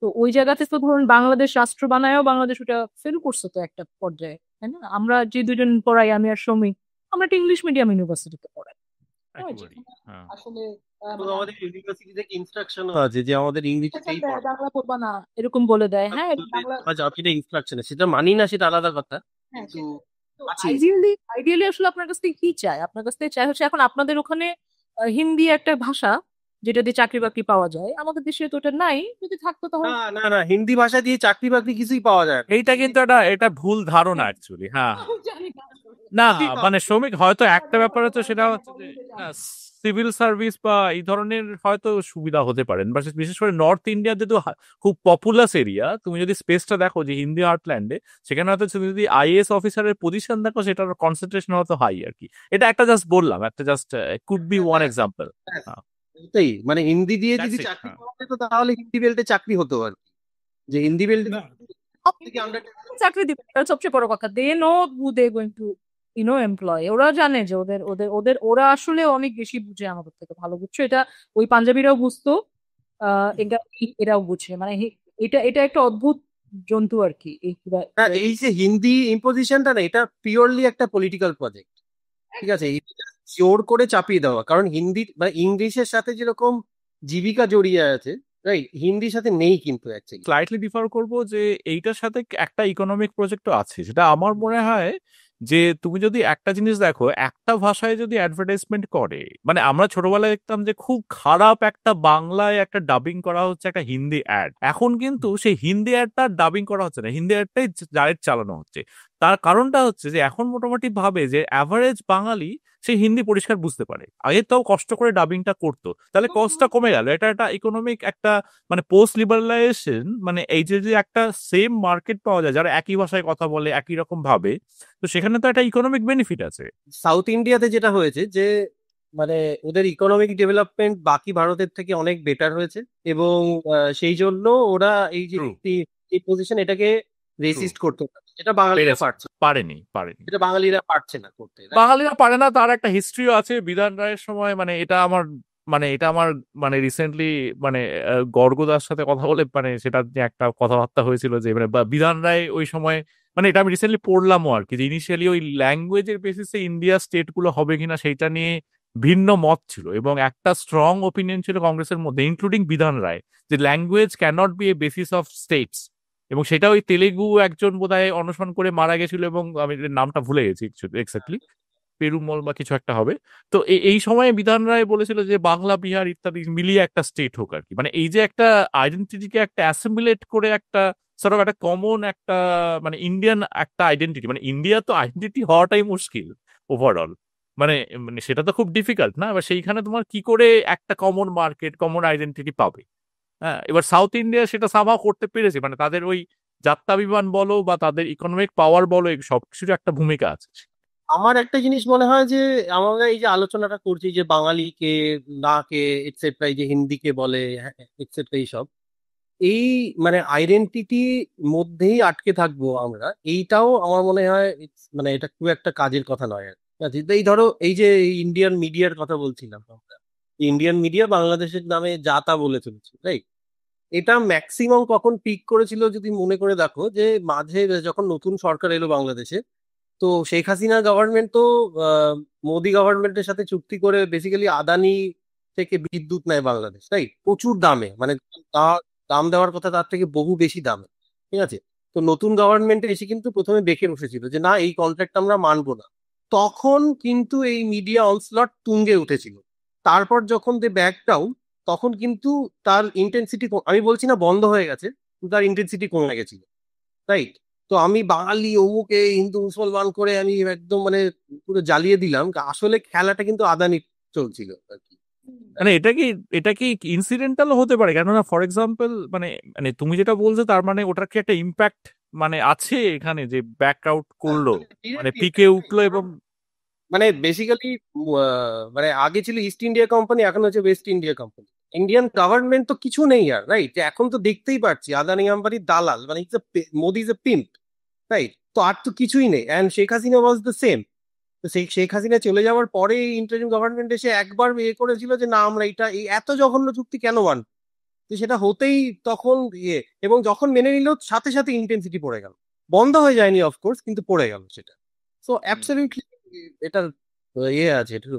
তো ওই জায়গাতে তো ধরুন বাংলাদেশ রাষ্ট্র বানায়ও বাংলাদেশ ওটা ফেল করছে তো একটা পর্যায়ে, তাই না? আমরা যে 2 জন পড়াই, আমি আর সৌমিক, আমরা একটা ইংলিশ মিডিয়াম ইউনিভার্সিটিতে পড়াই। হয় একেবারেই যেখানে হ্যাঁ আসলে এবং মানে আমাদের ইউনিভার্সিটি থেকে ইনস্ট্রাকশনও আছে যে আমাদের ইংরেজিতেই পড়া। বাংলা পড়বা না এরকম বলে দেয়, হ্যাঁ বাংলা। এটা ইনস্ট্রাকশন সেটা মানি না, সেটা আলাদা কথা, হ্যাঁ কিন্তু সেটাই। তো আছে। আইডিয়ালি আসলে আপনার কাছ থেকে কি চায়? আপনার কাছ থেকে চায় হচ্ছে এখন আপনাদের ওখানে হিন্দি একটা ভাষা যেটা দিয়ে চাকরি বাকরি পাওয়া যায়, আমাদের দেশে তো ওটা নাই, যদি থাকতো না তাহলে। না না, হিন্দি ভাষা দিয়ে চাকরি বাকরি কিছুই পাওয়া যায় না। এইটা কিন্তু এটা ভুল ধারণা অ্যাকচুয়ালি। হ্যাঁ আমি জানি না আসলে। না কিছুই পাওয়া মানে শ্রমিক হয়তো একটা আমাদের ব্যাপার মতো হচ্ছে মানুষ সেটা আমরা হচ্ছে যে বলিতে জানি। সিভিল সার্ভিস বা এই ধরনের হয়তো সুবিধা হতে পারেন, বাট বিশেষ করে নর্থ ইন্ডিয়াতে তো খুব পপুলাস এরিয়া। তুমি যদি স্পেসটা দেখো যে হিন্দি হার্টল্যান্ডে, সেখানে হয়তো তুমি যদি আইএএস অফিসারের পজিশন দেখো, সেটার কনসেন্ট্রেশন হয়তো হাই আর কি। এটা একটা জাস্ট বললাম, একটা just could be one example. ব্যাস, এটাই মানে হিন্দি দিয়ে যদি দ্যাটস ইট। চাকরি পাওয়া যেত তাহলে হিন্দি বেল্টে চাকরি হতো আর কি। যে হিন্দি বেল্টে না থেকে আমরা চাকরি দিবে, এটা সবচেয়ে বড় কথা। They know who they going to employ. ওরা জানে যে ওদের ওদের ওদের ওরা আসলে অনেক বেশি বুঝে আমাদের থেকে, ভালো বুঝছো এটা। ওই পাঞ্জাবিরাও বুঝতো, এরাও বুঝে, মানে এটা এটা একটা অদ্ভুত জন্তু আর কি এই না, এই যে হিন্দি ইম্পোজিশনটা না, এটা পিওরলি একটা পলিটিক্যাল প্রজেক্ট। ঠিক আছে, এটা জোর করে চাপিয়ে দেওয়া, কারণ হিন্দি মানে ইংলিশের সাথে যেরকম জীবিকা জড়িয়ে আছে, রাইট, হিন্দির সাথে নেই কিন্তু অ্যাকচুয়ালি। স্লাইটলি ডিফার করব যে এইটার সাথে একটা ইকোনমিক প্রজেক্টও আছে। সেটা আমার মনে হয় যে তুমি যদি একটা জিনিস দেখো, একটা ভাষায় যদি অ্যাডভার্টাইজমেন্ট করে, মানে আমরা ছোটবেলায় দেখতাম যে খুব খারাপ একটা বাংলায় একটা ডাবিং করা হচ্ছে একটা হিন্দি অ্যাড, এখন কিন্তু সেই হিন্দি অ্যাডটা ডাবিং করা হচ্ছে না, হিন্দি অ্যাডটাই ডাইরেক্ট চালানো হচ্ছে। তার কারণটা হচ্ছে যে এখন মোটামুটি ভাবে যে অ্যাভারেজ বাঙালি সে হিন্দি পরিষ্কার বুঝতে পারে। আগে তাও কষ্ট করে ডাবিংটা করতো, তাহলে কস্টটা কমে গেল। এটা একটা ইকোনমিক একটা মানে পোস্ট লিবারালাইজেশন, মানে এই যে যে একটা সেম মার্কেট পাওয়া যায় যারা একই ভাষায় কথা বলে একই রকম ভাবে, তো সেখানে তো একটা ইকোনমিক বেনিফিট আছে। সাউথ ইন্ডিয়াতে যেটা হয়েছে যে মানে ওদের ইকোনমিক ডেভেলপমেন্ট বাকি ভারতের থেকে অনেক বেটার হয়েছে, এবং সেই জন্য ওরা এই যে ট্রু। এই পজিশন এটাকে রেসিস্ট করতে পারছে, যেটা বাঙালিরা পারছে না। পারেনি। এটা বাঙালিরা পারছে না করতে। বাঙালিরা পারে না, তার একটা হিস্ট্রিও আছে বিধান রায়ের সময়। মানে এটা আমার মানে রিসেন্টলি মানে গর্গদার সাথে কথা বলে মানে সেটা নিয়ে একটা কথাবার্তা হয়েছিল যে মানে বিধান রায় ওই সময়, মানে এটা আমি রিসেন্টলি পড়লামও আর কি, যে ইনিশিয়ালি ওই ল্যাঙ্গুয়েজের বেসিসে ইন্ডিয়া স্টেট গুলো হবে কিনা সেইটা নিয়ে ভিন্ন মত ছিল, এবং একটা স্ট্রং ওপিনিয়ন ছিল কংগ্রেসের মধ্যে ইনক্লুডিং বিধান রায়, যে language cannot be a basis of states. এবং সেটা ওই তেলেগু একজন বোধহয় অনশন করে মারা গেছিল, এবং আমি এর নামটা ভুলে গেছি এক্স্যাক্টলি, পেরুমল বা কিছু একটা হবে। তো এই সময়ে বিধান রায় বলেছিল যে বাংলা বিহার ইত্যাদি মিলিয়ে একটা স্টেট হোক আর কি। মানে এই যে একটা আইডেন্টিটিকে একটা অ্যাসিমিলেট করে একটা সর্ট অফ একটা কমন একটা মানে ইন্ডিয়ান একটা আইডেন্টিটি, মানে ইন্ডিয়া তো আইডেন্টিটি হওয়াটাই মুশকিল ওভারঅল। মানে মানে সেটা তো খুব ডিফিকাল্ট না, এবার সেইখানে তোমার কি করে একটা কমন মার্কেট কমন আইডেন্টিটি পাবে। হ্যাঁ, এবার সাউথ ইন্ডিয়া সেটা সামহাও করতে পেরেছে, মানে তাদের ওই যাত্রা বিমান বলো বা তাদের ইকোনমিক পাওয়ার বলো, এই সবকিছুর একটা ভূমিকা আছে। আমার একটা জিনিস মনে হয় যে আমরা এই যে আলোচনাটা করছি যে বাঙালি কে না কে এটসেট্রা, এই যে হিন্দি কে বলে এটসেট্রা, এইসব এই মানে আইডেন্টিটি মধ্যেই আটকে থাকবো আমরা, এইটাও আমার মনে হয় মানে এটা খুব একটা কাজের কথা নয় আর কি। ঠিক আছে? তো এই ধরো এই যে ইন্ডিয়ান মিডিয়ার কথা বলছিলাম আমরা, ইন্ডিয়ান মিডিয়া বাংলাদেশের নামে যা তা বলে চলেছে, রাইট। এটা ম্যাক্সিমাম কখন পিক করেছিল যদি মনে করে দেখো, যে মাঝে যখন নতুন সরকার এলো বাংলাদেশে, তো শেখ হাসিনা গভর্নমেন্ট তো আহ, মোদি গভর্নমেন্টের সাথে চুক্তি করে বেসিক্যালি আদানি থেকে বিদ্যুৎ নেয় বাংলাদেশ, রাইট, প্রচুর দামে, মানে দাম দেওয়ার কথা তার থেকে বহু বেশি দামে। ঠিক আছে, তো নতুন গভর্নমেন্টে এসে কিন্তু প্রথমে দেখে বসেছিল যে না, এই কন্ট্রাক্ট আমরা মানবো না। তখন কিন্তু এই মিডিয়া অনস্লট তুঙ্গে উঠেছিল। তারপর যখন দে ব্যাক ডাউন, তখন কিন্তু তার ইন্টেন্সিটি, আমি বলছি না বন্ধ হয়ে গেছে, কিন্তু তার ইন্টেন্সিটি কমে গেছিল, রাইট। তো আমি বাঙালি অমুকে হিন্দু মুসলমান করে আমি একদম মানে পুরো জ্বালিয়ে দিলাম, আসলে খেলাটা কিন্তু আদানি চলছিল আর কি। মানে এটা কি ইনসিডেন্টাল হতে পারে, কেননা ফর এক্সাম্পল মানে মানে তুমি যেটা বলছো তার মানে ওটার কি একটা ইম্প্যাক্ট মানে আছে এখানে, যে ব্যাক আউট করলো মানে পিকে উঠলো এবং মানে বেসিক্যালি মানে আগে ছিল ইস্ট ইন্ডিয়া কোম্পানি, এখন হচ্ছে West India company. Indian government তো কিছু নেই আর, রাইট। এখন তো দেখতেই পাচ্ছি আদানি আম্বানির দালাল, মানে মোদি ইজ এ পিম্প, রাইট। তো আর তো কিছুই নেই, and Sheikh Hasina was the same. তো সেই শেখ হাসিনা চলে যাওয়ার পরে ইন্টারিম গভর্নমেন্ট এসে একবার করেছিল যে না, আমরা এটা এই এত জঘন্য চুক্তি কেন মানব। তো সেটা হতেই তখন এবং যখন মেনে নিল সাথে সাথে ইন্টেন্সিটি পড়ে গেল, বন্ধ হয়ে যায়নি অফকোর্স, কিন্তু পড়ে গেল সেটা। সো অ্যাবসলিউটলি এটা আছে, এটা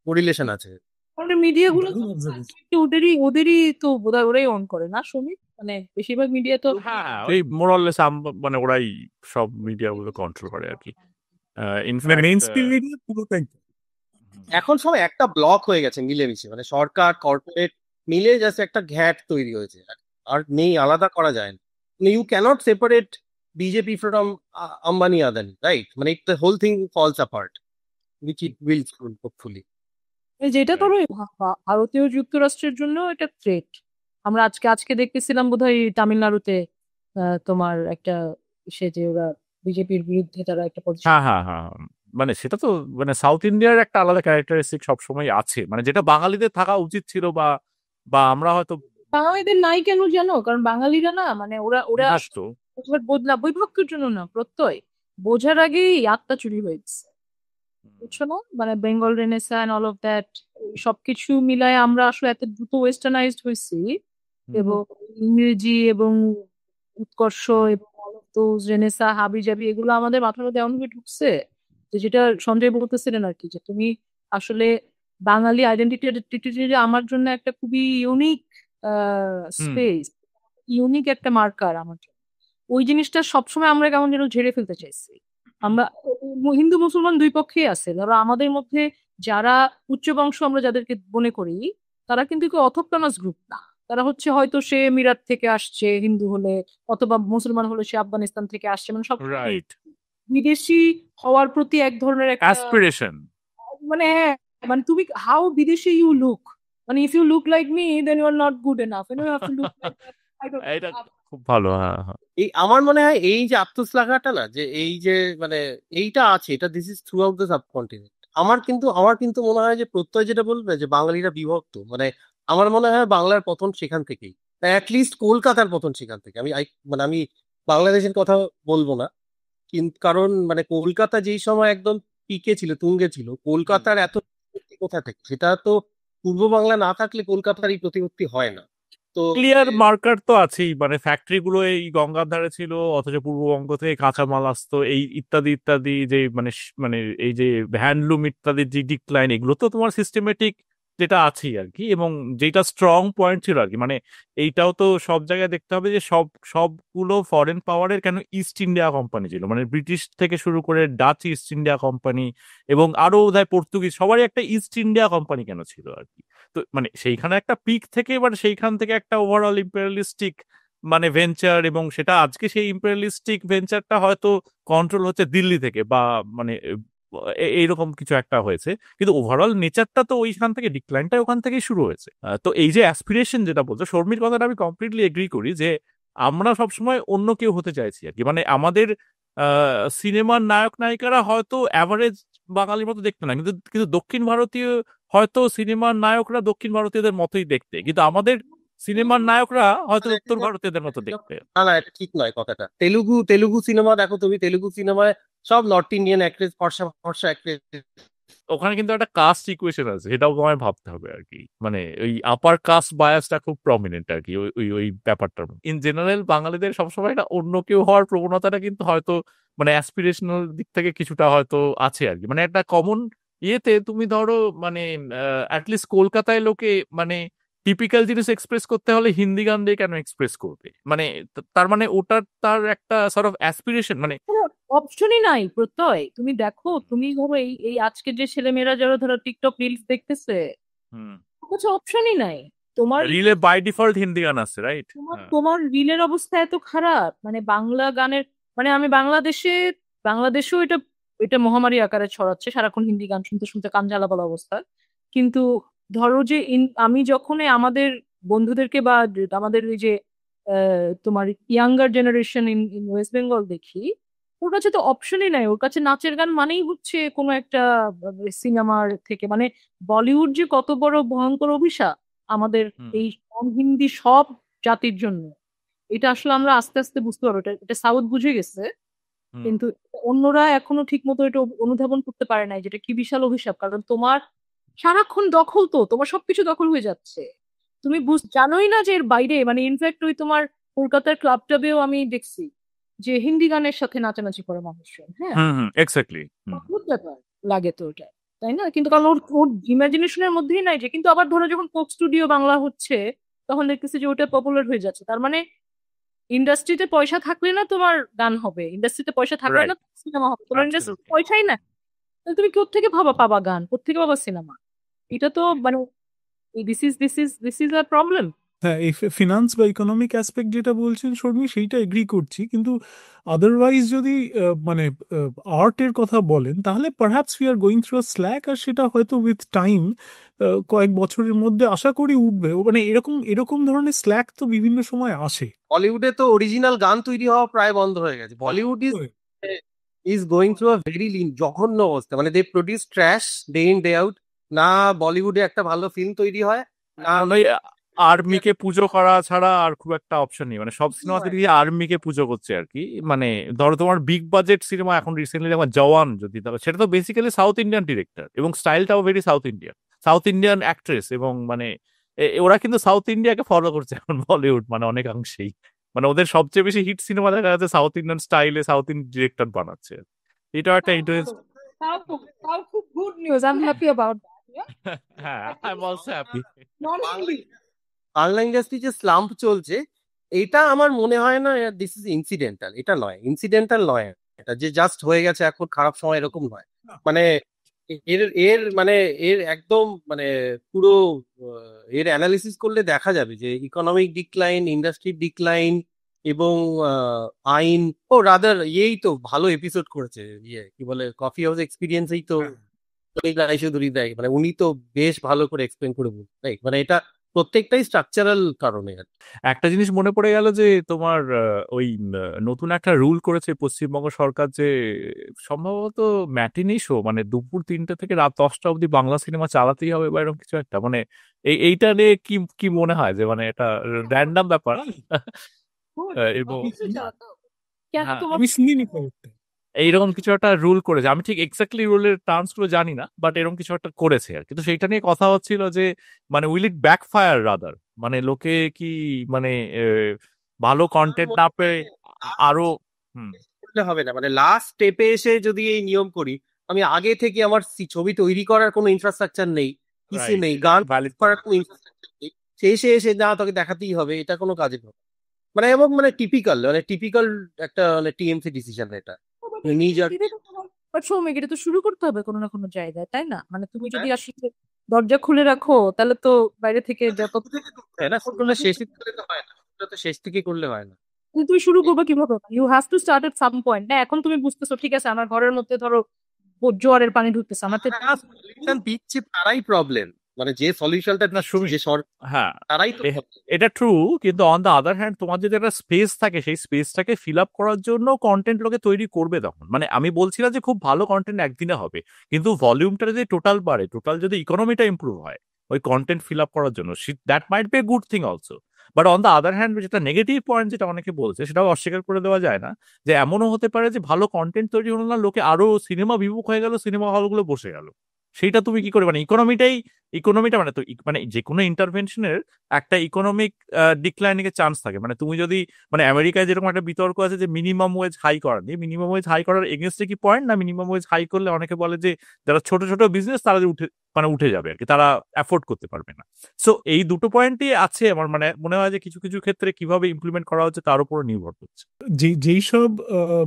কোরিলেশন আছে। কারণ মিডিয়াগুলো দারুণ observation। ওদেরই ওদেরই তো বোধহয় ওরাই অন করে না শ্রমিক, মানে বেশিরভাগ মিডিয়া তো হ্যাঁ এই মোরাললেস মানে ওরাই সব মিডিয়া গুলো কন্ট্রোল করে আর কি। মানে ইনফ্যাক্ট মেইন স্ট্রিম মিডিয়া পুরোটাই তো। এখন সব একটা ব্লক হয়ে গেছে মিলেমিশে, মানে সরকার কর্পোরেট মিলে জাস্ট একটা ঘ্যাট তৈরি হয়েছে, আর নেই, আলাদা করা যায় না। You cannot separate BJP from Ambani Adani, right? মানে the whole thing falls apart, which it will hopefully. যেটা ধরো এই ভারতীয় যুক্তরাষ্ট্রের জন্য এটা থ্রেট। আমরা আজকে আজকে দেখতেছিলাম বোধহয় তামিলনাড়ুতে তোমার একটা সে যে ওরা বিজেপির বিরুদ্ধে তারা একটা পজিশন। হ্যাঁ হ্যাঁ হ্যাঁ মানে সেটা তো মানে সাউথ ইন্ডিয়ার একটা আলাদা ক্যারেক্টারিস্টিক সবসময় আছে, মানে যেটা বাঙালিদের থাকা উচিত ছিল, বা বা আমরা হয়তো বাঙালিদের নাই কেন জানো? কারণ বাঙালিরা না, মানে ওরা ওরা বিভক্ত। এবার বদলা বৈভক্তের জন্য না, প্রত্যয় বোঝার আগেই আত্মা চুরি হয়েছে, বুঝছো না? মানে Bengal Renaissance and all of that সবকিছু মিলায় আমরা আসলে এত দ্রুত ওয়েস্টার্নাইজড হয়েছি, এবং ইংরেজি এবং উৎকর্ষ এবং অল অফ দোজ রেনেসা হাবি জাবি এগুলো আমাদের মাথার মধ্যে এমন ভাবে ঢুকছে যে, যেটা সঞ্জয় বলতেছিলেন আর কি, যে তুমি আসলে বাঙালি আইডেন্টিটি আমার জন্য একটা খুবই ইউনিক স্পেস, ইউনিক একটা মার্কার আমার জন্য। ওই জিনিসটা সবসময় আমরা কেমন যেন ঝেড়ে ফেলতে চাইছি। আমরা হিন্দু মুসলমান দুই পক্ষেই আছে, ধরো আমাদের মধ্যে যারা উচ্চ বংশ আমরা যাদেরকে মনে করি, তারা কিন্তু কেউ অথোক্টনাস গ্রুপ না। তারা হচ্ছে হয়তো সে মিরাট থেকে আসছে হিন্দু হলে, অথবা মুসলমান হলে সে আফগানিস্তান থেকে আসছে, মানে সব রাইট, বিদেশি হওয়ার প্রতি এক ধরনের একটা অ্যাসপিরেশন। মানে হ্যাঁ, মানে তুমি হাউ বিদেশি ইউ লুক, মানে if you look like me then you are not good enough, you have to look like I don't এটা খুব ভালো। হ্যাঁ হ্যাঁ এই আমার মনে হয় এই যে আত্মশ্লাঘাটা না, যে এই যে মানে এইটা আছে, এটা this is through out the subcontinent. আমার কিন্তু মনে হয় যে প্রত্যয় যেটা বলবে যে বাঙালিরা বিভক্ত, মানে আমার মনে হয় বাংলার পতন সেখান থেকেই, অ্যাটলিস্ট কলকাতার পতন সেখান থেকে। মানে আমি বাংলাদেশের কথা বলবো না, কিন্তু কারণ মানে কলকাতা যেই সময় একদম পিকে ছিল, তুঙ্গে ছিল, কলকাতার এত প্রতিপত্তি কোথা থেকে? সেটা তো পূর্ব বাংলা না থাকলে কলকাতার এই প্রতিপত্তি হয় না। তো ক্লিয়ার মার্কার তো আছেই, মানে ফ্যাক্টরি গুলো এই গঙ্গার ধারে ছিল, অথচ পূর্ববঙ্গ থেকে কাঁচামাল আসতো, এই ইত্যাদি ইত্যাদি, যে মানে মানে এই যে হ্যান্ডলুম ইত্যাদির যে ডিক্লাইন, এগুলো তো তোমার সিস্টেমেটিক যেটা আছেই আর কি, এবং যেটা স্ট্রং পয়েন্ট ছিল আর কি। মানে এইটাও তো সব জায়গায় দেখতে হবে যে সবগুলো ফরেন পাওয়ারের কেন ইস্ট ইন্ডিয়া কোম্পানি ছিল, মানে ব্রিটিশ থেকে শুরু করে ডাচ ইস্ট ইন্ডিয়া কোম্পানি এবং আরো বোধহয় পর্তুগিজ, সবারই একটা ইস্ট ইন্ডিয়া কোম্পানি কেন ছিল আর কি। তো মানে সেইখানে একটা পিক থেকে, এবার সেইখান থেকে একটা ওভারঅল ইম্পেরিয়ালিস্টিক মানে ভেঞ্চার, এবং সেটা আজকে সেই ইম্পেরিয়ালিস্টিক ভেঞ্চারটা হয়তো কন্ট্রোল হচ্ছে দিল্লি থেকে, বা মানে এইরকম কিছু একটা হয়েছে, কিন্তু ওভারঅল নেচারটা তো ওইখান থেকে, ডিক্লাইনটা ওখান থেকেই শুরু হয়েছে। তো এই যে অ্যাসপিরেশন যেটা বলছো, শর্মির কথাটা আমি কমপ্লিটলি এগ্রি করি, যে আমরা সবসময় অন্য কেউ হতে চাইছি আর কি। মানে আমাদের সিনেমার নায়ক নায়িকারা হয়তো অ্যাভারেজ বাঙালির মতো দেখতে না, কিন্তু কিন্তু দক্ষিণ ভারতীয় হয়তো সিনেমার নায়করা দক্ষিণ ভারতীয়দের মতোই দেখতে, কিন্তু আমাদের সিনেমার নায়করা হয়তো উত্তর ভারতীয়দের মতো দেখতে। না না, এটা ঠিক নয় কথাটা। তেলুগু সিনেমা দেখো তুমি, তেলুগু সিনেমায় সব নর্থ ইন্ডিয়ান অ্যাক্ট্রেস, ফর্সা ফর্সা অ্যাক্ট্রেস। ওখানে কিন্তু একটা কাস্ট ইকুয়েশন আছে, সেটাও তোমায় ভাবতে হবে আর কি। মানে ওই আপার কাস্ট বায়াসটা খুব প্রমিনেন্ট আর কি ওই ওই ওই ব্যাপারটার। ইন জেনারেল বাঙালিদের সবসময় একটা অন্য কেউ হওয়ার প্রবণতাটা কিন্তু হয়তো মানে অ্যাসপিরেশনাল দিক থেকে কিছুটা হয়তো আছে আর কি। মানে একটা কমন ইয়েতে তুমি ধরো মানে অ্যাটলিস্ট কলকাতায় লোকে মানে টিপিক্যাল জিনিস এক্সপ্রেস করতে হলে হিন্দি গান দিয়ে কেন এক্সপ্রেস করবে, মানে তার মানে ওটার তার একটা সর্ট অফ অ্যাসপিরেশন, মানে অপশনই নাই প্রত্যয়। তুমি দেখো, তুমি ধরো এই এই আজকে যে ছেলেমেয়েরা যারা ধরো টিকটক রিলস দেখতেছে, কিছু অপশনই নাই। তোমার রিলে বাই ডিফল্ট হিন্দি গান আছে, রাইট? তোমার তোমার রিলের অবস্থা এত খারাপ, মানে বাংলা গানের, মানে আমি বাংলাদেশেও এটা এটা মহামারী আকারে ছড়াচ্ছে, সারাক্ষণ হিন্দি গান শুনতে শুনতে কান জ্বালাপালা অবস্থা। কিন্তু ধরো যে আমি যখন আমাদের বন্ধুদেরকে বা আমাদের এই যে তোমার younger generation in West Bengal দেখি, ওর কাছে তো অপশনই নাই। ওর কাছে নাচের গান মানেই হচ্ছে কোনো একটা সিনেমার থেকে, মানে বলিউড যে কত বড় ভয়ঙ্কর অভিশাপ আমাদের এই হিন্দি সব জাতির জন্য, এটা আসলে আমরা আস্তে আস্তে বুঝতে পারবো। এটা এটা সাউথ বুঝে গেছে, কিন্তু অন্যরা এখনো ঠিক মতো এটা অনুধাবন করতে পারে নাই, যেটা কি বিশাল অভিশাপ। কারণ তোমার সারাক্ষণ দখল, তো তোমার সবকিছু দখল হয়ে যাচ্ছে, তুমি জানোই না যে এর বাইরে, মানে ইনফ্যাক্ট ওই তোমার কলকাতার ক্লাব টাবেও আমি দেখছি যে হিন্দি গানের সাথে নাচানাচি করে মানুষজন। হ্যাঁ, এক্স্যাক্টলি। অদ্ভুত ব্যাপার লাগে তো ওটা। তাই না? কিন্তু কারণ ওর ওর ইমাজিনেশনের মধ্যেই নাই যে, কিন্তু আবার ধরো যখন কোক স্টুডিও বাংলা হচ্ছে তখন দেখতেছি যে ওটা পপুলার হয়ে যাচ্ছে। তার মানে ইন্ডাস্ট্রিতে পয়সা থাকলে না তোমার গান হবে, ইন্ডাস্ট্রিতে পয়সা থাকলে না রাইট, সিনেমা হবে। তোমার ইন্ডাস্ট্রিতে অ্যাবসলিউটলি। পয়সাই না, তাহলে তুমি কোত্থেকে পাবা গান, কোত্থেকে পাবা সিনেমা? এটা তো মানে দিস ইজ আ প্রবলেম। হ্যাঁ, এই ফিনান্স বা ইকোনমিক অ্যাসপেক্ট যেটা বলছেন শর্মি, সেইটা এগ্রি করছি, কিন্তু আদারওয়াইজ যদি মানে আর্টের কথা বলেন, তাহলে perhaps we are going through a slack, আর সেটা হয়তো উইথ টাইম কয়েক বছরের মধ্যে আশা করি উঠবে। মানে এরকম এরকম ধরনের স্ল্যাক তো বিভিন্ন সময় আসে। বলিউডে তো অরিজিনাল গান তৈরি হওয়া প্রায় বন্ধ হয়ে গেছে। Bollywood is going through a very জঘন্য অবস্থা। মানে they produce trash day in day out. না বলিউডে একটা ভালো ফিল্ম তৈরি হয়, না এখন ওই আর্মিকে পুজো করা ছাড়া আর খুব একটা অপশন নেই, মানে সব সিনেমাতে দিয়ে আর্মিকে পুজো করছে আর কি। মানে ধরো তোমার বিগ বাজেট সিনেমা এখন রিসেন্টলি যেমন জওয়ান, যদি ধরো, সেটা তো বেসিক্যালি সাউথ ইন্ডিয়ান ডিরেক্টর এবং স্টাইলটাও ভেরি সাউথ ইন্ডিয়ান অ্যাক্ট্রেস, এবং মানে ওরা কিন্তু সাউথ ইন্ডিয়াকে ফলো করছে এখন বলিউড, মানে অনেকাংশেই। মানে ওদের সবচেয়ে বেশি হিট সিনেমা দেখা যাচ্ছে সাউথ ইন্ডিয়ান স্টাইলে সাউথ ইন্ডিয়ান ডিরেক্টর বানাচ্ছে। এটাও একটা ইন্টারেস্ট। তাও খুব good news, I am happy about that. হ্যাঁ, I am also happy. Bangla industry যে স্লাম্প চলছে, এটা আমার মনে হয় না দিস ইজ ইনসিডেন্টাল। এটা নয়, ইনসিডেন্টাল নয়, এটা যে জাস্ট হয়ে গেছে এখন খারাপ সময়, এরকম নয়। মানে এর এর মানে এর একদম মানে পুরো এর অ্যানালিসিস করলে দেখা যাবে যে ইকোনমিক ডিক্লাইন, ইন্ডাস্ট্রির ডিক্লাইন, এবং আইন ও রাদার এই তো ভালো এপিসোড করেছে, ইয়ে কি বলে, কফি হাউস এক্সপিরিয়েন্সেই তো চৌধুরী দেয়। মানে উনি তো বেশ ভালো করে এক্সপ্লেন করে বলছেন, রাইট? মানে এটা প্রত্যেকটাই স্ট্রাকচারাল কারণে আর কি। একটা জিনিস মনে পড়ে গেল যে তোমার ওই নতুন একটা রুল করেছে পশ্চিমবঙ্গ সরকার, যে সম্ভবত ম্যাটিনি শো, মানে দুপুর ৩টে থেকে রাত 10টা অবধি বাংলা সিনেমা চালাতেই হবে বা এরকম কিছু একটা। মানে এইটা নিয়ে কি কি মনে হয় যে মানে এটা র্যান্ডাম ব্যাপার? এবং হ্যাঁ, তোমার আমি শুনিনি খবরটা। এইরকম কিছু একটা রুল করেছে, আমি ঠিক এক্স্যাক্টলি রুলের টার্মস গুলো জানি না, বাট এরকম কিছু একটা করেছে আর কি। তো সেইটা নিয়ে কথা হচ্ছিল যে মানে উইল ইট ব্যাকফায়ার রাদার, মানে লোকে কি মানে ভালো আমার কন্টেন্ট মনে না হয় পেয়ে আরো। হুম। করলে হবে না, মানে লাস্ট স্টেপে এসে যদি এই নিয়ম করি, আমি আগে থেকে আমার ছবি তৈরি করার কোনো ইনফ্রাস্ট্রাকচার নেই, কিছু রাইট, নেই, গান ভ্যালিড করার পয়েন্ট। কোনো ইনফ্রাস্ট্রাকচার নেই, সে এসে এসে না তোকে দেখাতেই হবে, এটা কোনো কাজের হবে না। মানে এবং মানে টিপিক্যাল একটা মানে টিএমসি ডিসিশন এটা। নিজের বাট সৌমিক, এটা তো শুরু করতে হবে কোনো না কোনো জায়গায়, তাই না? মানে তুমি যদি আসলে দরজা খুলে রাখো তাহলে তো বাইরে থেকে যত তাই না, শুরুটা শেষ থেকে করলে তো হয় না, শুরুটা তো শেষ থেকে করলে হয় না। কিন্তু তুমি শুরু করবে কিভাবে? You have to start at some point. না এখন তুমি বুঝতেছো ঠিক আছে আমার ঘরের মধ্যে ধরো জোয়ারের পানি ঢুকতেছে, আমার তো সলিউশন দিচ্ছে তারাই প্রবলেম, মানে যে সলিউশনটা না দিচ্ছে সুমি, যে সরকার, হ্যাঁ, তারাই তো এ- এটা ট্রু, কিন্তু অন দ্য আদার হ্যান্ড তোমার যদি একটা স্পেস থাকে, সেই স্পেসটাকে ফিল আপ করার জন্য কন্টেন্ট লোকে তৈরি করবে তখন। মানে আমি বলছি না যে খুব ভালো কন্টেন্ট একদিনে হবে, কিন্তু ভলিউমটা যদি টোটাল বাড়ে, টোটাল যদি ইকোনমিটা ইমপ্রুভ হয় ওই কন্টেন্ট ফিল আপ করার জন্য, that might B a good thing also. But on the other hand যেটা নেগেটিভ পয়েন্ট, যেটা অনেকে বলছে, সেটাও অস্বীকার করে দেওয়া যায় না, যে এমনও হতে পারে যে ভালো কন্টেন্ট তৈরি হলো না, লোকে আরো সিনেমা বিমুখ হয়ে গেল, সিনেমা হলগুলো বসে গেল। সেইটা তুমি কি করে, মানে ইকোনমিটা মানে তো মানে যে কোনো ইন্টারভেনশনের একটা ইকোনমিক ডিক্লাইনিং এর চান্স থাকে। মানে তুমি যদি, মানে আমেরিকায় যেরকম একটা বিতর্ক আছে যে মিনিমাম ওয়েজ হাই করা নিয়ে, মিনিমাম ওয়েজ হাই করার এগেনস্টে কি পয়েন্ট না, মিনিমাম ওয়েজ হাই করলে অনেকে বলে যে যারা ছোট ছোট বিজনেস তারা যে উঠে যাবে আর কি, তারা অ্যাফোর্ড করতে পারবে না। সো এই দুটো পয়েন্টই আছে আমার, মানে মনে হয় যে কিছু কিছু ক্ষেত্রে কিভাবে ইমপ্লিমেন্ট করা হচ্ছে তার উপর নির্ভর করছে। যেই সব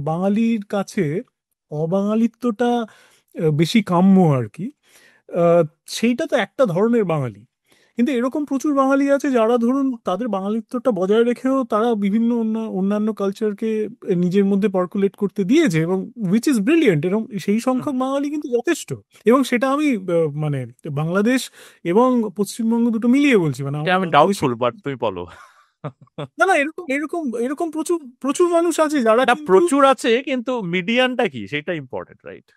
বাঙালির কাছে অবাঙালিত্বটা বেশি কাম্য আর কি, আহ, সেইটা তো একটা ধরনের বাঙালি। কিন্তু এরকম প্রচুর বাঙালি আছে যারা ধরুন তাদের বাঙালিত্বটা বজায় রেখেও তারা বিভিন্ন অন্যান্য কালচারকে নিজের মধ্যে পার্কুলেট করতে দিয়েছে, এবং উইচ ইজ ব্রিলিয়েন্ট। এবং সেই সংখ্যক বাঙালি কিন্তু যথেষ্ট। এবং সেটা আমি মানে বাংলাদেশ এবং পশ্চিমবঙ্গ দুটো মিলিয়ে বলছি, মানে এটা আমার আমি বাংলাদেশে ডাউটফুল, বাট তুমি বলো। না না, এরকম এরকম এরকম প্রচুর প্রচুর মানুষ আছে যারা না, কিন্তু প্রচুর আছে, কিন্তু মিডিয়ানটা কি সেটা ইম্পর্টেন্ট, রাইট?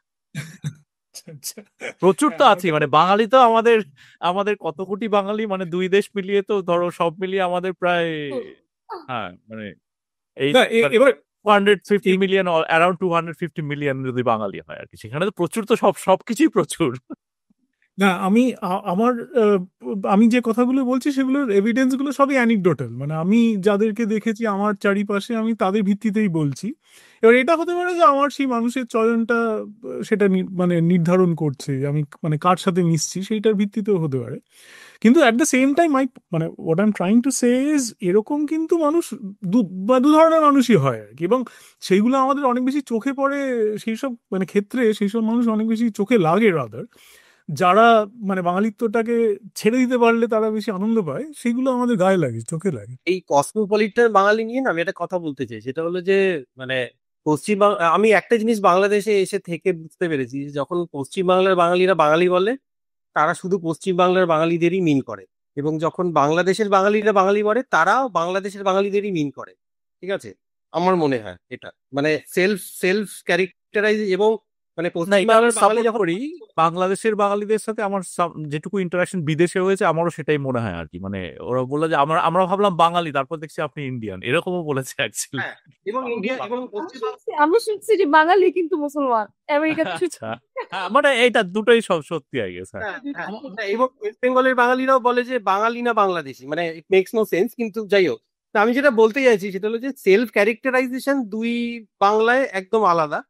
আচ্ছা, প্রচুর হ্যাঁ তো আছে, হয়তো মানে বাঙালি তো আমাদের আমাদের কত কোটি বাঙালি, মানে দুই দেশ মিলিয়ে তো ধরো সব মিলিয়ে আমাদের প্রায়, হ্যাঁ মানে এই না এবার 250 মিলিয়ন, অ্যারাউন্ড 250 মিলিয়ন যদি বাঙালি হয় আর কি, সেখানে তো প্রচুর, তো সবকিছুই প্রচুর। না আমি আমার আমি যে কথাগুলো বলছি সেগুলোর এভিডেন্স গুলো সবই অ্যানিকডোটাল, মানে আমি যাদেরকে দেখেছি আমার চারিপাশে আমি তাদের ভিত্তিতেই বলছি। এবার এটা হতে পারে যে আমার সেই মানুষের চয়নটা সেটা মানে নির্ধারণ করছে আমি মানে কার সাথে মিশছি সেইটার ভিত্তিতেও হতে পারে। কিন্তু অ্যাট দ্য সেম টাইম মানে what I am trying to say is এরকম কিন্তু মানুষ দু ধরনের মানুষই হয় আর কি, এবং সেইগুলো আমাদের অনেক বেশি চোখে পড়ে সেই সব মানে ক্ষেত্রে সেই সব মানুষ অনেক বেশি চোখে লাগে রাদার, যারা মানে বাঙালিত্বটাকে ছেড়ে দিতে পারলে তারা বেশি আনন্দ পায়, সেগুলো আমাদের গায়ে লাগে, চোখে লাগে। এই কসমোপলিটন বাঙালি নিয়ে না আমি একটা কথা বলতে চাই, সেটা হলো যে মানে আমি একটা জিনিস বাংলাদেশে এসে থেকে বুঝতে পেরেছি যে যখন পশ্চিমবাংলার বাঙালিরা বাঙালি বলে তারা শুধু পশ্চিমবাংলার বাঙালিদেরই মিন করে, এবং যখন বাংলাদেশের বাঙালিরা বাঙালি বলে তারাও বাংলাদেশের বাঙালিদেরই মিন করে। ঠিক আছে, আমার মনে হয় এটা মানে সেলফ সেলফ ক্যারেক্টারাইজ, এবং মানে না, এটা আমি পশ্চিমবাংলার বাঙালি সাপোর্ট যখন করি। বাংলাদেশের বাঙালিদের সাথে আমার যেটুকু ইন্টারাকশন বিদেশে হয়েছে আমারও সেটাই মনে হয় আর কি। মানে ওরা বললো যে আমরা আমরা ভাবলাম বাঙালি, তারপর দেখছি আপনি ইন্ডিয়ান, এরকমও বলেছে অ্যাকচুয়ালি। হ্যাঁ, এবং ইন্ডিয়া এবং আমি শুনছি যে বাঙালি কিন্তু মুসলমান আমেরিকাতে শুনছি। আচ্ছা, হ্যাঁ, মানে এইটা দুটোই সব সত্যি আই গেস। হ্যাঁ, হ্যাঁ, হ্যাঁ, হ্যাঁ, এবং ওয়েস্ট বেঙ্গলের বাঙালিরাও বলে যে বাঙালি না বাংলাদেশি, মানে ইট মেক্স নো সেন্স, কিন্তু যাই হোক। তা আমি যেটা বলতে চাইছি সেটা হলো যে সেলফ ক্যারেক্টারাইজেশন দুই বাংলায় একদম আলাদা,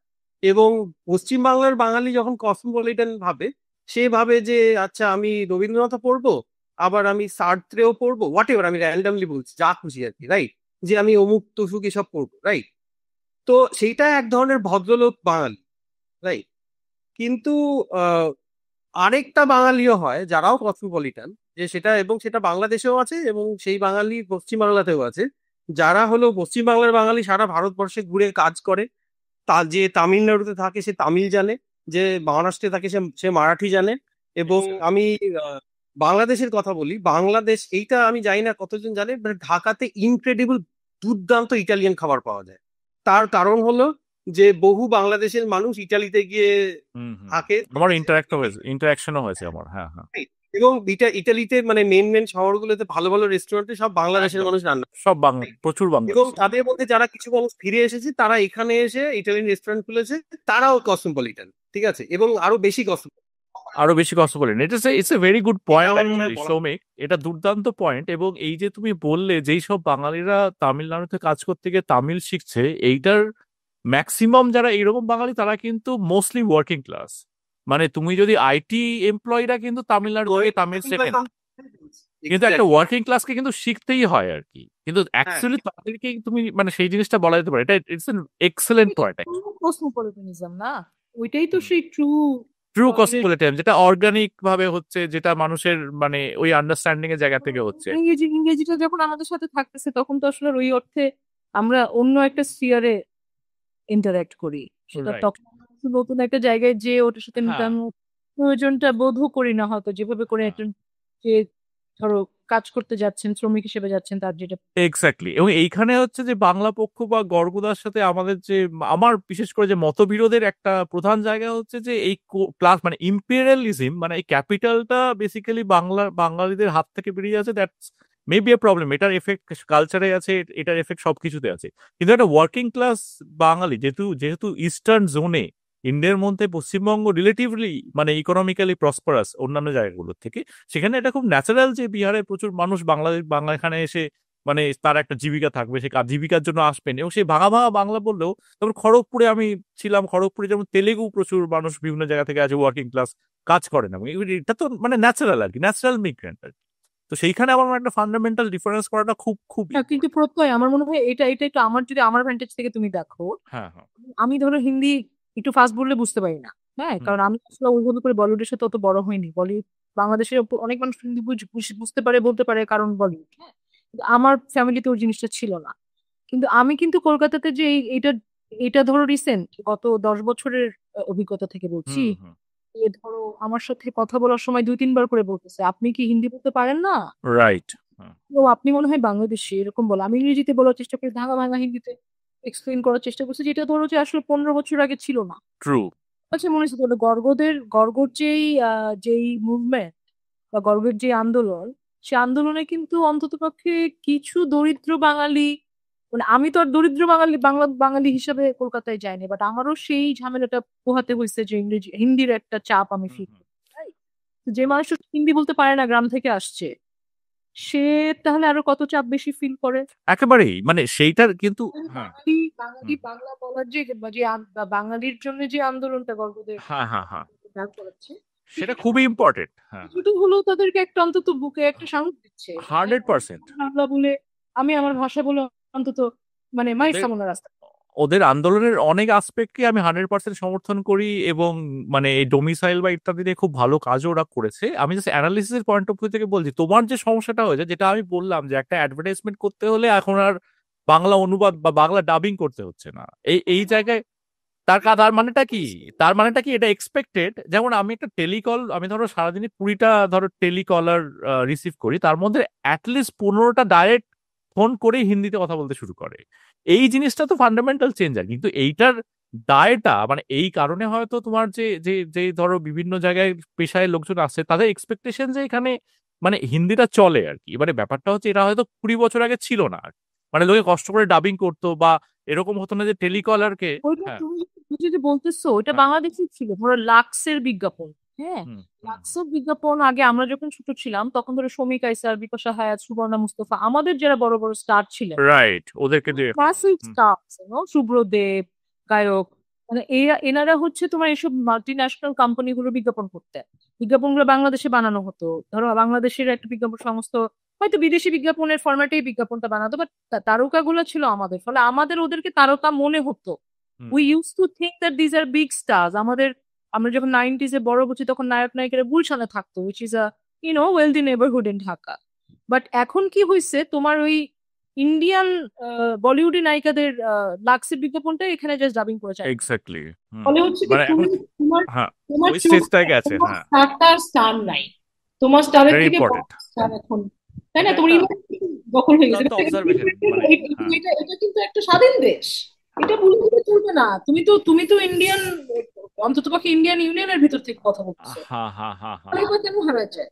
এবং পশ্চিম বাংলার বাঙালি যখন কসমোপলিটন ভাবে, সে ভাবে যে আচ্ছা আমি রবীন্দ্রনাথ পড়বো, আবার আমি সার্ত্রেও পড়বো, হোয়াট এভার, আমি র্যান্ডামলি বলছি যা খুশি আর কি, রাইট, যে আমি অমুক তসুক এসব পড়বো, রাইট। তো সেইটা এক ধরনের ভদ্রলোক বাঙালি, রাইট। কিন্তু আরেকটা বাঙালিও হয় যারাও কসমোপলিটান, যে সেটা এবং সেটা বাংলাদেশেও আছে এবং সেই বাঙালি পশ্চিমবাংলাতেও আছে, যারা হলো পশ্চিমবাংলার বাঙালি সারা ভারতবর্ষে ঘুরে কাজ করে। তা যে তামিলনাড়ুতে থাকে সে তামিল জানে, যে মহারাষ্ট্রে থাকে সে সে মারাঠি জানে। এবং আমি আহ, বাংলাদেশের কথা বলি, বাংলাদেশ এইটা আমি জানি না কতজন জানে, মানে ঢাকাতে ইনক্রেডিবল দুর্দান্ত ইটালিয়ান খাবার পাওয়া যায়। তার কারণ হলো যে বহু বাংলাদেশের মানুষ ইটালিতে গিয়ে থাকে, আমার ইন্টারাকশনও হয়েছে আমার। হ্যাঁ, হ্যাঁ, এবং ইটালিতে মানে মেন মেন শহরগুলোতে ভালো ভালো রেস্টুরেন্টে সব বাংলাদেশের একদম। মানুষ রান্না সব বাংলা, প্রচুর বাংলা। এবং তাদের মধ্যে যারা কিছু মানুষ ফিরে এসেছে তারা এখানে এসে ইটালিয়ান রেস্টুরেন্ট খুলেছে, তারাও কসমোপলিটন, ঠিক আছে, এবং আরো বেশি আরো বেশি কষ্ট বলেন, it's a very good point আমার মনে হয় অ্যাকচুয়ালি সৌমিক, এটা দুর্দান্ত পয়েন্ট। এবং এই যে তুমি বললে যেই সব বাঙালিরা তামিলনাড়ুতে কাজ করতে গিয়ে তামিল শিখছে, এইটার ম্যাক্সিমাম যারা এইরকম বাঙালি তারা কিন্তু মোস্টলি ওয়ার্কিং ক্লাস। মানে তুমি যদি আইটি এমপ্লয়িরা কিন্তু তামিলনাড়ু থেকে তামিল শেখেন, কিন্তু একটা ওয়ার্কিং ক্লাসকে কিন্তু শিখতেই হয় আর কি। কিন্তু অ্যাকচুয়ালি তাদেরকে তুমি মানে সেই জিনিসটা বলা যেতে পারে, এটা ইটস এন এক্সেলেন্ট পয়েন্ট। কসমোপলিটনিজম না, ওইটাই তো সেই ট্রু ট্রু কসমোপলিটান, যেটা অর্গানিক ভাবে হচ্ছে, যেটা মানুষের মানে ওই আন্ডারস্ট্যান্ডিং এর জায়গা থেকে হচ্ছে। ইংরেজিটা যখন আমাদের সাথে থাকতেছে তখন তো আসলে ওই অর্থে আমরা অন্য একটা স্ফিয়ারে ইন্টারঅ্যাক্ট করি, সেটা Right. তখন নতুন একটা জায়গায় যে ওটার সাথে হ্যাঁ। নিতাম প্রয়োজনটা বোধও করি না হয়তো, যেভাবে করে হ্যাঁ। একজন যে ধরো কাজ করতে যাচ্ছেন, শ্রমিক হিসেবে যাচ্ছেন, তার যেটা এক্স্যাক্টলি। এবং এইখানে হচ্ছে যে বাংলা পক্ষ বা গর্গদার সাথে আমাদের যে আমার বিশেষ করে যে মতবিরোধের একটা প্রধান জায়গা হচ্ছে যে এই ক্লাস মানে ইম্পেরিয়ালিজম, মানে এই ক্যাপিটালটা বেসিক্যালি বাঙালিদের হাত থেকে বেরিয়ে যাচ্ছে। That's maybe A problem. এটার এফেক্ট কালচারে আছে, এটার এফেক্ট সবকিছুতে আছে। কিন্তু একটা ওয়ার্কিং ক্লাস বাঙালি যেহেতু যেহেতু ইস্টার্ন জোনে, ইন্ডিয়ার মধ্যে পশ্চিমবঙ্গ রিলেটিভলি মানে ইকোনমিক্যালি প্রসপারাস অন্যান্য জায়গাগুলোর থেকে, সেখানে এটা খুব ন্যাচারাল যে বিহারে প্রচুর মানুষ বাংলা এখানে এসে মানে তার একটা জীবিকা থাকবে, সে জীবিকার জন্য আসবেন। এবং সেই ভাঙা ভাঙা বাংলা বললেও, তারপর খড়গপুরে আমি ছিলাম, খড়গপুরে যেমন তেলেগু প্রচুর মানুষ বিভিন্ন জায়গা থেকে আছে, ওয়ার্কিং ক্লাস কাজ করেন, এবং এটা তো মানে ন্যাচারাল আর কি, ন্যাচারাল মিগ্রেন্ট আর কি। তো সেইখানে আমার একটা ফান্ডামেন্টাল ডিফারেন্স করাটা খুব খুব কিন্তু প্রত্যয় আমার মনে হয় এটা এটা একটু আমার, যদি আমার ভ্যান্টেজ থেকে তুমি দেখো, হ্যাঁ, হ্যাঁ, আমি ধরো হিন্দি একটু ফাস্ট বললে বুঝতে পারি না, হ্যাঁ, কারণ আমি আসলে ওইভাবে করে বলিউডের সাথে অত বড় হয়নি। বলিউড বাংলাদেশের অনেক মানুষ হিন্দি বুঝতে পারে, বলতে পারে, কারণ বলিউড, হ্যাঁ, কিন্তু আমার ফ্যামিলিতে ওই জিনিসটা ছিল না। কিন্তু আমি কিন্তু কলকাতাতে যে এটা এটা ধরো রিসেন্ট গত 10 বছরের অভিজ্ঞতা থেকে বলছি, এ ধরো আমার সাথে কথা বলার সময় 2-3 বার করে বলতেছে আপনি কি হিন্দি বলতে পারেন না, রাইট। তো আপনি মনে হয় বাংলাদেশি, এরকম বলো। আমি ইংরেজিতে বলার চেষ্টা করি, ভাঙা ভাঙা হিন্দিতে এক্সপ্লেন করার চেষ্টা করছি, যেটা ধরো যে আসলে 15 বছর আগে ছিল না। ট্রু। আচ্ছা, মনে হচ্ছে গর্গর যেই মুভমেন্ট বা গর্গের যে আন্দোলন, সে আন্দোলনে কিন্তু অন্ততপক্ষে কিছু দরিদ্র বাঙালি, মানে আমি তো আর দরিদ্র বাঙালি হিসাবে কলকাতায় যাইনি, বাট আমারও সেই ঝামেলাটা পোহাতে হয়েছে যে হিন্দির একটা চাপ আমি ফিল করি। যে মানুষ হিন্দি বলতে পারে না, গ্রাম থেকে আসছে, সে তাহলে আরো কত চাপ বেশি ফিল করে। একেবারেই মানে সেইটার কিন্তু হ্যাঁ বাঙালি বাংলা বলার যে বাঙালির জন্য যে আন্দোলনটা গর্বদের হ্যাঁ হ্যাঁ হ্যাঁ দাঁড় করাচ্ছে, সেটা খুবই ইম্পর্টেন্ট। হ্যাঁ কিছুটা হলেও তাদেরকে একটা অন্তত বুকে একটা সাহস দিচ্ছে। 100%। বাংলা বলে আমি আমার ভাষা বলে অন্তত মানে মাই সামনে রাস্তা। ওদের আন্দোলনের অনেক আসপেক্টকে আমি 100% সমর্থন করি, এবং মানে এই ডোমিসাইল বা ইত্যাদি নিয়ে খুব ভালো কাজও ওরা করেছে। আমি জাস্ট অ্যানালিসিসের পয়েন্ট অফ ভিউ থেকে বলছি, তোমার যে সমস্যাটা হয়েছে, যেটা আমি বললাম যে একটা অ্যাডভার্টাইজমেন্ট করতে হলে এখন আর বাংলা অনুবাদ বা বাংলা ডাবিং করতে হচ্ছে না, এই জায়গায় তার মানেটা কি? তার মানেটা কি? এটা এক্সপেক্টেড। যেমন আমি একটা টেলিকল, আমি ধরো সারাদিনে 20টা ধরো টেলিকলার রিসিভ করি, তার মধ্যে অ্যাটলিস্ট 15টা ডাইরেক্ট ফোন করেই হিন্দিতে কথা বলতে শুরু করে। এই জিনিসটা তো ফান্ডামেন্টাল চেঞ্জ। আর কিন্তু এইটার দায়টা মানে এই কারণে হয়তো তোমার যে যে যে ধরো বিভিন্ন জায়গায় পেশায় লোকজন আসছে, তাদের এক্সপেকটেশন যে এখানে মানে হিন্দিটা চলে আর কি। মানে ব্যাপারটা হচ্ছে এটা হয়তো 20 বছর আগে ছিল না। মানে লোকে কষ্ট করে ডাবিং করতো, বা এরকম হতো না যে টেলিকলারকে। ওইটা হ্যাঁ তুমি যদি বলতেছো, ওটা হ্যাঁ বাংলাদেশের ছিল, ধরো লাক্সের বিজ্ঞাপন। হ্যাঁ, হুম লাক্সের বিজ্ঞাপন আগে আমরা যখন ছোট ছিলাম তখন ধরো শমী কায়সার, বিপাশা হায়াত, সুবর্ণা মুস্তফা, আমাদের যারা বড় বড় স্টার ছিলেন, রাইট, ওদেরকে দিয়ে মাসিভ হুম, স্টার, শুভ্রদেব, গায়ক, মানে এনারা হচ্ছে তোমার এইসব মাল্টি ন্যাশনাল কোম্পানিগুলোর বিজ্ঞাপন করতেন। বিজ্ঞাপনগুলো বাংলাদেশে বানানো হতো, ধরো বাংলাদেশের একটা বিজ্ঞাপন সংস্থা হয়তো বিদেশি বিজ্ঞাপনের ফরম্যাটেই বিজ্ঞাপনটা বানাতো, বাট তারকাগুলো ছিল আমাদের, ফলে আমাদের ওদেরকে তারকা মনে হতো। Hmm, we use to think that these are big stars. আমরা যখন 90s-এ বড় হচ্ছি তখন নায়ক নায়িকারা গুলশানে থাকতো, which is a wealthy neighbourhood in Dhaka. But এখন কি হয়েছে, তোমার ওই ইন্ডিয়ান বলিউডি নায়িকাদের লাক্সের বিজ্ঞাপনটা এখানে জাস্ট ডাবিং করে চায়। এক্স্যাক্টলি। ফলে হচ্ছে কি, মানে এখন তোমার হ্যাঁ তোমার ওই চোখ, স্টেজটায় গেছে। তোমার হ্যাঁ, স্টারটা আর স্টার নাই, তোমার স্টারের ভেরি থেকে ইম্পর্টেন্ট। স্টার এখন, তাই না? এটা তোমার একটা ইমেজ দখল হয়ে গেছে। অত্যন্ত অবজারভেশন মানে হ্যাঁ এটা এটা কিন্তু একটা স্বাধীন দেশ, এটা ভুলে গেলে চলবে না। তুমি তো ইন্ডিয়ান, অন্ততপক্ষে ইন্ডিয়ান ইউনিয়নের ভিতর থেকে কথা বলছো, হ্যাঁ হ্যাঁ হ্যাঁ হ্যাঁ তাহলে কেন হারায় যায়?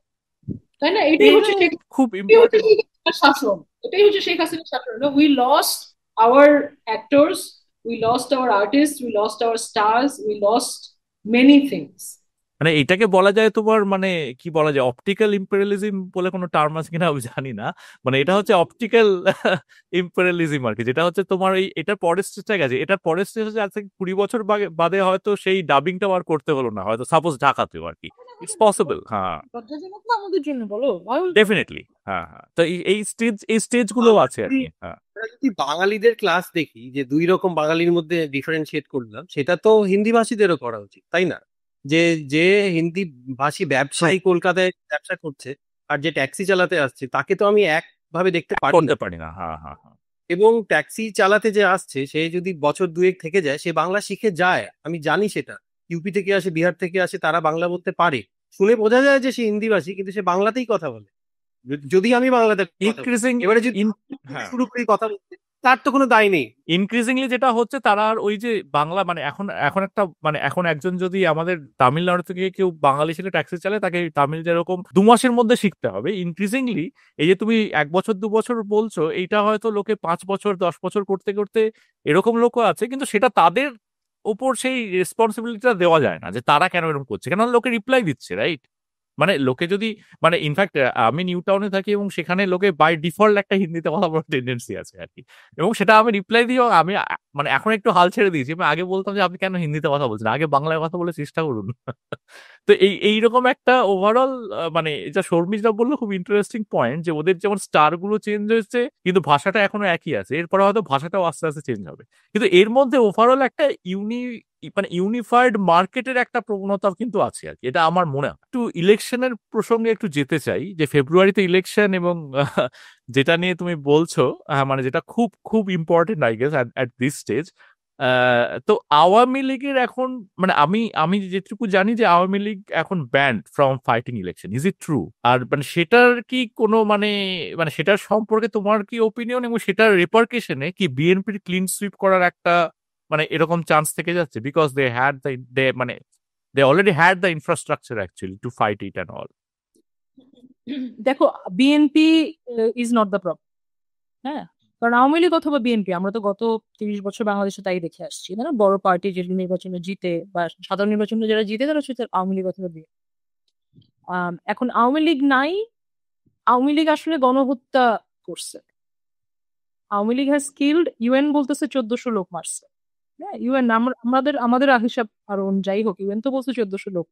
তাই না? এটাই এটা হচ্ছে খুব এটাই হচ্ছে ইম্পর্টেন্ট। শেখ হাসিনার শাসন, এটাই হচ্ছে শেখ হাসিনার শাসন। We lost our actors, we lost our artist, we lost our stars, we lost many things. মানে এটাকে বলা যায় তোমার মানে কি বলা যায়, অপটিক্যাল ইম্পেরিয়ালিজম বলে কোনো টার্ম আছে কিনা আমি জানি না। মানে এটা হচ্ছে অপটিক্যাল ইম্পেরিয়ালিজম আর কি, যেটা হচ্ছে তোমার এই এটার পরের স্টেজটা গেছে। এটার পরের স্টেজ হচ্ছে আজ থেকে 20 বছর বাদে হয়তো সেই ডাবিংটা আর করতে হলো না, হয়তো সাপোজ ঢাকাতেও আর কি। It's possible. হ্যাঁ লজ্জাজনক না আমাদের জন্য, বলো? ডেফিনেটলি। হ্যাঁ হ্যাঁ, তো এই স্টেজ গুলো আমরা আছে আর যদি কি। হ্যাঁ আমরা যদি বাঙালিদের ক্লাস দেখি, যে দুই রকম বাঙালির মধ্যে ডিফারেন্সিয়েট করলাম, সেটা তো হিন্দি ভাষীদেরও করা উচিত, তাই না? যে যে হিন্দি ভাষী ব্যবসায়ী কলকাতায় ব্যবসা করছে আর যে ট্যাক্সি চালাতে আসছে, তাকে তো আমি একভাবে দেখতে পারি করতে না। পারি না। হ্যাঁ হ্যাঁ হ্যাঁ এবং ট্যাক্সি চালাতে যে আসছে, সে যদি বছর দুয়েক থেকে যায়, সে বাংলা শিখে যায়, আমি জানি সেটা। ইউপি থেকে আসে, বিহার থেকে আসে, তারা বাংলা বলতে পারে, শুনে বোঝা যায় যে সে হিন্দিভাষী, কিন্তু সে বাংলাতেই কথা বলে। যদি আমি বাংলাতে কথা বলি, ইনক্রিজিং এবারে যদি ইন আমি থেকে হ্যাঁ শুরু করি কথা বলতে, তার তো কোনো দায় নেই। ইনক্রিজিংলি যেটা হচ্ছে, তারা আর ওই যে বাংলা মানে এখন এখন একটা মানে এখন একজন যদি আমাদের তামিলনাড়ু থেকে কেউ বাঙালি ছেলে ট্যাক্সি চালায়, তাকে তামিল যেরকম 2 মাসের মধ্যে শিখতে হবে। ইনক্রিজিংলি এই যে তুমি 1 বছর 2 বছর বলছো, এইটা হয়তো লোকে 5 বছর 10 বছর করতে করতে এরকম লোকও আছে, কিন্তু সেটা তাদের ওপর সেই রেসপন্সিবিলিটিটা দেওয়া যায় না যে তারা কেন এরকম করছে, কেন লোকে রিপ্লাই দিচ্ছে, রাইট? মানে লোকে যদি মানে ইনফ্যাক্ট আমি নিউ টাউনে থাকি, এবং সেখানে লোকে বাই ডিফল্ট একটা হিন্দিতে কথা বলার টেন্ডেন্সি আছে আর কি। এবং সেটা আমি রিপ্লাই দিই, আমি মানে এখন একটু হাল ছেড়ে দিয়েছি। আমি আগে বলতাম যে আপনি কেন হিন্দিতে কথা বলছেন, আগে বাংলায় কথা বলে চেষ্টা করুন। তো এইরকম একটা ওভারঅল মানে এটা শর্মিজরা বললো খুব ইন্টারেস্টিং পয়েন্ট, যে ওদের যেমন স্টার গুলো চেঞ্জ হয়েছে কিন্তু ভাষাটা এখনো একই আছে, এরপরে হয়তো ভাষাটাও আস্তে আস্তে চেঞ্জ হবে। কিন্তু এর মধ্যে ওভারঅল একটা মানে ইউনিফাইড মার্কেটের একটা প্রবণতা কিন্তু আছে আর কি, এটা আমার মনে হয়। একটু ইলেকশনের প্রসঙ্গে একটু যেতে চাই, যে ফেব্রুয়ারিতে ইলেকশন, এবং যেটা নিয়ে তুমি বলছো মানে যেটা খুব খুব important I guess at this stage. তো আওয়ামী লীগের এখন মানে আমি আমি যেটুকু জানি যে আওয়ামী লীগ এখন banned from fighting election, is it true? আর মানে সেটার কি কোনো মানে মানে সেটার সম্পর্কে তোমার কি ওপিনিয়ন, এবং সেটার রেপারকেশনে কি বিএনপির ক্লিন সুইপ করার একটা মানে এরকম চান্স থেকে যাচ্ছে? বিকজ দে মানে they already had the infrastructure actually to fight it and all. দেখো, BNP is not the problem. হ্যাঁ, কারণ আওয়ামী লীগ অথবা বিএনপি, আমরা তো গত 30 বছর বাংলাদেশে তাই দেখে আসছি, না? বড় পার্টি যে নির্বাচনে জিতে বা সাধারণ নির্বাচনে যারা জিতে, তারা হচ্ছে আওয়ামী লীগ অথবা বিএনপি। এখন আওয়ামী লীগ নাই, আওয়ামী লীগ আসলে গণহত্যা করছে। Awami League has killed, UN বলতেছে 1400 লোক মারছে। হ্যাঁ, ইউএন আমাদের হিসাব আরো যাই হোক, ইউএন তো বলছে 1400 লোক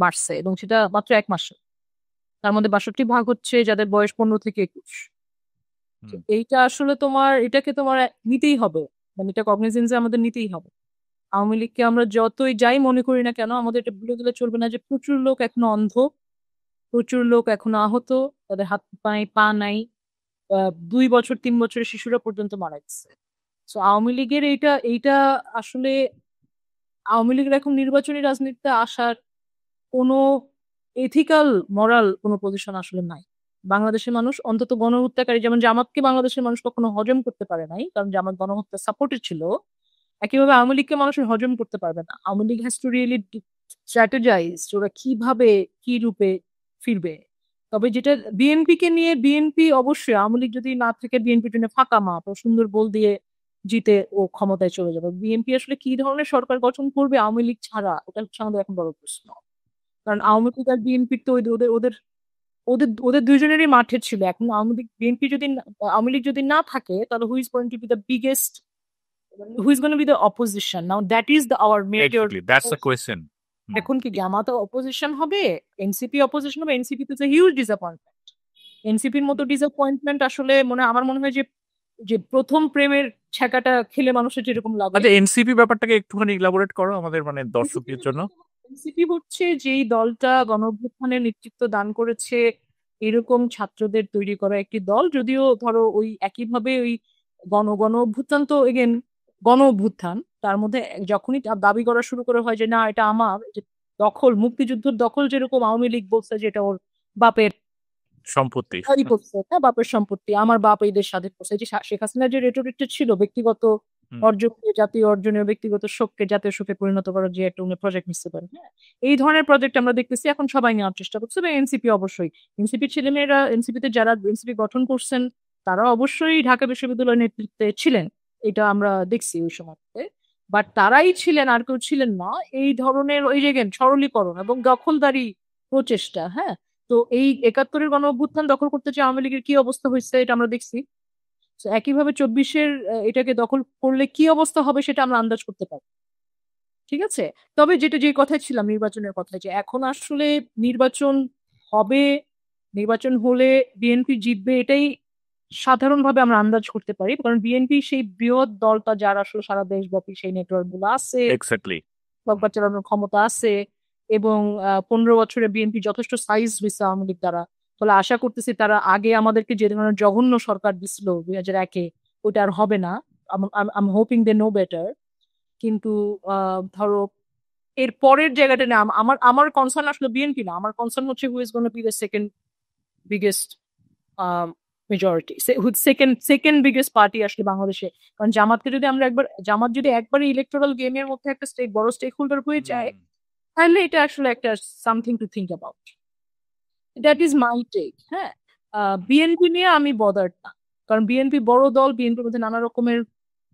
মারছে, এবং সেটা মাত্র 1 মাসে। তার মধ্যে 62 ভাগ হচ্ছে যাদের বয়স 15 থেকে 21। তো এইটা আসলে এটাকে তোমার নিতেই হবে, মানে এটা কগনিজেন্সে আমাদের নিতেই হবে। আওয়ামী লীগকে আমরা যতই যাই মনে করি না কেন, আমাদের এটা ভুলে গেলে চলবে না যে প্রচুর লোক এখনো অন্ধ, প্রচুর লোক এখনো আহত, তাদের হাত পায়ে পা নাই, 2 বছর 3 বছরের শিশুরা পর্যন্ত মারা গেছে। তো আওয়ামী লীগের এইটা আসলে আওয়ামী লীগের এখন নির্বাচনী রাজনীতিতে আসার কোনো এথিক্যাল মরাল কোনো পজিশন আসলে নাই। বাংলাদেশের মানুষ অন্তত গণহত্যাকারী, যেমন জামাতকে বাংলাদেশের মানুষ কখনো হজম করতে পারে নাই, কারণ জামাত গণহত্যা সাপোর্টেড ছিল, একইভাবে আওয়ামী লীগকে মানুষের হজম করতে পারবে না। Awami League has to really strategize ওরা কিভাবে কি রূপে ফিরবে। তবে যেটা বিএনপিকে নিয়ে, বিএনপি অবশ্যই আওয়ামী লীগ যদি না থাকে বিএনপির জন্য ফাঁকা মাঠ, ও সুন্দর বল দিয়ে জিতে ও ক্ষমতায় চলে যাবে। বিএনপি আসলে কি ধরনের সরকার গঠন করবে আওয়ামী লীগ ছাড়া, ওটা হচ্ছে আমাদের এখন বড় প্রশ্ন। কারণ আওয়ামী লীগ আর বিএনপির তো ওদের ওদের ওদের ওদের দুইজনেরই মাঠের ছিল। এখন আওয়ামী লীগ যদি না থাকে, তাহলে who is going to B the biggest, who is going to be the opposition? Now that is our major. Exactly, that's the question. এখন কি জামাত অপোজিশন হবে, এনসিপি অপোজিশন হবে? এনসিপি তো হিউজ ডিসঅ্যাপয়েন্টমেন্ট। এনসিপির মতো ডিসঅ্যাপয়েন্টমেন্ট আসলে আমার মনে হয় যে প্রথম প্রেমের ছ্যাঁকাটা খেলে মানুষের যেরকম লাগে। আচ্ছা, এনসিপি ব্যাপারটাকে একটুখানি ইলাবোরেট করো আমাদের মানে দর্শকদের জন্য। এনসিপি হচ্ছে যেই দলটা গণঅভ্যুত্থানের নেতৃত্ব দান করেছে এরকম ছাত্রদের তৈরি করা একটি দল। যদিও ধরো ওই একইভাবে ওই গণ অভ্যুত্থান তো এগেন গণ অভ্যুত্থান, তার মধ্যে যখনই দাবি করা শুরু করে হয় যে না এটা আমার, যে দখল, মুক্তিযুদ্ধের দখল, যেরকম আওয়ামী লীগ বলছে যে এটা ওর বাপের সম্পত্তি, করছে, হ্যাঁ বাপের সম্পত্তি, আমার বাপ এই দেশ স্বাধীন করছে। যে শেখ হাসিনার যে রেটোরিকটা ছিল ব্যক্তিগত অর্জনকে জাতীয় অর্জনের, ব্যক্তিগত শোককে জাতীয় শোকে পরিণত করার যে একটা উনি প্রজেক্ট নিতে পারেন, হ্যাঁ এই ধরনের প্রজেক্ট আমরা দেখতেছি এখন সবাই নেওয়ার চেষ্টা করছে। এবং এনসিপি অবশ্যই, এনসিপির ছেলেমেয়েরা, এনসিপিতে যারা এনসিপি গঠন করছেন তারা অবশ্যই ঢাকা বিশ্ববিদ্যালয়ের নেতৃত্বে ছিলেন, এটা আমরা দেখছি ওই সময়তে। বাট তারাই ছিলেন, আর কেউ ছিলেন না। এই ধরনের ওই যে সরলীকরণ এবং দখলদারি প্রচেষ্টা, হ্যাঁ। তো এই 71-এর গণ অভ্যুত্থান দখল করতে যে আওয়ামী লীগের কি অবস্থা হয়েছে এটা আমরা দেখছি। একইভাবে 24-এর এটাকে দখল করলে কি অবস্থা হবে সেটা আমরা আন্দাজ করতে পারি। ঠিক আছে, তবে যে কথায় ছিলাম নির্বাচনের কথায়, যে এখন আসলে নির্বাচন হবে, নির্বাচন হলে বিএনপি জিতবে এটাই সাধারণভাবে আমরা আন্দাজ করতে পারি, কারণ বিএনপি সেই বৃহৎ দলটা যার আসলে সারা দেশব্যাপী সেই নেটওয়ার্ক গুলো আছে, এক্স্যাক্টলি সরকার চালানোর ক্ষমতা আছে, এবং 15 বছরে বিএনপি যথেষ্ট সাইজ হয়েছে আওয়ামী লীগ দ্বারা। ফলে আশা করতেছি তারা আগে আমাদেরকে যে ধরনের জঘন্য সরকার দিছিল 2001-এ, ওটা আর হবে না। I am hoping they know better. কিন্তু ধরো এর পরের জায়গাটা না, আমার কনসার্ন আসলে বিএনপি না, আমার কনসার্ন হচ্ছে who is gonna be the second biggest majority, second biggest party আসলে বাংলাদেশে। কারণ জামাত যদি একবারে ইলেকটোরাল গেমের মধ্যে একটা বড় স্টেক হোল্ডার হয়ে যায়, তাহলে এটা আসলে একটা something to think about. That is my take. হ্যাঁ, বিএনপি নিয়ে আমি বদার্ড না, কারণ বিএনপি বড় দল, বিএনপির মধ্যে নানা রকমের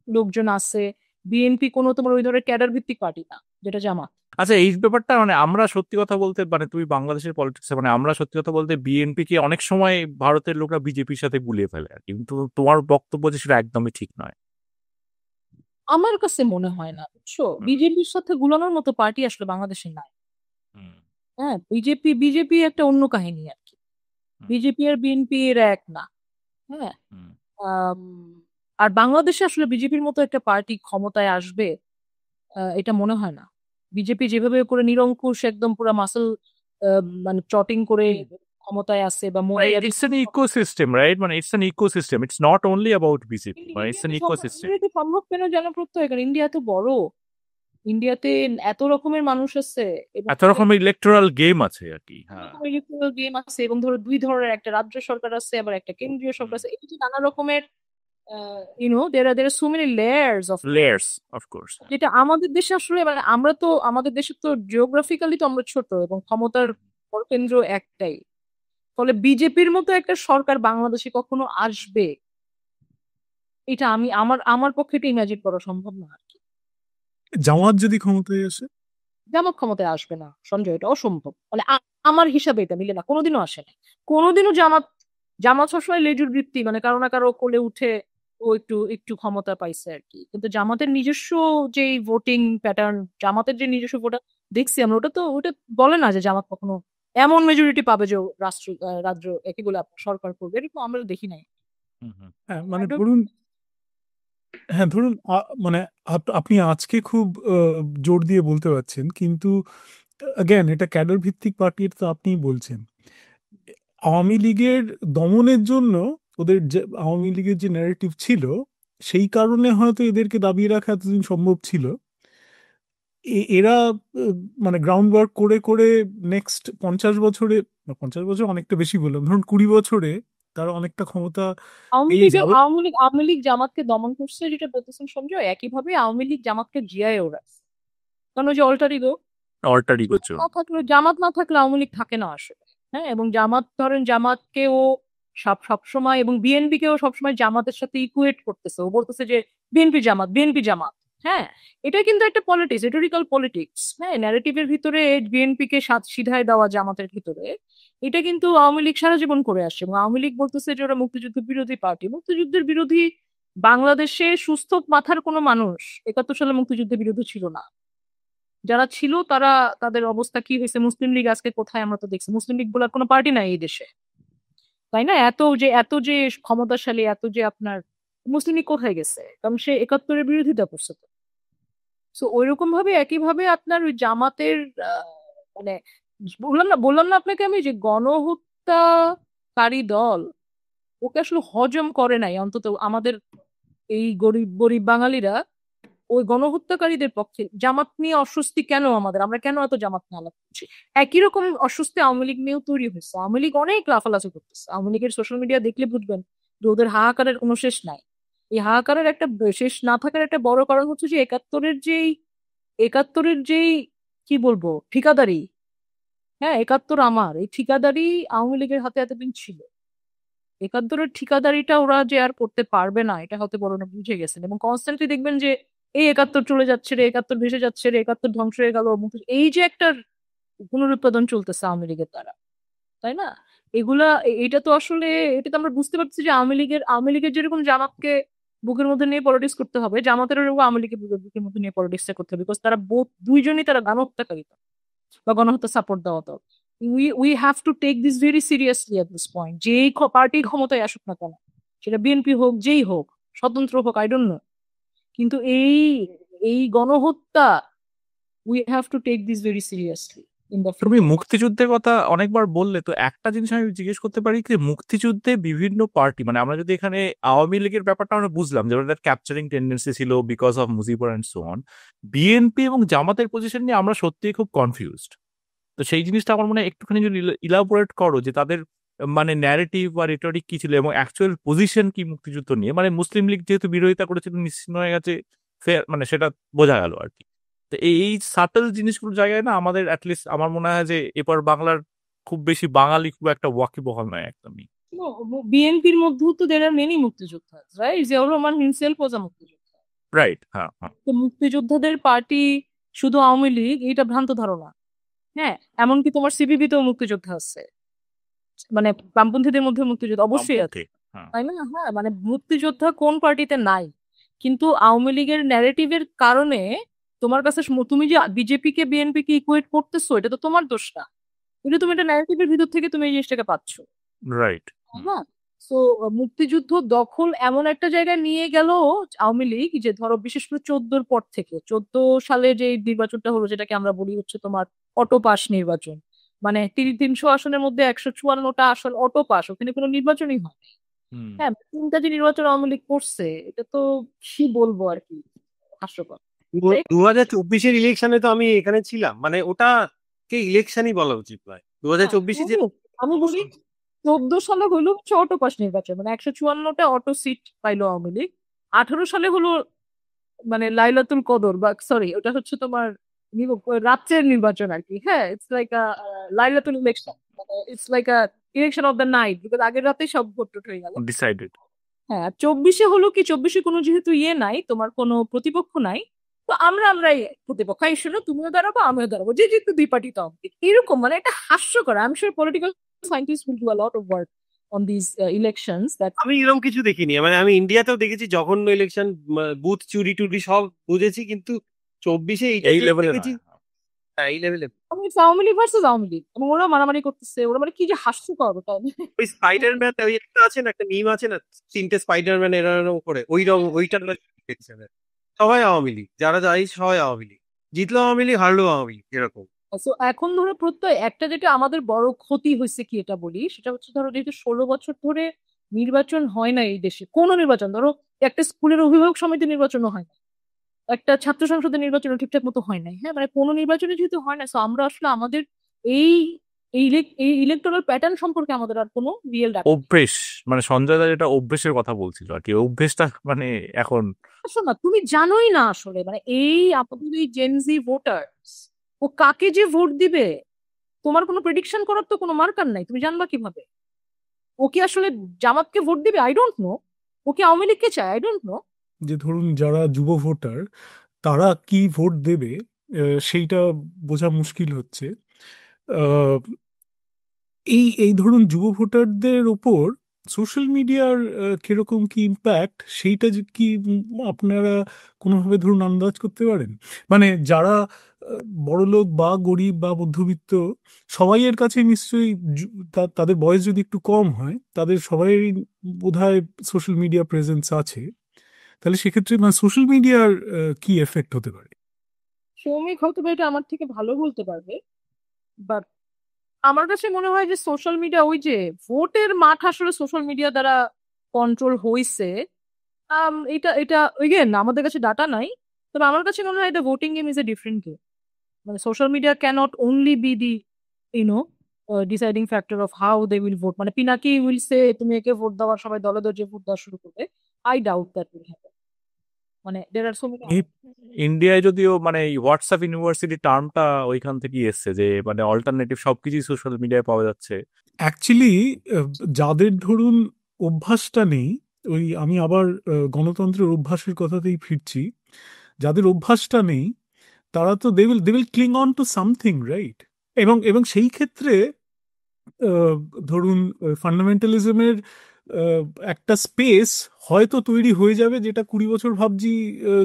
লোকজন আছে। বিএনপি কোনো তোমার ওই ধরনের ক্যাডার ভিত্তিক পার্টি না যেটা জামাত। আচ্ছা, এই ব্যাপারটা মানে আমরা সত্যি কথা বলতে, মানে তুমি বাংলাদেশের পলিটিক্সে, মানে আমরা সত্যি কথা বলতে বিএনপি কে অনেক সময় ভারতের লোকরা বিজেপির সাথে গুলিয়ে ফেলে আর কি। কিন্তু তোমার বক্তব্য যে সেটা একদমই ঠিক নয়। আমার কাছে মনে হয় না, বুঝছো, বিজেপির সাথে গুলানোর মতো পার্টি আসলে বাংলাদেশে নাই। হ্যাঁ, বিজেপি একটা অন্য কাহিনী আর কি। বিজেপি আর বিএনপি এর এক না। হ্যাঁ, আর বাংলাদেশে আসলে বিজেপির মতো একটা পার্টি ক্ষমতায় আসবে এটা মনে হয় না। বিজেপি যেভাবে করে নিরঙ্কুশ একদম পুরো মাসল মানে চটিং করে ক্ষমতায় আছে, বা It's an ecosystem, right? মানে it's an ecosystem. It's not only about BJP, but it's an ecosystem. সম্ভব কেন জনপ্রত্যয়, কারণ ইন্ডিয়া এত বড়, ইন্ডিয়াতে এত রকমের মানুষ আছে, এত রকমের ইলেকটোরাল গেম আছে আর কি। ইলেকটোরাল গেম আছে, এবং ধরো দুই ধরনের, একটা রাজ্য সরকার আছে আবার একটা কেন্দ্রীয় সরকার আছে। এই যে নানা রকমের there are so many layers of course. যেটা আমাদের দেশে আসলে, মানে আমাদের দেশে তো জিওগ্রাফিক্যালি তো আমরা ছোট, এবং ক্ষমতার কেন্দ্র একটাই। ফলে বিজেপির মতো একটা সরকার বাংলাদেশে কখনো আসবে এটা আমার পক্ষে এটা ইমাজিন করা সম্ভব না আর কি। জামাত যদি ক্ষমতায় আসে? জামাত ক্ষমতায় আসবে না সঞ্জয়, এটা অসম্ভব। মানে আমার হিসাবে এটা মিলে না, কোনোদিনও আসে না। কোনোদিনও জামাত জামাত সবসময় লেজুর বৃত্তি, মানে কারো না কারো কোলে উঠে ও একটু একটু ক্ষমতা পাইছে আর কি। কিন্তু জামাতের নিজস্ব যে ভোটিং প্যাটার্ন, জামাতের যে নিজস্ব ভোটার দেখছি আমরা, ওটা বলে না যে জামাত কখনো এমন মেজরিটি পাবে যে ও রাজ্য একই বলে আপনার সরকার করবে, এরকম আমরা দেখি নাই। হুম হুম হ্যাঁ I মানে don't- ধরুন, হ্যাঁ ধরুন মানে আপনি আজকে খুব জোর দিয়ে বলতে পারছেন, কিন্তু অ্যাগেন এটা ক্যাডার ভিত্তিক পার্টির, তো আপনিই বলছেন আওয়ামী লীগের দমনের জন্য ওদের যে আওয়ামী লীগের যে ন্যারেটিভ ছিল, সেই কারণে হয়তো এদেরকে দাবিয়ে রাখা এতদিন সম্ভব ছিল। এরা মানে গ্রাউন্ড ওয়ার্ক করে করে নেক্সট 50 বছরে, 50 বছর অনেকটা বেশি বললাম, ধরুন 20 বছরে তারা অনেকটা ক্ষমতা পেয়ে যাবে। আওয়ামী লীগ জামাতকে দমন করছে যেটা বলতেছেন সঞ্জয়, একইভাবে আওয়ামী লীগ জামাতকে জিয়ায়ও রাখছে, কারণ ওই যে অল্টার ইগো, অল্টার ইগোর জন্য। না থাকলে জামাত না থাকলে আওয়ামী লীগ থাকে না আসলে। হ্যাঁ, এবং জামাত ধরেন জামাতকেও সবসময় এবং বিএনপি কেও সবসময় জামাতের সাথে ইকুয়েট করতেছে, ও বলতেছে যে বিএনপি জামাত, বিএনপি জামাত। হ্যাঁ, এটা কিন্তু একটা পলিটিক্স, রেটরিক্যাল পলিটিক্স। হ্যাঁ, ন্যারেটিভের ভিতরে বিএনপি কে সিধায় দেওয়া জামাতের ভিতরে, এটা কিন্তু আওয়ামী লীগ সারা জীবন করে আসছে। এবং আওয়ামী লীগ বলতেছে যে ওরা মুক্তিযুদ্ধ বিরোধী পার্টি। মুক্তিযুদ্ধের বিরোধী বাংলাদেশে সুস্থ মাথার কোনো মানুষ 71 সালে মুক্তিযুদ্ধের বিরোধী ছিল না। যারা ছিল তারা, তাদের অবস্থা কি হয়েছে, মুসলিম লীগ আজকে কোথায় আমরা তো দেখছি। মুসলিম লীগ বলার কোনো পার্টি নাই এই দেশে, তাই না? এত যে ক্ষমতাশালী, এত যে আপনার, মুসলিম লীগ কোথায় গেছে? কারণ সে 71-এর বিরোধিতা করছে। তো সো ওইরকম ভাবে একইভাবে আপনার ওই জামাতের মানে বললাম না আপনাকে আমি, যে গণহত্যাকারী দল ওকে আসলে হজম করে নাই অন্তত আমাদের এই গরিব গরিব বাঙালিরা। ওই গণহত্যাকারীদের পক্ষে জামাত নিয়ে অস্বস্তি কেন আমাদের, আমরা কেন এত জামাত নিয়ে আলাপ করছি? একই রকম অস্বস্তি আওয়ামী লীগ নিয়েও তৈরি হয়েছে। আওয়ামী লীগ অনেক লাফালাফি করতেছে, আওয়ামী লীগের সোশ্যাল মিডিয়া দেখলে বুঝবেন যে ওদের হাহাকারের কোনো শেষ নাই। এই হাহাকারের একটা শেষ না থাকার একটা বড় কারণ হচ্ছে যে একাত্তরের যেই কি বলবো ঠিকাদারি। হ্যাঁ, 71 আমার, এই ঠিকাদারি আওয়ামী লীগের হাতে এতদিন ছিল। 71-এর ঠিকাদারিটা ওরা যে আর করতে পারবে না, এটা হতে বড় না বুঝে গেছেন। এবং কনস্ট্যান্টলি দেখবেন যে এই 71 চলে যাচ্ছে রে, 71 ভেসে যাচ্ছে রে, 71 ধ্বংস হয়ে গেল, এই যে একটা পুনরুৎপাদন চলতেছে আওয়ামী লীগের দ্বারা, তাই না? এগুলা এটা তো আসলে, এটা তো আমরা বুঝতে পারছি যে আওয়ামী লীগের যেরকম জামাতকে বুকের মধ্যে নিয়ে পলিটিক্স করতে হবে, জামাতের এরকম আওয়ামী লীগের বুকের মধ্যে নিয়ে পলিটিক্সটা করতে হবে, বিকজ তারা দুইজনই তারা গণহত্যাকারী বা গণহত্যা সাপোর্ট দেওয়া। তো we have to take this very seriously at this point. যেই পার্টি ক্ষমতায় আসুক না কেন, সেটা বিএনপি হোক, যেই হোক, স্বতন্ত্র হোক, আই ডোন্ট নো, কিন্তু এই এই গণহত্যা, we have to take this very seriously in the তুমি মুক্তিযুদ্ধের কথা অনেকবার বললে, তো একটা জিনিস আমি জিজ্ঞেস করতে পারি যে মুক্তিযুদ্ধে বিভিন্ন পার্টি, মানে আমরা যদি এখানে আওয়ামী লীগের ব্যাপারটা আমরা বুঝলাম যে ওদের ক্যাপচারিং টেন্ডেন্সি ছিল because of Mujibur and so on, BNP এবং জামাতের পজিশন নিয়ে আমরা সত্যিই খুব কনফিউজড। তো সেই জিনিসটা আমার মনে হয় একটুখানি যদি ইলাবোরেট করো যে তাদের মানে ন্যারেটিভ বা রেটরিক কি ছিল এবং অ্যাকচুয়াল পজিশন কি মুক্তিযুদ্ধ নিয়ে। মানে মুসলিম লীগ যেহেতু বিরোধিতা করেছিল নিশ্চিন্ন হয়ে গেছে, মানে সেটা বোঝা গেল আর কি। তো এই সাটল জিনিসগুলোর জায়গায় না আমাদের অ্যাটলিস্ট আমার মনে হয় যে এবার বাংলার খুব বেশি বাঙালি খুব একটা ওয়াকিবহাল নয় একদমই। বিএনপির মধ্যেও তো দের আর মেনি মুক্তিযোদ্ধা, রাইট? জিয়াউর রহমান হিমসেলফ ওয়াজ আ মুক্তিযোদ্ধা। রাইট, হ্যাঁ হ্যাঁ। তো মুক্তিযোদ্ধাদের পার্টি শুধু আওয়ামী লীগ, এটা ভ্রান্ত ধারণা। হ্যাঁ, এমনকি তোমার সিপিবি-তেও মুক্তিযোদ্ধা আছে, মানে বামপন্থীদের মধ্যে মুক্তিযোদ্ধা অবশ্যই আছে, বামপন্থী, হ্যাঁ। তাই না? হ্যাঁ, মানে মুক্তিযোদ্ধা কোন পার্টিতে নাই? কিন্তু আওয়ামী লীগের ন্যারেটিভের কারণে তোমার কাছে তুমি যে বিজেপি কে বিএনপি কে ইকুয়েট করতেছো, এটা তো তোমার দোষ না, এটা তুমি একটা ন্যারেটিভের ভিতর থেকে তুমি এই জিনিসটাকে পাচ্ছ, রাইট। তাই না? সো মুক্তিযুদ্ধ দখল এমন একটা জায়গায় নিয়ে গেল আওয়ামী লীগ, যে ধরো বিশেষ করে 14-র পর থেকে, 14 সালে যে নির্বাচনটা হলো, যেটাকে আমরা বলি হচ্ছে তোমার অটো পাস নির্বাচন, মানে 300 আসনের মধ্যে 154টা আসন অটো পাস, ওখানে কোনো নির্বাচনই হয় নাই। হ্যাঁ, 3টা যে নির্বাচন আওয়ামী লীগ করছে, এটা তো কি বলবো আর কি, হাস্যকর। 2024-এর ইলেকশনে তো আমি এখানে ছিলাম, মানে ওটাকে ইলেকশনই বলা উচিত নয়। 2024-এ যে আমি বলি 14 সালে হলো হচ্ছে অটো পাস নির্বাচন, মানে 154টা অটো সিট পাইলো আওয়ামী লীগ। 18 সালে হলো মানে লাইলাতুল কদর, বা সরি ওটা হচ্ছে তোমার রাত্রের নির্বাচন আর কি। হ্যাঁ, ইটস লাইক আ লাইলাতুল ইলেকশন, মানে it's like a election of the night, because আগের রাতেই সব ভোট টোট হয়ে গেল। ডিসাইডেড। হ্যাঁ, 24-এ হলো কি, 24-এ কোনো যেহেতু ইয়ে নাই, তোমার কোনো প্রতিপক্ষ নাই, তো আমরাই প্রতিপক্ষ, এই শোনো তুমিও দাঁড়াবো আমিও দাঁড়াবো, যে যেহেতু দুই পার্টি তো এরকম, মানে একটা হাস্যকর। I am sure political scientist will do a lot of work on this elections that. আমি এরকম কিছু দেখিনি, মানে আমি ইন্ডিয়াতেও দেখেছি জঘন্য ইলেকশন, বুথ চুরি টুরি সব বুঝেছি, কিন্তু 24-এ এই লেভেলে দেখেছি। এই লেভেলে আওয়ামী লীগ ভার্সেস আওয়ামী লীগ, এবং ওরা মারামারি করতেছে, ওরা মানে কি যে হাস্যকর ওটা। ওই স্পাইডারম্যান ওই একটা আছে না, একটা মিম আছে না, 3টে স্পাইডারম্যান এরকম করে, ওই রকম ওইটা দেখছে। সবাই আওয়ামী লীগ, যারা যাই সবাই আওয়ামী লীগ, জিতলো আওয়ামী লীগ, হারলো আওয়ামী লীগ, এরকম। তো এখন ধরো প্রত্যয় একটা, যেটা আমাদের বড় ক্ষতি হয়েছে কি এটা বলি, সেটা হচ্ছে ধরো যেহেতু 16 বছর ধরে নির্বাচন হয় না এই দেশে, কোনো নির্বাচন, ধরো একটা স্কুলের অভিভাবক সমিতি নির্বাচনও হয় না, একটা ছাত্র সংসদের নির্বাচন ঠিকঠাক মতো হয় নাই, হ্যাঁ, মানে কোনো নির্বাচনে যেহেতু হয় না, তো আমরা আসলে আমাদের এই এই ইলেকটোরাল প্যাটার্ন সম্পর্কে আমাদের আর কোনো রিয়েল ডাটা। অভ্যেস, মানে সঞ্জয় দা যেটা অভ্যেসের কথা বলছিল আর কি, অভ্যেসটা মানে এখন আসলে না, তুমি জানোই না আসলে, মানে এই আপাতত এই জেনজি ভোটার্স, ও কাকে যে ভোট দিবে তোমার কোনো প্রেডিকশন করার তো কোনো মার্কার নাই, তুমি জানবা কিভাবে? ও কি আসলে জামাতকে ভোট দিবে? I don't know. ও কি আওয়ামী লীগকে চায়? I don't know. যে ধরুন যারা যুব ভোটার তারা কি ভোট দেবে সেইটা বোঝা মুশকিল হচ্ছে। আহ, এই ধরুন যুব ভোটারদের ওপর সোশ্যাল মিডিয়ার কিরকম কি ইম্প্যাক্ট, সেইটা যে কি আপনারা কোনোভাবে ধরুন আন্দাজ করতে পারেন? মানে যারা বড়লোক বা গরিব বা মধ্যবিত্ত সবাইয়ের কাছে নিশ্চয়ই তাদের বয়স যদি একটু কম হয় তাদের সবাই বোধহয় সোশ্যাল মিডিয়া প্রেজেন্স আছে। তাহলে সেক্ষেত্রে মানে সোশ্যাল মিডিয়ার কি এফেক্ট হতে পারে? সৌমিক হয়তো বা এটা আমার থেকে ভালো বলতে পারবে, বাট আমার কাছে মনে হয় যে সোশ্যাল মিডিয়া, ওই যে ভোটের মাঠ আসলে সোশ্যাল মিডিয়া দ্বারা কন্ট্রোল হইছে। এটা এটা ওইগেন আমাদের কাছে ডাটা নাই, তবে আমার কাছে মনে হয় এটা voting game is a different game. মানে social media cannot only be the you know deciding factor of how they will vote. মানে পিনাকি উইল সে তুমি একে ভোট দেওয়ার, সবাই দলে দলে ভোট দেওয়া শুরু করবে। I doubt that will happen. মানে দের আর সো মেনি। ইন্ডিয়ায় যদিও মানে হোয়াটসঅ্যাপ ইউনিভার্সিটি টার্মটা ওইখান থেকেই এসছে, যে মানে অল্টারনেটিভ সবকিছুই সোশ্যাল মিডিয়ায় পাওয়া যাচ্ছে। অ্যাকচুয়ালি যাদের ধরুন অভ্যাসটা নেই, ওই আমি আবার গণতন্ত্রের অভ্যাসের কথাতেই ফিরছি, যাদের অভ্যাসটা নেই তারা তো they will cling on to something, right? এবং সেই ক্ষেত্রে আহ, ধরুন ফান্ডামেন্টালিজমের একটা স্পেস হয়তো তৈরি হয়ে যাবে, যেটা 20 বছর ভাবছি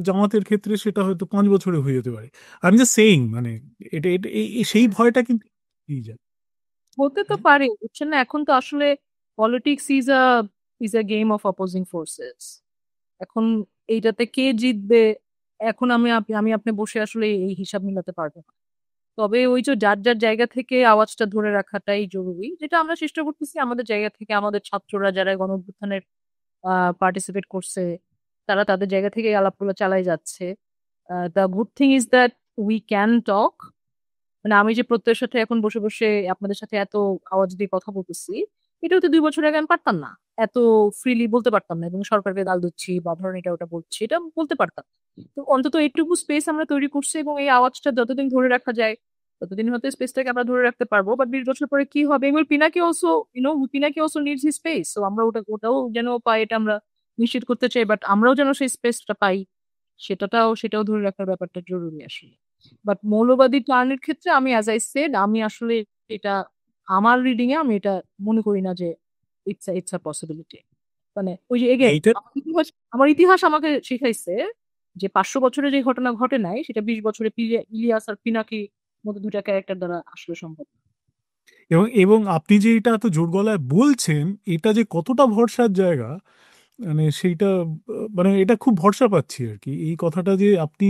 জামাতের ক্ষেত্রে সেটা হয়তো 5 বছরে হয়ে যেতে পারে। আমি জাস্ট সেইং, মানে এটা এটা সেই ভয়টা কিন্তু এই যায়। হতে তো পারে, বুঝছেন না, এখন তো আসলে politics is a game of opposing forces. এখন এইটাতে কে জিতবে, এখন আমি আপনি বসে আসলে এই হিসাব মিলাতে পারবো না। তবে ওই যে যার যার জায়গা থেকে আওয়াজটা ধরে রাখাটাই জরুরি, যেটা আমরা চেষ্টা করতেছি আমাদের জায়গা থেকে। আমাদের ছাত্ররা যারা গণ অভ্যুত্থানের পার্টিসিপেট করছে, তারা তাদের জায়গা থেকে আলাপগুলো চালাই যাচ্ছে। The good thing is that we can talk. মানে আমি যে প্রত্যয়ের সাথে এখন বসে বসে আপনাদের সাথে এত আওয়াজ দিয়ে কথা বলতেছি, এটা হতে 2 বছর আগে আমি পারতাম না, এত ফ্রিলি বলতে পারতাম না, এবং সরকারকে গাল দিচ্ছি বা ধরেন এটা ওটা বলছি, এটা বলতে পারতাম। তো অন্তত এইটুকু স্পেস আমরা তৈরি করছি, এবং এই আওয়াজটা যতদিন ধরে রাখা যায় ততদিন হয়তো স্পেসটাকে আমরা ধরে রাখতে পারবো। বাট 20 বছর পরে কি হবে, এবং Pinaki also Pinaki also needs his space, তো আমরা ওটাও যেন পাই, এটা আমরা নিশ্চিত করতে চাই। বাট আমরাও যেন সেই স্পেসটা পাই, সেটাও ধরে রাখার ব্যাপারটা জরুরি আসলে। বাট মৌলবাদী টার্নের ক্ষেত্রে আমি অ্যাজ আই সেড, আমি আসলে এটা আমার রিডিং এ আমি এটা মনে করি না যে ইটস আ পসিবিলিটি। মানে ওই যে এগেন এইটা আমার ইতিহাস আমাকে শিখাইছে যে 500 বছরে যে ঘটনা ঘটে নাই, সেটা 20 বছরে ইলিয়াস আর পিনাকি মতো দুটা ক্যারেক্টার দ্বারা আসলে সম্ভব। এবং এবং আপনি যে এটা এত জোর গলায় বলছেন, এটা যে কতটা ভরসার জায়গা, মানে সেইটা মানে এটা খুব ভরসা পাচ্ছি আর কি। এই কথাটা যে আপনি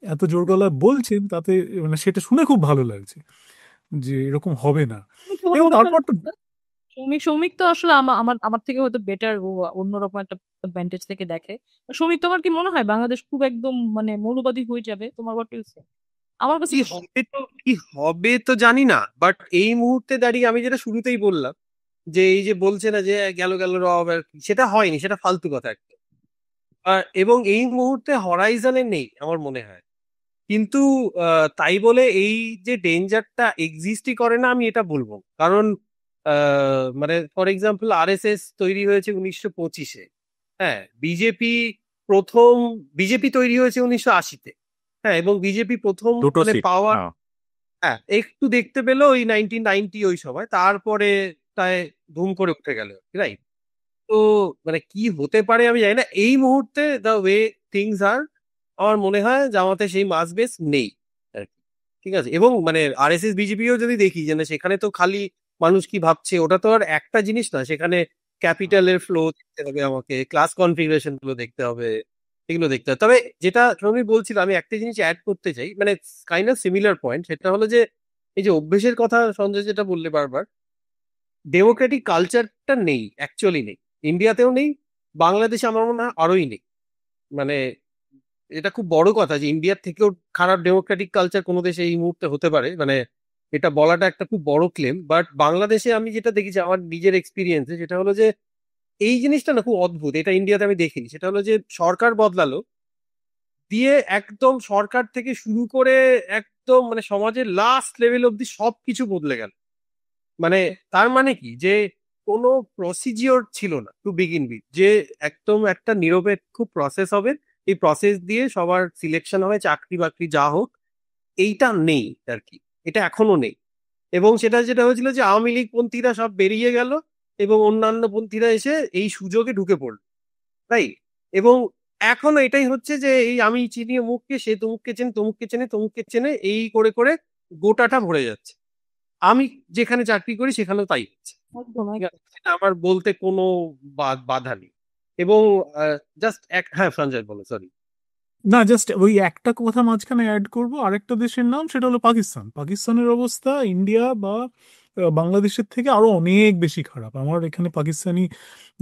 এত জোর গলায় বলছেন তাতে মানে সেটা শুনে খুব ভালো লাগছে যে এরকম হবে না। এবং তারপর তো সৌমিক সৌমিক তো আসলে আমার আমার আমার থেকে হয়তো বেটার, ও অন্যরকম একটা অ্যাডভান্টেজ থেকে দেখে। সৌমিক, তোমার কি মনে হয় বাংলাদেশ খুব একদম মানে মৌলবাদী হয়ে যাবে? তোমার হোয়াট ইউ সে? আমার কাছে কি হবে তো জানি না, বাট এই মুহূর্তে দাঁড়িয়ে আমি যেটা শুরুতেই বললাম, যে এই যে বলছে না যে গেল গেল রব আর কি, সেটা হয়নি, সেটা ফালতু কথা একটা। এবং এই মুহূর্তে হরাইজনে নেই আমার মনে হয়। কিন্তু তাই বলে এই যে ডেঞ্জারটা এক্সিস্টই করে না আমি এটা বলবো, কারণ মানে ফর এক্সাম্পল আরএসএস তৈরি হয়েছে 1925-এ। হ্যাঁ, বিজেপি তৈরি হয়েছে 1980-তে। হ্যাঁ, এবং বিজেপি প্রথম দুটো মানে সিট। পাওয়ার হ্যাঁ একটু দেখতে পেলো ওই 1990 ওই সময়, তারপরে তাই ধুম করে উঠে গেল, রাইট? তো মানে কি হতে পারে আমি জানি না এই মুহূর্তে, দ্য ওয়ে থিংস আর, আমার মনে হয় জামাতে সেই মাস বেস নেই আর কি। ঠিক আছে, এবং মানে আরএসএস বিজেপিও যদি দেখি যে না, সেখানে তো খালি মানুষ কি ভাবছে ওটা তো আর একটা জিনিস না, সেখানে ক্যাপিটালের ফ্লো দেখতে হবে, আমাকে ক্লাস কনফিগারেশন গুলো দেখতে হবে, এগুলো দেখতে হবে। তবে যেটা আমি বলছিলাম, আমি একটা জিনিস অ্যাড করতে চাই, মানে কাইন্ড অফ সিমিলার পয়েন্ট, সেটা হলো যে এই যে অভ্যেসের কথা সঞ্জয় যেটা বললে বারবার, ডেমোক্রেটিক কালচারটা নেই, অ্যাকচুয়ালি নেই, ইন্ডিয়াতেও নেই, বাংলাদেশে আমার মনে হয় আরোই নেই। মানে এটা খুব বড় কথা যে ইন্ডিয়ার থেকেও খারাপ ডেমোক্রেটিক কালচার কোনো দেশে এই মুহূর্তে হতে পারে, মানে এটা বলাটা একটা খুব বড় ক্লেম। বাট বাংলাদেশে আমি যেটা দেখেছি আমার নিজের এক্সপিরিয়েন্সে, সেটা হলো যে এই জিনিসটা না খুব অদ্ভুত, এটা ইন্ডিয়াতে আমি দেখিনি। সেটা হলো যে সরকার বদলালো, দিয়ে একদম সরকার থেকে শুরু করে একদম মানে সমাজের লাস্ট লেভেল অব্দি সবকিছু বদলে গেল। মানে তার মানে কি, যে কোনো প্রসিজিওর ছিল না টু বিগিন উইথ, যে একদম একটা নিরপেক্ষ প্রসেস হবে, এই প্রসেস দিয়ে সবার সিলেকশন হবে, চাকরি বাকরি যা হোক, এইটা নেই আর কি, এটা এখনো নেই। এবং সেটা যেটা হয়েছিল যে আওয়ামী লীগ পন্থীরা সব বেরিয়ে গেল এবং অন্যান্য পন্থীরা এসে এই সুযোগে ঢুকে পড়ল, তাই। এবং এখনো এটাই হচ্ছে যে এই আমি চিনি অমুককে, সে তমুককে চেনে, তমুককে চেনে, তমুককে চেনে, এই করে করে গোটাটা ভরে যাচ্ছে। আমি যেখানে চাকরি করি সেখানেও তাই হচ্ছে। একদম ঠিক আছে? সেটা আমার বলতে কোনো বাধা নেই। এবং জাস্ট হ্যাঁ সঞ্জয় বলো, সরি। না, জাস্ট ওই একটা কথা মাঝখানে অ্যাড করব, আরেকটা দেশের নাম, সেটা হলো পাকিস্তান। পাকিস্তানের অবস্থা ইন্ডিয়া বা বাংলাদেশের থেকে আরো অনেক বেশি খারাপ। আমার এখানে পাকিস্তানি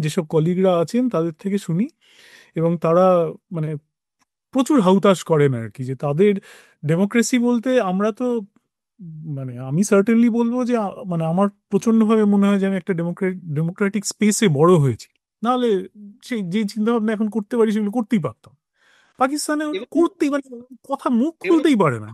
যেসব কলিগরা আছেন তাদের থেকে শুনি, এবং তারা মানে প্রচুর হাউতাশ করেন আর কি, যে তাদের ডেমোক্রেসি বলতে আমরা তো মানে আমি সার্টেনলি বলবো যে মানে আমার প্রচন্ডভাবে মনে হয় যে আমি একটা ডেমোক্রেটিক স্পেসে বড় হয়েছি। নাহলে সেই যে চিন্তা ভাবনা এখন করতে পারি সেগুলো করতেই পারতাম। পাকিস্তানে ওরা করতেই মানে কথা মুখ খুলতেই পারে না।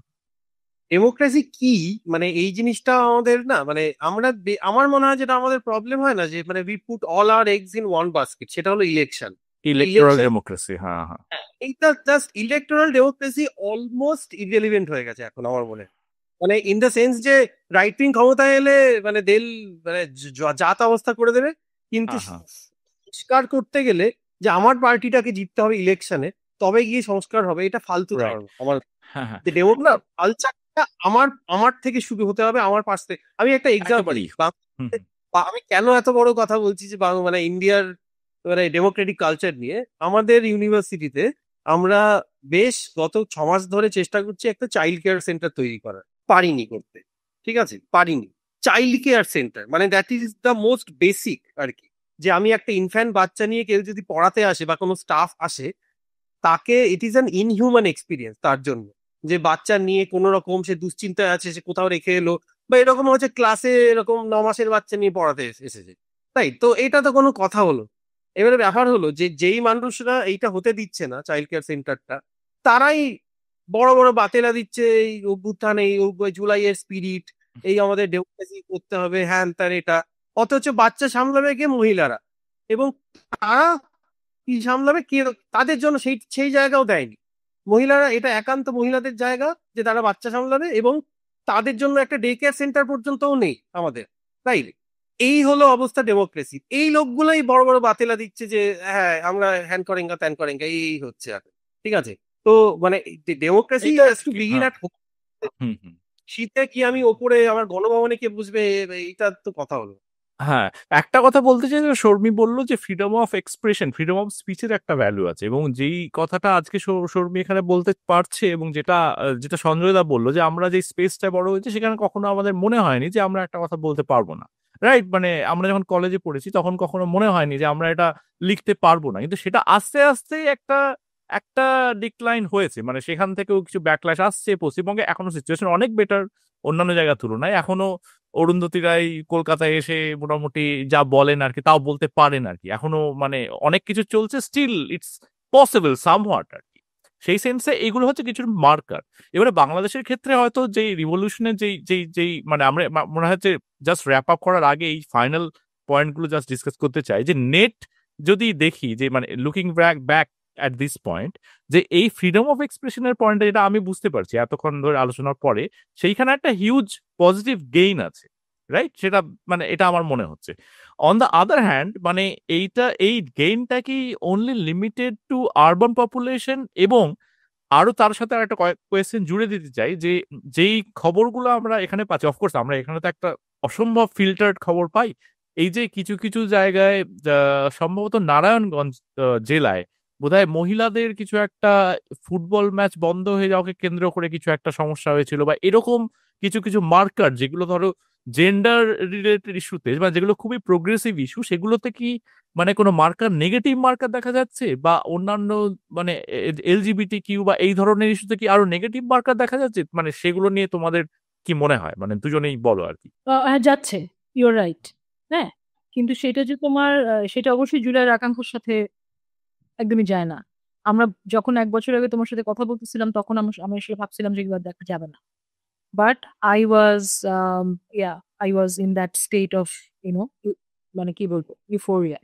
ডেমোক্রেসি কি, মানে এই জিনিসটা আমাদের না, মানে আমরা আমার মনে হয় যেটা আমাদের প্রবলেম হয় না, যে মানে we put all our eggs in one basket, সেটা হলো ইলেকশন। ইলেকটোরাল ডেমোক্রেসি, হ্যাঁ হ্যাঁ। এইটা just electoral democracy almost irrelevant হয়ে গেছে এখন আমার মনে হয়। মানে ইন দ্য সেন্স যে রাইট উইং ক্ষমতায় এলে মানে মানে জাত অবস্থা করে দেবে, কিন্তু হ্যাঁ, হ্যাঁ। সংস্কার করতে গেলে যে আমার পার্টিটাকে জিততে হবে ইলেকশনে, তবে গিয়ে সংস্কার হবে, এটা ফালতু Right. ধারণা আমার। হ্যাঁ হ্যাঁ, ডেমোক্রেট কালচারটা আমার আমার থেকে শুরু হতে হবে, আমার পাশ থেকে। আমি একটা এক্সাম্পল, একেবারেই। হুম, হুম। আমি কেন এত বড় কথা বলছি যে মানে ইন্ডিয়ার মানে ডেমোক্রেটিক কালচার নিয়ে, আমাদের ইউনিভার্সিটিতে আমরা বেশ গত 6 মাস ধরে চেষ্টা করছি একটা চাইল্ড কেয়ার সেন্টার তৈরি করার, পারিনি করতে। ঠিক আছে, পারিনি। চাইল্ড কেয়ার সেন্টার মানে that is the most basic আর কি, যে আমি একটা ইনফ্যান্ট বাচ্চা নিয়ে কেউ যদি পড়াতে আসে বা কোনো স্টাফ আসে, তাকে it is an inhuman experience তার জন্য, যে বাচ্চা নিয়ে কোনো রকম সে দুশ্চিন্তায় আছে, সে কোথাও রেখে এলো, বা এরকম হচ্ছে ক্লাসে এরকম 9 মাসের বাচ্চা নিয়ে পড়াতে এসেছে, তাই তো এটা তো কোনো কথা হলো। এবারে ব্যাপার হলো যে যেই মানুষরা এইটা হতে দিচ্ছে না চাইল্ড কেয়ার সেন্টারটা, তারাই বড় বড় বাতেলা দিচ্ছে এই অভ্যুত্থান, এই জুলাইয়ের স্পিরিট, এই আমাদের ডেমোক্রেসি করতে হবে, হ্যান ত্যান এটা। অথচ বাচ্চা সামলাবে কে? মহিলারা। এবং তারা কি সামলাবে কে? তাদের জন্য সেই সেই জায়গাও দেয়নি মহিলারা, এটা একান্ত মহিলাদের জায়গা যে তারা বাচ্চা সামলাবে, এবং তাদের জন্য একটা ডে কেয়ার সেন্টার পর্যন্তও নেই আমাদের, তাই। এই হলো অবস্থা ডেমোক্রেসি। এই লোকগুলোই বড় বড় বাতেলা দিচ্ছে যে হ্যাঁ আমরা হ্যান করেঙ্গা ত্যান করেঙ্গা, এই হচ্ছে আর। ঠিক আছে, তো মানে ডেমোক্রেসি এটা টু বিগিন হ্যাঁ। অ্যাট, হুম হুম। শীতে কি আমি ওপরে আমার গণভবনে কে বুঝবে, এইটা তো কথা হলো। হ্যাঁ, একটা কথা বলতে চাই, যে শর্মি বলল যে freedom of expression, freedom of স্পিচের একটা ভ্যালু আছে, এবং যেই কথাটা আজকে শর্মি এখানে বলতে পারছে, এবং যেটা যেটা সঞ্জয় দা বললো, যে আমরা যে স্পেসটা বড় হয়েছে সেখানে কখনো আমাদের মনে হয়নি যে আমরা একটা কথা বলতে পারবো না, রাইট? মানে আমরা যখন কলেজে পড়েছি তখন কখনো মনে হয়নি যে আমরা এটা লিখতে পারবো না, কিন্তু সেটা আস্তে আস্তে একটা একটা ডিক্লাইন হয়েছে, মানে সেখান থেকেও কিছু ব্যাকল্যাশ আসছে। পশ্চিমবঙ্গে এখনো সিচুয়েশন অনেক বেটার অন্যান্য জায়গার তুলনায়, এখনো অরুন্ধতী রায় কলকাতায় এসে মোটামুটি যা বলেন আর কি তাও বলতে পারেন আর কি, এখনো মানে অনেক কিছু চলছে, স্টিল ইটস পসিবল সামহাট আর কি। সেই সেন্সে এগুলো হচ্ছে কিছু মার্কার। এবারে বাংলাদেশের ক্ষেত্রে হয়তো যেই রিভলিউশনের যেই যেই যেই মানে আমরা মনে হয় যে জাস্ট র্যাপ আপ করার আগে এই ফাইনাল পয়েন্টগুলো জাস্ট ডিসকাস করতে চাই, যে নেট যদি দেখি, যে মানে looking back at this point যে এই ফ্রিডম অফ এক্সপ্রেশনের পয়েন্টটা, যেটা আমি বুঝতে পারছি এতক্ষণ ধরে আলোচনার পরে, সেইখানে একটা হিউজ পজিটিভ গেইন আছে, রাইট? সেটা মানে এটা আমার মনে হচ্ছে। অন দ্য আদার হ্যান্ড মানে এই গেইনটা কি only limited to urban population? এবং আরো তার সাথে আরেকটা কোয়েশ্চেন জুড়ে দিতে চাই যে যেই খবরগুলো আমরা এখানে পাচ্ছি, অফকোর্স আমরা এখানে তো একটা অসম্ভব ফিল্টার্ড খবর পাই। এই যে কিছু কিছু জায়গায় সম্ভবত নারায়ণগঞ্জ জেলায় বোধহয় মহিলাদের কিছু একটা ফুটবল ম্যাচ বন্ধ হয়ে যাওয়াকে কেন্দ্র করে কিছু একটা সমস্যা হয়েছিল, বা এরকম কিছু কিছু মার্কার যেগুলো ধরো জেন্ডার রিলেটেড ইস্যুতে, মানে যেগুলো খুবই প্রোগ্রেসিভ ইস্যু, সেগুলোতে কি মানে কোনো মার্কার, নেগেটিভ মার্কার দেখা যাচ্ছে? বা অন্যান্য মানে এলজিবিটি কিউ বা এই ধরনের ইস্যুতে কি আরো নেগেটিভ মার্কার দেখা যাচ্ছে? মানে সেগুলো নিয়ে তোমাদের কি মনে হয়? মানে দুজনেই বলো আর কি। হ্যাঁ, যাচ্ছে, ইউর রাইট। হ্যাঁ, কিন্তু সেটা যে তোমার সেটা অবশ্যই জুলাইয়ের আকাঙ্ক্ষার সাথে একদমই যায় না। আমরা যখন 1 বছর আগে তোমার সাথে কথা বলতেছিলাম তখন আমি আসলে ভাবছিলাম যে এগুলো দেখা যাবে না। But I was I was in that state of YONO মানে কি বলবো, ইউফোরিয়া।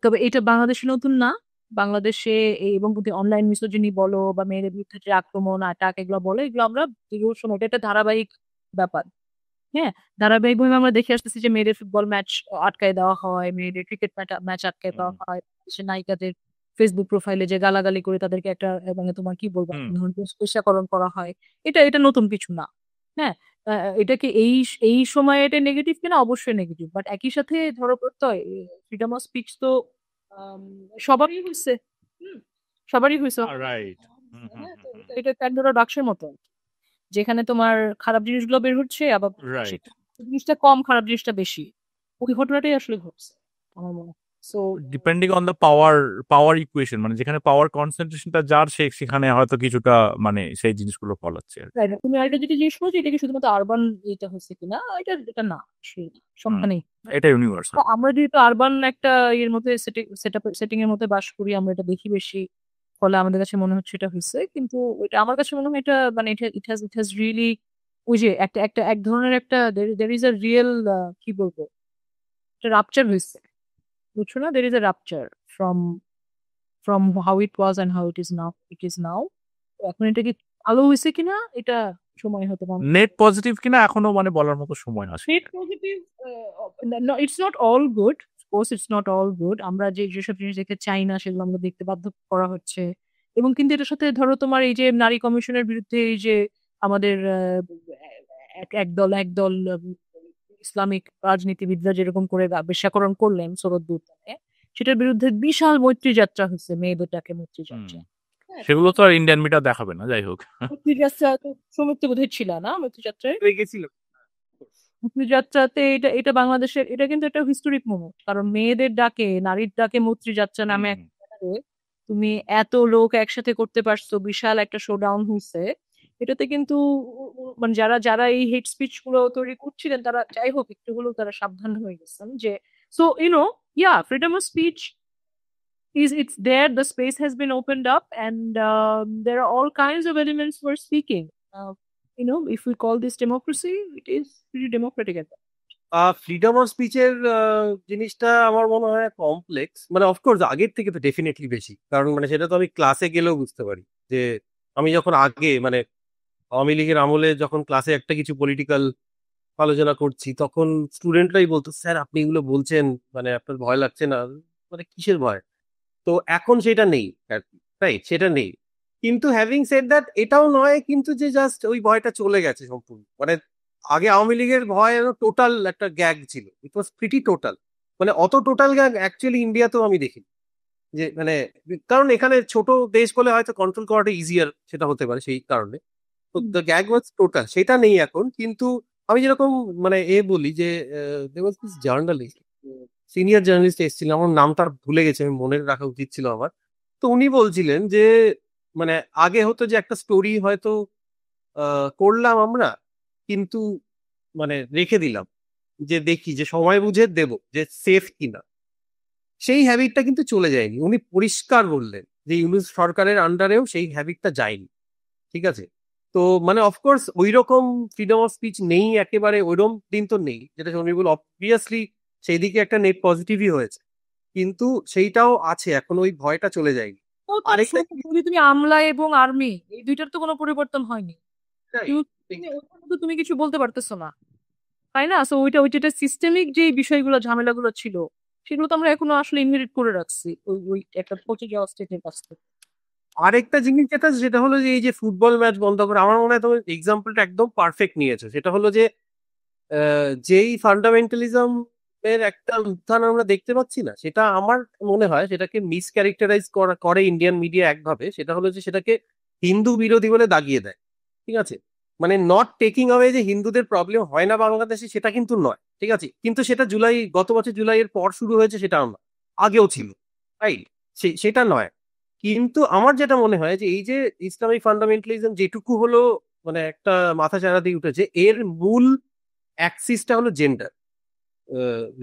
তবে এটা বাংলাদেশে নতুন না। বাংলাদেশে এবং অনলাইন মিসোজিনি বলো বা মেয়েদের বিরুদ্ধে যে আক্রমণ আটাক এগুলো বলো, এগুলো আমরা দীর্ঘ সময়, এটা একটা ধারাবাহিক ব্যাপার। হ্যাঁ, ধারাবাহিকভাবে আমরা দেখে আসতেছি যে মেয়েদের ফুটবল ম্যাচ আটকায় দেওয়া হয়, মেয়েদের ক্রিকেট ম্যাচ আটকায় দেওয়া হয়, সে নায়িকাদের ফেসবুক প্রোফাইলে যে গালাগালি করে তাদেরকে একটা মানে তোমার কি বলবো পেশাকরণ করা হয়। এটা নতুন কিছু না। হ্যাঁ, এটা কি এই সময়ে এটা নেগেটিভ কিনা? অবশ্যই নেগেটিভ। বাট একই সাথে ধরো প্রত্যয় ফ্রিডম অফ স্পিচ তো আম, সবারই হয়েছে। হুম, সবারই হয়েছে। রাইট। হ্যাঁ, তো এটা প্যান্ডোরা বাক্সের মতো, যেখানে তোমার খারাপ জিনিসগুলো বের হচ্ছে, আবার রাইট। জিনিসটা কম, খারাপ জিনিসটা বেশি। ওই ঘটনাটাই আসলে ঘটছে আমার মনে হয়। So depending on the power equation, মানে যেখানে পাওয়ার কনসেন্ট্রেশনটা যার, সেখানে হয়তো কিছুটা মানে সেই জিনিসগুলো ফলাচ্ছে আর কি। তুমি আরেকটা যেটা জিজ্ঞেস করছো, এটা কি শুধুমাত্র আরবান এটা হচ্ছে কিনা, এটা না, সংখ্যা নেই। এটা ইউনিভার্সাল। তো আমরা যেহেতু আরবান একটা এর মধ্যে সেটিং এর মধ্যে বাস করি, আমরা এটা দেখি বেশি, ফলে আমাদের কাছে মনে হচ্ছে এটা হয়েছে। কিন্তু এটা আমার কাছে মনে হয় এটা মানে ইট হ্যাজ রিয়েলি ওই যে একটা একটা এক ধরনের একটা দের ইজ আ রিয়েল কি বলবো, একটা রাপচার হয়েছে, বুঝছো না? There is a rupture from from how it was and how it is now. এখন এটা কি ভালো হয়েছে কিনা, এটা সময় হতে পারে। নেট পজিটিভ কিনা এখনো মানে বলার মতো সময় আসে। Net positive, it's not all good, course it's not all good. আমরা যেসব জিনিস দেখতে চাই না সেগুলো আমরা দেখতে বাধ্য করা হচ্ছে। এবং কিন্তু এটার সাথে ধরো তোমার এই যে নারী কমিশনের বিরুদ্ধে এই যে আমাদের একদল ইসলামিক রাজনীতিবিদরা যেরকম করে বেশ্যাকরণ করলেন সরোদ্দুর্তনে, সেটার বিরুদ্ধে বিশাল মৈত্রী যাত্রা হচ্ছে, মেয়েদেরটাকে মৈত্রী যাত্রা। হ্যাঁ, সেগুলো তো আর ইন্ডিয়ান মিডিয়া দেখাবে না, যাই হোক। মৈত্রী যাত্রা তো সৌমিত্র বোধহয় ছিল না মৈত্রী যাত্রায়। গেছিল। যাত্রাতে এটা বাংলাদেশের, এটা কিন্তু একটা হিস্টোরিক মোমেন্ট, কারণ মেয়েদের ডাকে, নারীর ডাকে মৈত্রী যাত্রা নামে একটা ব্যানারে তুমি এত লোক একসাথে করতে পারছো, বিশাল একটা শোডাউন হয়েছে। এটাতে কিন্তু মানে যারা যারা এই হেট স্পিচ গুলো তৈরি করছিলেন তারা যাই হোক একটু হলেও তারা সাবধান হয়ে গেছেন যে so freedom of speech it's there, the space has been opened up, and there are all kinds of elements for speaking. If we call this democracy, it is pretty democratic at that. Freedom of স্পিচের জিনিসটা আমার মনে হয় complex, মানে of course আগের থেকে তো definitely বেশি, কারণ মানে সেটা তো আমি ক্লাসে গেলেও বুঝতে পারি যে আমি যখন আগে মানে আওয়ামী লীগের আমলে যখন ক্লাসে একটা কিছু পলিটিক্যাল আলোচনা করছি, তখন স্টুডেন্টরাই বলতো, স্যার আপনি এগুলো বলছেন, মানে আপনার ভয় লাগছে না? মানে কিসের ভয়? তো এখন সেটা নেই আর কি, রাইট, সেটা নেই। কিন্তু হ্যাভিং সেড দ্যাট, এটাও নয় কিন্তু যে জাস্ট ওই ভয়টা চলে গেছে সম্পূর্ণ। মানে আগে আওয়ামী লীগের ভয় টোটাল একটা গ্যাগ ছিল, ইট ওয়াজ প্রিটি টোটাল। মানে অত টোটাল গ্যাগ অ্যাকচুয়ালি ইন্ডিয়াতেও আমি দেখি যে মানে, কারণ এখানে ছোট দেশ বলে হয়তো কন্ট্রোল করাটা ইজিয়ার, সেটা হতে পারে সেই কারণে। তো দ্য গ্যাগ ওয়াজ টোটাল, সেটা নেই এখন। কিন্তু আমি যেরকম মানে বলি যে জার্নালিস্ট, সিনিয়র জার্নালিস্ট এসেছিলেন, আমার নামটা ভুলে গেছে, আমি মনে রাখা উচিত ছিল আমার। তো উনি বলছিলেন যে মানে আগে হতো যে একটা স্টোরি হয়তো করলাম আমরা, কিন্তু মানে রেখে দিলাম যে দেখি যে সময় বুঝে দেব যে সেফ কিনা। সেই হ্যাবিটটা কিন্তু চলে যায়নি, উনি পরিষ্কার বললেন যে ইউনূস সরকারের আন্ডারেও সেই হ্যাবিটটা যায়নি। ঠিক আছে, তো মানে অফকোর্স ওই রকম ফ্রিডম অফ স্পিচ নেই একেবারে, ওইরকম দিন তো নেই যেটা শনিবুল, অবভিয়াসলি সেই দিকে একটা নেট পজিটিভই হয়েছে। কিন্তু সেইটাও আছে, এখন ওই ভয়টা চলে যায়নি। তো তো আরেকটা শোনো, যদি তুমি আমলা এবং আর্মি এই দুইটার তো কোনো পরিবর্তন হয়নি, জিনিস, কিন্তু তুমি ওখানে তো তুমি কিছু বলতে পারতেছো না, তাই না? সো ওইটা সিস্টেমিক যে বিষয়গুলো ঝামেলাগুলো ছিল সেগুলো তো আমরা এখনো আসলে ইনহেরিট করে রাখছি ওই ওই একটা পচে যাওয়া স্টেটের কাছ থেকে। আরেকটা জিনিস যেটা হলো যে এই যে ফুটবল ম্যাচ বন্ধ করে, আমার মনে হয় তোমার এক্সাম্পলটা একদম পারফেক্ট নিয়েছে। সেটা হলো যে যেই ফান্ডামেন্টালিজম এর একটা উত্থান আমরা দেখতে পাচ্ছি না, সেটা আমার মনে হয় সেটাকে মিস ক্যারেক্টারাইজ করে ইন্ডিয়ান মিডিয়া একভাবে। সেটা হলো যে সেটাকে হিন্দু বিরোধী বলে দাগিয়ে দেয়। ঠিক আছে, মানে নট টেকিং অ্যাওয়ে যে হিন্দুদের প্রবলেম হয় না বাংলাদেশে, সেটা কিন্তু নয়। ঠিক আছে, কিন্তু সেটা গত বছর জুলাইয়ের পর শুরু হয়েছে, সেটা না, আগেও ছিল, রাইট? সেটা নয়। কিন্তু আমার যেটা মনে হয় যে এই যে ইসলামিক ফান্ডামেন্টালিজম যেটুকু হলো মানে একটা মাথা চাড়া দিয়ে উঠেছে, এর মূল অ্যাক্সিসটা হলো জেন্ডার,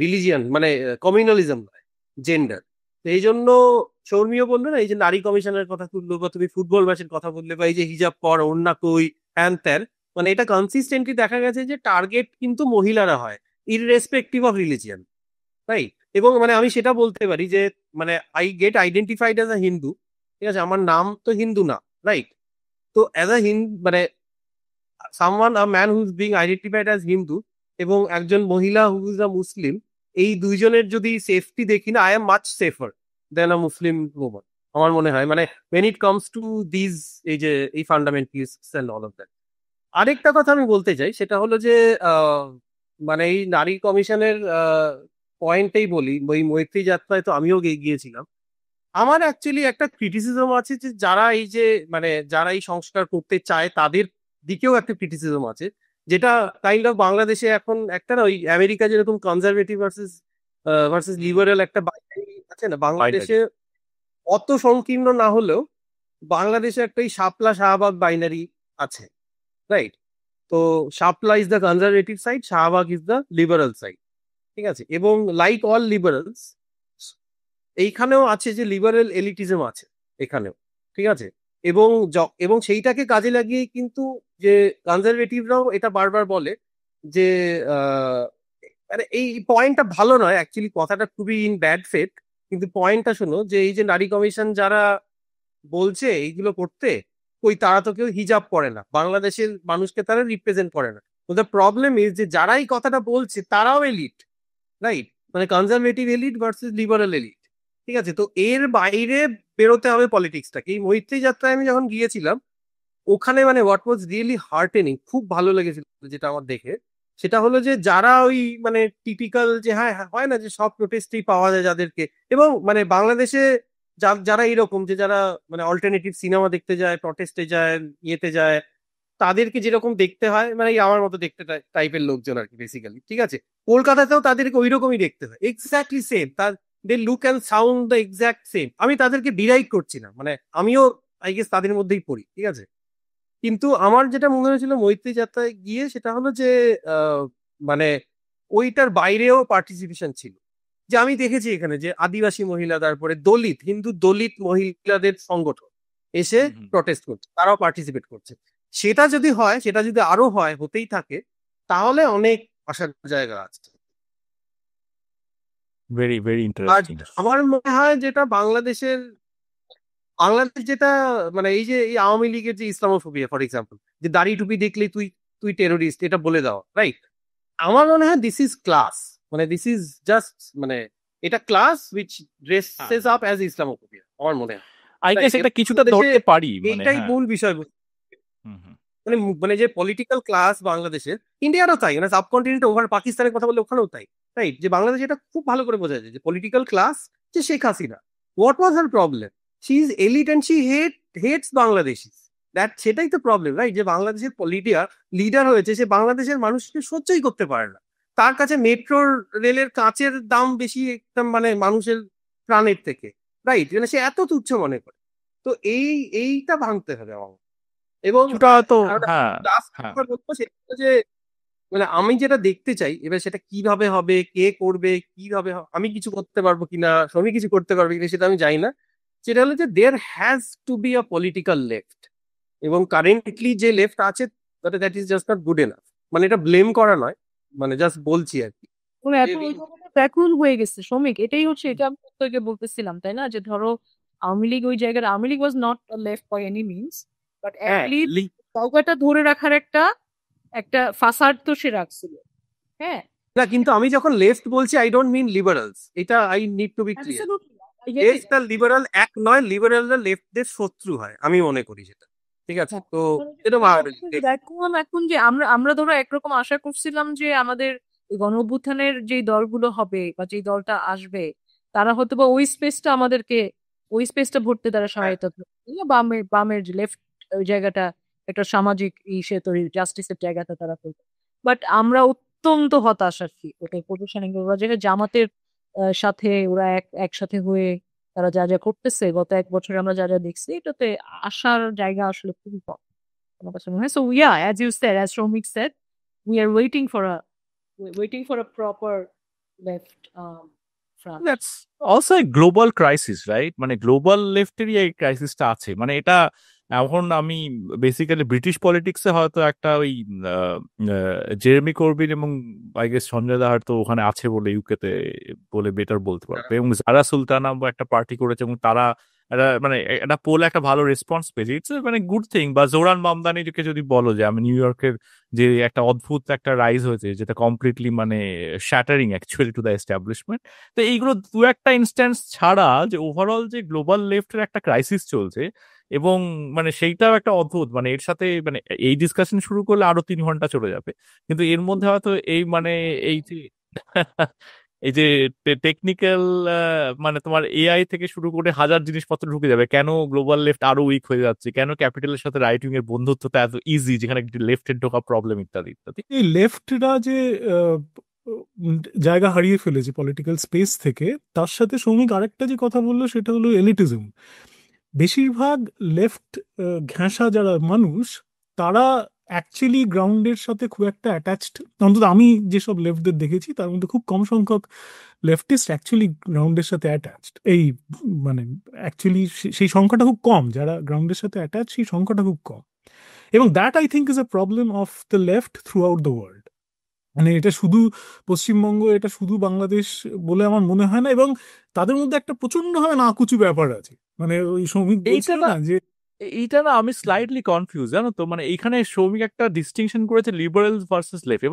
রিলিজিয়ান, মানে কমিউনালিজম নয়, জেন্ডার। তো এই জন্য শর্মীয় বলবে না, এই যে নারী কমিশনের কথা তুললো, বা তুমি ফুটবল ম্যাচের কথা বললে, বা এই যে হিজাব পর ওড়না কই হ্যান ত্যান, মানে এটা কনসিস্টেন্টলি দেখা গেছে যে টার্গেট কিন্তু মহিলারা হয়, ইররেসপেক্টিভ অফ রিলিজিয়ান, রাইট? এবং মানে আমি সেটা বলতে পারি যে মানে I get identified as a Hindu, ঠিক আছে, আমার নাম তো হিন্দু না, রাইট? তো অ্যাজ আ হিন্দু মানে someone a man who is being identified as Hindu এবং একজন মহিলা হু ইজ আ মুসলিম, এই দুইজনের যদি সেফটি দেখি না, I am much safer than a Muslim woman, আমার মনে হয়, মানে when it comes to these এই যে এই ফান্ডামেন্টালিস্টস এন্ড অল অফ দ্যাট। আরেকটা কথা আমি বলতে চাই, সেটা হলো যে মানে এই নারী কমিশনের পয়েন্টেই বলি, ওই মৈত্রী যাত্রায় তো আমিও গিয়েছিলাম। আমার অ্যাকচুয়ালি একটা ক্রিটিসিজম আছে যে যারা এই যে মানে যারা এই সংস্কার করতে চায় তাদের দিকেও একটা ক্রিটিসিজম আছে, যেটা কাইন্ড অফ বাংলাদেশে এখন একটা না, ওই আমেরিকা যেরকম কনজারভেটিভ ভার্সেস লিবারেল একটা বাইনারি আছে না, বাংলাদেশে অত সংকীর্ণ না হলেও বাংলাদেশে একটা এই শাপলা শাহবাগ বাইনারি আছে, রাইট? তো Shapla is the conservative side, Shahbag is the liberal side, ঠিক আছে? এবং লাইক অল লিবারালস, এইখানেও আছে যে লিবারেল এলিটিজম আছে এখানেও, ঠিক আছে? এবং এবং সেইটাকে কাজে লাগিয়ে কিন্তু যে কনজারভেটিভরাও এটা বারবার বলে যে মানে এই পয়েন্টটা ভালো নয় অ্যাকচুয়ালি, কথাটা খুবই ইন ব্যাড ফেথ, কিন্তু পয়েন্টটা শোনো, যে এই যে নারী কমিশন যারা বলছে এইগুলো করতে, কই তারা তো কেউ হিজাব পরে না, বাংলাদেশের মানুষকে তারা রিপ্রেজেন্ট করে না। তো দ্য প্রবলেম ইজ যে যারা এই কথাটা বলছে তারাও এলিট, রাইট? মানে conservative elite versus liberal elite, ঠিক আছে? তো এর বাইরে বেরোতে হবে পলিটিক্সটাকে। এই মৈত্রী যাত্রায় আমি যখন গিয়েছিলাম, ওখানে মানে হোয়াট ওয়াজ রিয়েলি হার্টেনিং, খুব ভালো লেগেছিল যেটা আমার দেখে, সেটা হলো যে যারা ওই মানে টিপিক্যাল যে হ্যাঁ হ্যাঁ, হয় না যে সব প্রোটেস্টেই পাওয়া যায় যাদেরকে, এবং মানে বাংলাদেশে যারা এরকম যে যারা মানে অল্টারনেটিভ সিনেমা দেখতে যায়, প্রটেস্টে যায়, ইয়েতে যায়, তাদেরকে যেরকম দেখতে হয়, মানে এই আমার মতো দেখতে টাইপের লোকজন আর কি বেসিক্যালি, ঠিক আছে? কলকাতাতেও তাদেরকে ওই রকমই দেখতে হয়, এক্স্যাক্টলি সেম, তার they look and sound the exact same. আমি তাদেরকে ডিরাইট করছি না, মানে আমিও আই গেস তাদের মধ্যেই পড়ি, ঠিক আছে? কিন্তু আমার যেটা মনে হয়েছিল মৈত্রী যাত্রায় গিয়ে, সেটা হলো যে মানে ওইটার বাইরেও পার্টিসিপেশন ছিল। যে আমি দেখেছি এখানে যে আদিবাসী মহিলা, তারপরে দলিত, হিন্দু দলিত মহিলাদের সংগঠন এসে প্রটেস্ট করছে, তারাও পার্টিসিপেট করছে। সেটা যদি হয়, সেটা যদি আরো হয়, হতেই থাকে, তাহলে অনেক আসার জায়গা আছে। ভেরি ভেরি আর ইন্টারেস্টিং। আমার মনে হয় যেটা বাংলাদেশ যেটা মানে এই যে এই আওয়ামী লীগের যে ইসলামোফোবিয়া ফর এক্সাম্পল, যে দাড়ি টুপি দেখলেই তুই তুই টেরোরিস্ট, এটা বলে দাও, রাইট? আমার মনে হয় দিস ইজ ক্লাস, মানে দিস ইজ জাস্ট মানে এটা class which dresses up as Islamophobia, আমার মনে হয়। আই গেস এটা কিছুটা ধরতে পারি, মানে এইটাই হ্যাঁ। মূল বিষয়। হুম হুম। মানে মানে যে পলিটিক্যাল ক্লাস বাংলাদেশের, ইন্ডিয়ারও তাই, মানে সাবকন্টিনেন্ট ওভার পাকিস্তানের কথা বললে ওখানেও তাই, রাইট? যে বাংলাদেশে এটা খুব ভালো করে বোঝা যায় যে পলিটিক্যাল ক্লাস, যে Sheikh Hasina, what was her problem? She is elite and she hates Bangladeshi, সেটাই তো প্রবলেম, রাইট? যে বাংলাদেশের লিডার হয়েছে, সে বাংলাদেশের মানুষকে সহ্যই করতে পারে না, তার কাছে মেট্রোর রেলের কাঁচের দাম বেশি একদম, মানে মানুষের প্রাণের থেকে, রাইট? মানে সে এত তুচ্ছ মনে করে। তো এইটা ভাঙতে হবে আমার। এবং কিছুটা তো আরেকটা হ্যাঁ last হ্যাঁ। ব্যাপার বলবো, সেটা হলো যে মানে আমি যেটা দেখতে চাই, এবার সেটা কিভাবে হবে, কে করবে, কিভাবে আমি কিছু করতে পারবো কিনা, সবই কিছু করতে পারবে কিনা, সেটা আমি জানি না। সেটা হলো যে there has to be a political left, এবং কারেন্টলি যে লেফট আছে that is just not good enough. মানে এটা ব্লেম করা নয়, মানে জাস্ট বলছি আর কি। ওরা এত যে ওই ধরনের ব্যাকুল হয়ে গেছে শ্রমিক, এটাই হচ্ছে, এটা আমি তোকে বলতেছিলাম তাই না, যে ধরো আওয়ামী লীগ ওই জায়গায়, Awami League was not left by any means, but হ্যাঁ অ্যাটলিস্ট কাউকাটা ধরে রাখার একটা একটা ফাসাদ তো সে রাখছিল। হ্যাঁ, না, কিন্তু আমি যখন লেফট বলছি আই ডোন্ট মিন লিবারালস, এটা I need to be clear. absolutely, I get it. Left আর লিবারাল এক নয়, লিবারালরা লেফটদের শত্রু হয়, আমি মনে করি সেটা। ঠিক আছে, হ্যাঁ, তো মানে এরকম দেখুন এখন যে আমরা আমরা ধরো একরকম আশা করছিলাম যে আমাদের এই গণ অভ্যুত্থানের যেই দলগুলো হবে বা যেই দলটা আসবে, তারা হয়তো বা ওই স্পেসটা আমাদেরকে, ওই স্পেসটা ভরতে তারা সহায়তা করবে, বামের বামের যে লেফট ওই জায়গাটা, একটা সামাজিক ইসে তৈরি, জাস্টিসের জায়গাটা তারা করবে। বাট আমরা অত্যন্ত হতাশ আর কি ওটাই প্রদর্শনী, ওরা যে জামাতের সাথে ওরা একসাথে হয়ে তারা যা যা করতেছে গত 1 বছরে আমরা যা যা দেখছি, এটাতে আসার জায়গা আসলে খুবই কম আমার কাছে মনে হয়। So yeah, as you said, as Shomik said, we are waiting for a proper left front. That's also a global crisis, right? মানে গ্লোবাল লেফটেরই এই ক্রাইসিসটা আছে। মানে এটা এখন আমি বেসিক্যালি ব্রিটিশ পলিটিক্সে হয়তো একটা ওই জেরেমি করবিন এবং আই গেস সঞ্জয় দাহার তো ওখানে আছে বলে ইউকেতে বলে বেটার বলতে পারবে, এবং জারা সুলতানা একটা পার্টি করেছে এবং তারা মানে একটা পোলে একটা ভালো রেসপন্স পেয়েছে, ইটস মানে গুড থিং। বা জোরান মামদানিকে যদি বলো যে আমি নিউ ইয়র্কের যে একটা অদ্ভুত একটা রাইজ হয়েছে যেটা কমপ্লিটলি মানে shuttering actually to the establishment. তো এইগুলো দু একটা ইনস্ট্যান্স ছাড়া যে ওভারঅল যে গ্লোবাল লেফটের একটা ক্রাইসিস চলছে, এবং মানে সেইটাও একটা অদ্ভুত, মানে এর সাথে মানে এই ডিসকাশন শুরু করলে আরো 3 ঘন্টা চলে যাবে, কিন্তু এর মধ্যে হয়তো এই মানে এই যে এই যে টেকনিক্যাল মানে তোমার এআই থেকে শুরু করে হাজার জিনিসপত্র ঢুকে যাবে, কেন গ্লোবাল লেফট আরো উইক হয়ে যাচ্ছে, কেন ক্যাপিটালের সাথে রাইট উইং এর বন্ধুত্বটা এত ইজি যেখানে লেফটের ঢোকা প্রবলেম, ইত্যাদি ইত্যাদি। এই লেফটরা যে আহ, জায়গা হারিয়ে ফেলেছে পলিটিক্যাল স্পেস থেকে, তার সাথে সৌমিক আরেকটা যে কথা বললো সেটা হলো এলিটিজম। বেশিরভাগ লেফট ঘেঁষা যারা মানুষ, তারা অ্যাকচুয়ালি গ্রাউন্ডের সাথে খুব একটা অ্যাটাচড, অন্তত আমি যেসব লেফটদের দেখেছি তার মধ্যে খুব কম সংখ্যক লেফটিস্ট অ্যাকচুয়ালি গ্রাউন্ডের সাথে অ্যাটাচড। এই মানে অ্যাকচুয়ালি সেই সংখ্যাটা খুব কম, যারা গ্রাউন্ডের সাথে অ্যাটাচ সেই সংখ্যাটা খুব কম। এবং that I think is a problem of the left through out the world. মানে এটা শুধু পশ্চিমবঙ্গ, এটা শুধু বাংলাদেশ বলে আমার মনে হয় না। এবং তাদের মধ্যে একটা প্রচন্ড ভাবে নাকুচু ব্যাপার আছে। মানে ওই শ্রমিক এইটা বলছিল না না যে এইটা না আমি স্লাইটলি কনফিউজ, জানো তো। মানে এইখানে সৌমিক একটা ডিস্টিংশন করেছে লিবারেল ভার্সেস লেফট।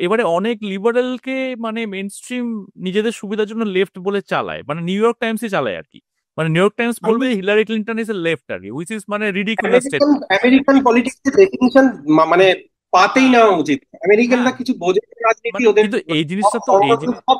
এবারে অনেক লিবারেলকে মানে মেইন স্ট্রিম নিজেদের সুবিধার জন্য লেফট বলে চালায়, মানে নিউ ইয়র্ক টাইমসই চালায় আর কি। মানে নিউ ইয়র্ক টাইমস বলবে Hillary Clinton is a left আর কি, হুইচ ইজ মানে রিডিকুলাস স্টেটমেন্ট। আমেরিকান পলিটিক্সের ডেফিনিশন মানে পাতেই হ্যাঁ, নেওয়া উচিত। আমেরিকানরা হ্যাঁ, কিছু বোঝে না রাজনীতি, মানে ওদের কিন্তু এই জিনিসটা তো এই জিনিস সব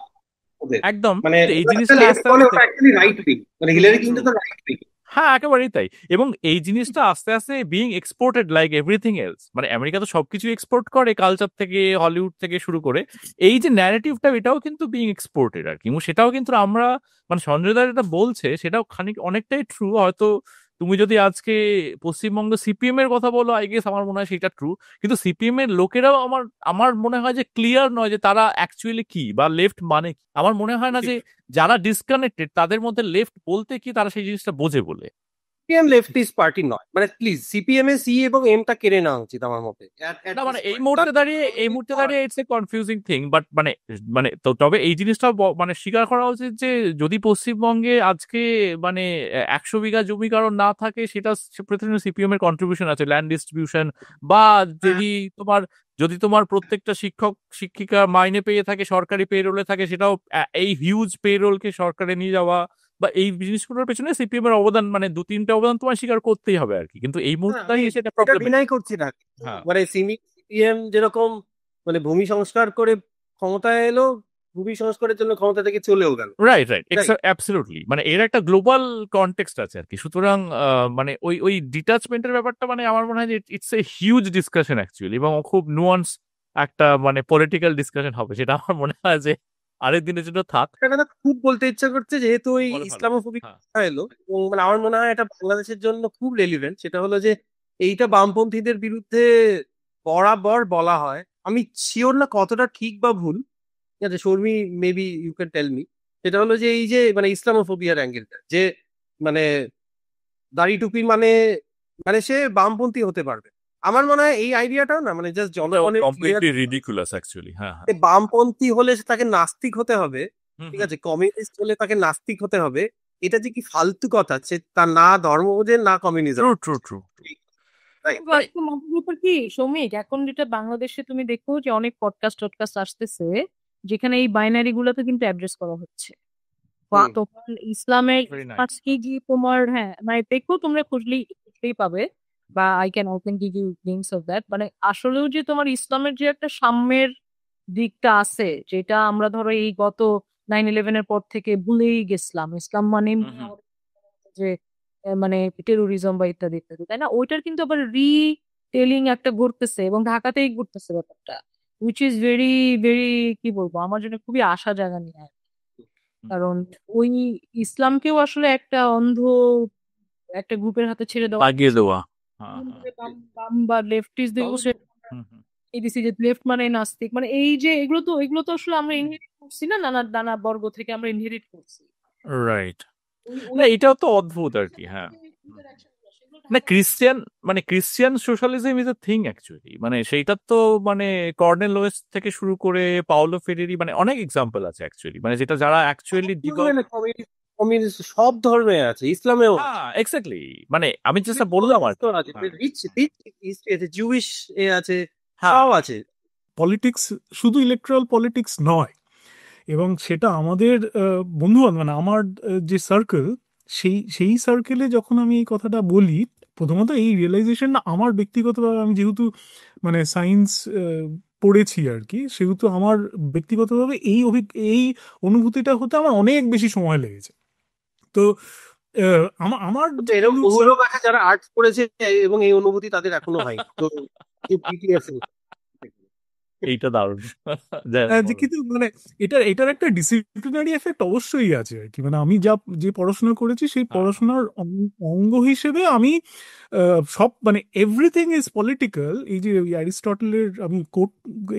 ওদের একদম, মানে কিন্তু এই ওরা একটা জিনিসটা লেফট আস্তে বলে, আস্তে, ওটা অ্যাকচুয়ালি রাইট উইং, মানে হিলারি ট্রু, ক্লিন্টন তো রাইট উইং। হ্যাঁ একেবারেই তাই। এবং এই জিনিসটা আস্তে আস্তে being exported like everything else. মানে আমেরিকা তো সবকিছু এক্সপোর্ট করে, কালচার থেকে হলিউড থেকে শুরু করে। এই যে ন্যারেটিভটা এটাও কিন্তু বিং এক্সপোর্টেড আর কি, এবং সেটাও কিন্তু আমরা মানে সঞ্জয় দা যেটা বলছে সেটাও খানিক অনেকটাই ট্রু। হয়তো তুমি যদি আজকে পশ্চিমবঙ্গ সিপিএম এর কথা বলো, আই গেস আমার মনে হয় সেটা ট্রু, কিন্তু সিপিএম এর লোকেরাও আমার আমার মনে হয় যে ক্লিয়ার নয় যে তারা অ্যাকচুয়ালি কি বা লেফট মানে কি। আমার মনে হয় না যে যারা ডিসকানেক্টেড তাদের মধ্যে লেফট বলতে কি তারা সেই জিনিসটা বোঝে বলে। সিপিএম লেফটিস্ট পার্টি নয়, মানে প্লিজ সিপিএম এ সি এবং এম টা কেড়ে নেওয়া উচিত আমার মতে। না মানে এই মুহূর্তে দাঁড়িয়ে it's a confusing thing, but মানে মানে তবে এই জিনিসটা মানে স্বীকার করা উচিত যে যদি পশ্চিমবঙ্গে আজকে মানে 100 বিঘা জমি কারণ না থাকে, সেটা প্রতিদিন সিপিএম এর কন্ট্রিবিউশন আছে, ল্যান্ড ডিস্ট্রিবিউশন, বা যদি তোমার যদি তোমার প্রত্যেকটা শিক্ষক শিক্ষিকা মাইনে পেয়ে থাকে, সরকারি পেরোলে থাকে, সেটাও এই হিউজ পেরোলকে সরকারে নিয়ে যাওয়া, বা এই জিনিসগুলোর পেছনে সিপিএম এর অবদান মানে 2-3টা অবদান তোমার স্বীকার করতেই হবে আর কি। কিন্তু এই মুহূর্তে দাঁড়িয়ে সেটা এটা প্রবলেম। ডিনাই করছি না, হ্যাঁ, মানে সিপিএম যেরকম মানে ভূমি সংস্কার করে ক্ষমতায় এলো, ভূমি সংস্কারের জন্য ক্ষমতা থেকে চলেও গেল। Right right, Right. অ্যাবসলিউটলি। মানে এর একটা গ্লোবাল কনটেক্সট আছে আর কি। সুতরাং মানে ওই ওই ডিটাচমেন্টের ব্যাপারটা মানে আমার মনে হয় যে it's a huge discussion actually, এবং খুব নুয়ান্স একটা মানে পলিটিক্যাল ডিসকাশন হবে, সেটা আমার মনে হয় যে আরেক দিনের জন্য থাক। একটা কথা খুব বলতে ইচ্ছা করছে, যেহেতু ওই বলো, ভালো। ইসলামোফোবিক হ্যাঁ, এলো, এবং মানে আমার মনে হয় এটা বাংলাদেশের জন্য খুব রেলিভেন্ট। সেটা হলো যে এইটা বামপন্থীদের বিরুদ্ধে বরাবর বলা হয়, আমি শিওর না কতটা ঠিক বা ভুল, ঠিক আছে Sharmi, maybe you can tell me. সেটা হলো যে এই যে মানে ইসলামোফোবিয়ার অ্যাঙ্গেলটা, যে মানে দাড়ি টুপি মানে মানে সে বামপন্থী হতে পারবে, আমার মনে হয় এই আইডিয়াটাও না মানে জাস্ট জনগণের কমপ্লিটলি রিডিকুলাস অ্যাকচুয়ালি। হ্যাঁ, হ্যাঁ। বামপন্থী হলে তাকে নাস্তিক হতে হবে, হুম, ঠিক হুম। আছে, কমিউনিস্ট হলে তাকে নাস্তিক হতে হবে, এটা যে কি ফালতু কথা, সে তার না ধর্ম বোঝে না কমিউনিজম। True, true, true. বা একটু মজার ব্যাপার কি সৌমিক, এখন যেটা বাংলাদেশে তুমি দেখো যে অনেক পডকাস্ট টডকাস্ট আসতেছে যেখানে এই বাইনারি গুলোতে কিন্তু অ্যাড্রেস করা হচ্ছে। বা হুম। তোমার ইসলামের Very nice. আজকে গিয়ে তোমার, হ্যাঁ মানে দেখো তোমরা খুঁজলেই পাবে, বা I can open give you links of that. মানে আসলেও যে তোমার ইসলামের যে একটা সাম্যের দিকটা আছে, যেটা আমরা ধরো এই গত 9/11 এর পর থেকে ভুলেই গেছিলাম। ইসলাম মানে হুম, হুম। যে মানে টেরোরিজম বা ইত্যাদি ইত্যাদি, তাই না? ওইটার কিন্তু আবার রিটেলিং একটা ঘটতেছে এবং ঢাকাতেই ঘটতেছে ব্যাপারটা, উইচ ইজ ভেরি ভেরি, কি বলবো, আমার জন্য খুবই আশা জাগা নিয়ে। কারণ ওই ইসলামকেও আসলে একটা অন্ধ একটা গ্রুপের হাতে ছেড়ে দেওয়া লাগিয়ে দেওয়া। হ্যাঁ, হ্যাঁ। বাম বাম বা লেফটিস্ট দিয়ে বসে হুম, হুম। এই দিছি যে লেফট মানে নাস্তিক, মানে এই যে এগুলো তো আসলে আমরা ইনহেরিট করছি না, নানা নানা বর্গ থেকে আমরা ইনহেরিট করছি। রাইট। ওই না, ওই এটাও তো অদ্ভুত আর কি। হ্যাঁ। না, Christian socialism is a thing actually. মানে সেইটা তো মানে কর্নেল লোয়েস থেকে শুরু করে পাওলো ফেরেরি, মানে অনেক এক্সাম্পল আছে অ্যাকচুয়ালি, মানে যেটা যারা অ্যাকচুয়ালি কমিউনিস্ট সব ধর্মে আছে, ইসলামেও আছে, হ্যাঁ, এক্স্যাক্টলি। মানে আমি যেটা বললাম আর কি। আছে, হ্যাঁ, রিচ রিচ হিস্ট্রি আছে, জুইশ এ আছে, হ্যাঁ। সব আছে। পলিটিক্স শুধু ইলেকট্রাল পলিটিক্স নয়, এবং সেটা আমাদের বন্ধু বান্ধব মানে আমার যে সার্কেল, সেই সার্কেলে যখন আমি এই কথাটা বলি, প্রথমত এই রিয়েলাইজেশনটা আমার ব্যক্তিগতভাবে, আমি যেহেতু মানে সায়েন্স পড়েছি আর কি, সেহেতু আমার ব্যক্তিগতভাবে এই অনুভূতিটা হতে আমার অনেক বেশি সময় লেগেছে। তো আমার তো যে এরকম বন্ধু বহু লোক আছে যারা আর্টস পড়েছে এবং এই অনুভূতি তাদের এখনো হয়নি। তো BTS এইটা দারুণ। যাই হোক, যে বলো। কিন্তু মানে এটার একটা ডিসিপ্লিনারি এফেক্ট অবশ্যই আছে আর কি। মানে আমি যে পড়াশোনা করেছি সেই হ্যাঁ, পড়াশোনার অঙ্গ হিসেবে আমি সব মানে এভরিথিং ইজ পলিটিক্যাল। এই যে ওই অ্যারিস্টটলের আমি কোট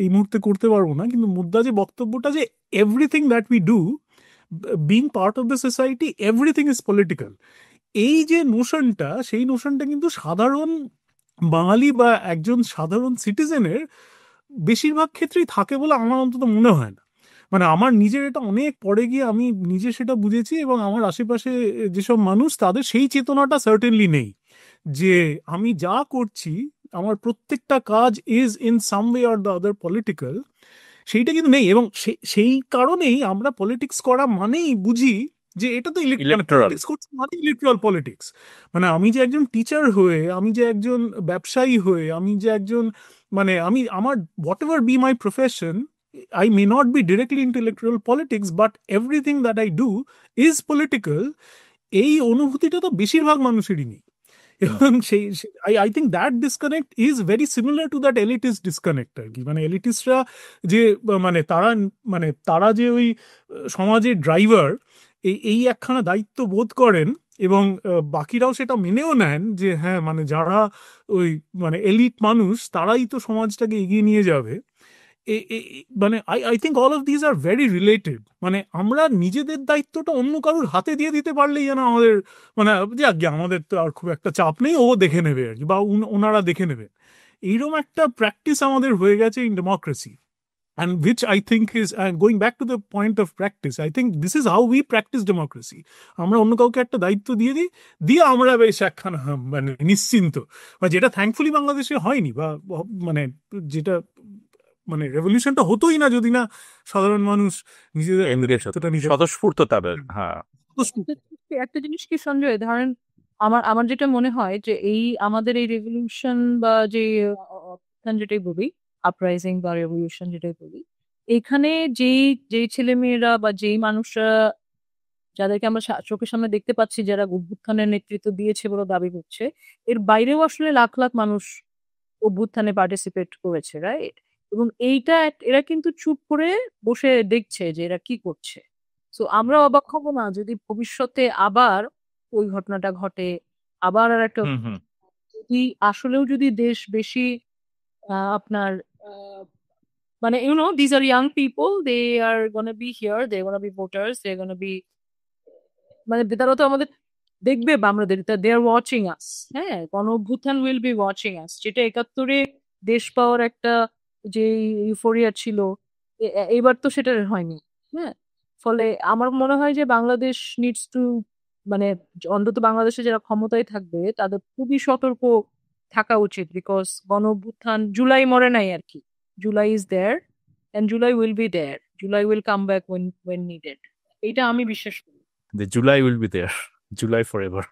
এই মুহূর্তে করতে পারবো না, কিন্তু মুদ্রা যে বক্তব্যটা যে everything that we do being part of the society, everything is political, এই যে নোশনটা, সেই নোশনটা কিন্তু সাধারণ বাঙালি বা একজন সাধারণ সিটিজেনের বেশিরভাগ ক্ষেত্রেই থাকে বলে আমার অন্তত মনে হয় না। মানে আমার নিজের এটা অনেক পরে গিয়ে আমি নিজে সেটা বুঝেছি, এবং আমার আশেপাশে যেসব মানুষ, তাদের সেই চেতনাটা সার্টেনলি নেই যে আমি যা করছি, আমার প্রত্যেকটা কাজ is in some way or the other political, সেইটা কিন্তু নেই। এবং সেই কারণেই আমরা পলিটিক্স করা মানেই বুঝি যে এটা তো মানে ইলেকটোরাল। পলিটিক্স করছে মানে ইলেকট্রাল পলিটিক্স। মানে আমি যে একজন টিচার হয়ে, আমি যে একজন ব্যবসায়ী হয়ে, আমি যে একজন মানে আমার what ever be my profession, I may not be directly into electoral politics, but everything that I do is political. এই অনুভূতিটা তো বেশিরভাগ মানুষেরই নেই। এবং I think that disconnect is very similar to that elitist disconnect আর কি। মানে এলিটিস্টরা যে তারা যে ওই সমাজের ড্রাইভার, এই একখানা দায়িত্ব বোধ করেন, এবং বাকিরাও সেটা মেনেও নেন যে হ্যাঁ মানে যারা ওই মানে এলিট মানুষ, তারাই তো সমাজটাকে এগিয়ে নিয়ে যাবে। মানে I think all of this are very related. মানে আমরা নিজেদের দায়িত্বটা অন্য কারোর হাতে দিয়ে দিতে পারলেই যেন আমাদের মানে যে আজ্ঞে আমাদের তো আর খুব একটা চাপ নেই, ও দেখে নেবে আর কি, বা ওনারা দেখে নেবে, এইরকম একটা প্র্যাকটিস আমাদের হয়ে গেছে in democracy. And which I think is, going back to the point of practice, I think this is how we practice democracy. আমরা অন্য কাউকে একটা দায়িত্ব দিয়ে আমরা বেশ একখানা মানে নিশ্চিন্ত, বা যেটা থ্যাঙ্কফুলি বাংলাদেশে হয়নি, বা মানে যেটা মানে রেভলিউশনটা হতোই না যদি না সাধারণ মানুষ নিজেদের দায়িত্বটা নিজে স্বতঃস্ফূর্ত তাদের। হ্যাঁ। একটা জিনিস কি সঞ্জয়, ধরেন আমার আমার যেটা মনে হয় যে এই আমাদের এই রেভলিউশন বা যে অভ্যুত্থান যেটাই বলি, আপরাইজিং বা রেভলিউশন যেটাই বলি, এখানে যেই ছেলে মেয়েরা বা যেই মানুষরা যাদেরকে আমরা চোখের সামনে দেখতে পাচ্ছি যারা অভ্যুত্থানের নেতৃত্ব দিয়েছে বলে দাবি করছে, এর বাইরেও আসলে লাখ লাখ মানুষ অভ্যুত্থানে পার্টিসিপেট করেছে, রাইট? এবং এরা কিন্তু চুপ করে বসে দেখছে যে এরা কি করছে। তো আমরা অবাক হব না যদি ভবিষ্যতে আবার ওই ঘটনাটা ঘটে, আবার আর একটা, হুম, হুম। যদি আসলেও যদি দেশ বেশি আপনার মানে these are young people, they are gonna be here, they're gonna be voters, they're gonna be, মানে তারা তো আমাদের দেখবে বাংলাদেশ, দে আর ওয়াচিং আস। হ্যাঁ, গণ অভ্যুত্থান উইল বি ওয়াচিং আস, যেটা ৭১-এ দেশ পাওয়ার একটা যে ইউফোরিয়া ছিল, এবার তো সেটা হয়নি। হ্যাঁ, ফলে আমার মনে হয় যে বাংলাদেশ নিডস টু, মানে অন্তত বাংলাদেশে যারা ক্ষমতায় থাকবে তাদের খুবই সতর্ক থাকা উচিত, বিকজ গণ অভ্যুত্থান জুলাই মরে নাই আর কি। July is there and July will be there, July will come back when needed. এইটা আমি বিশ্বাস করি। The July will be there. July forever.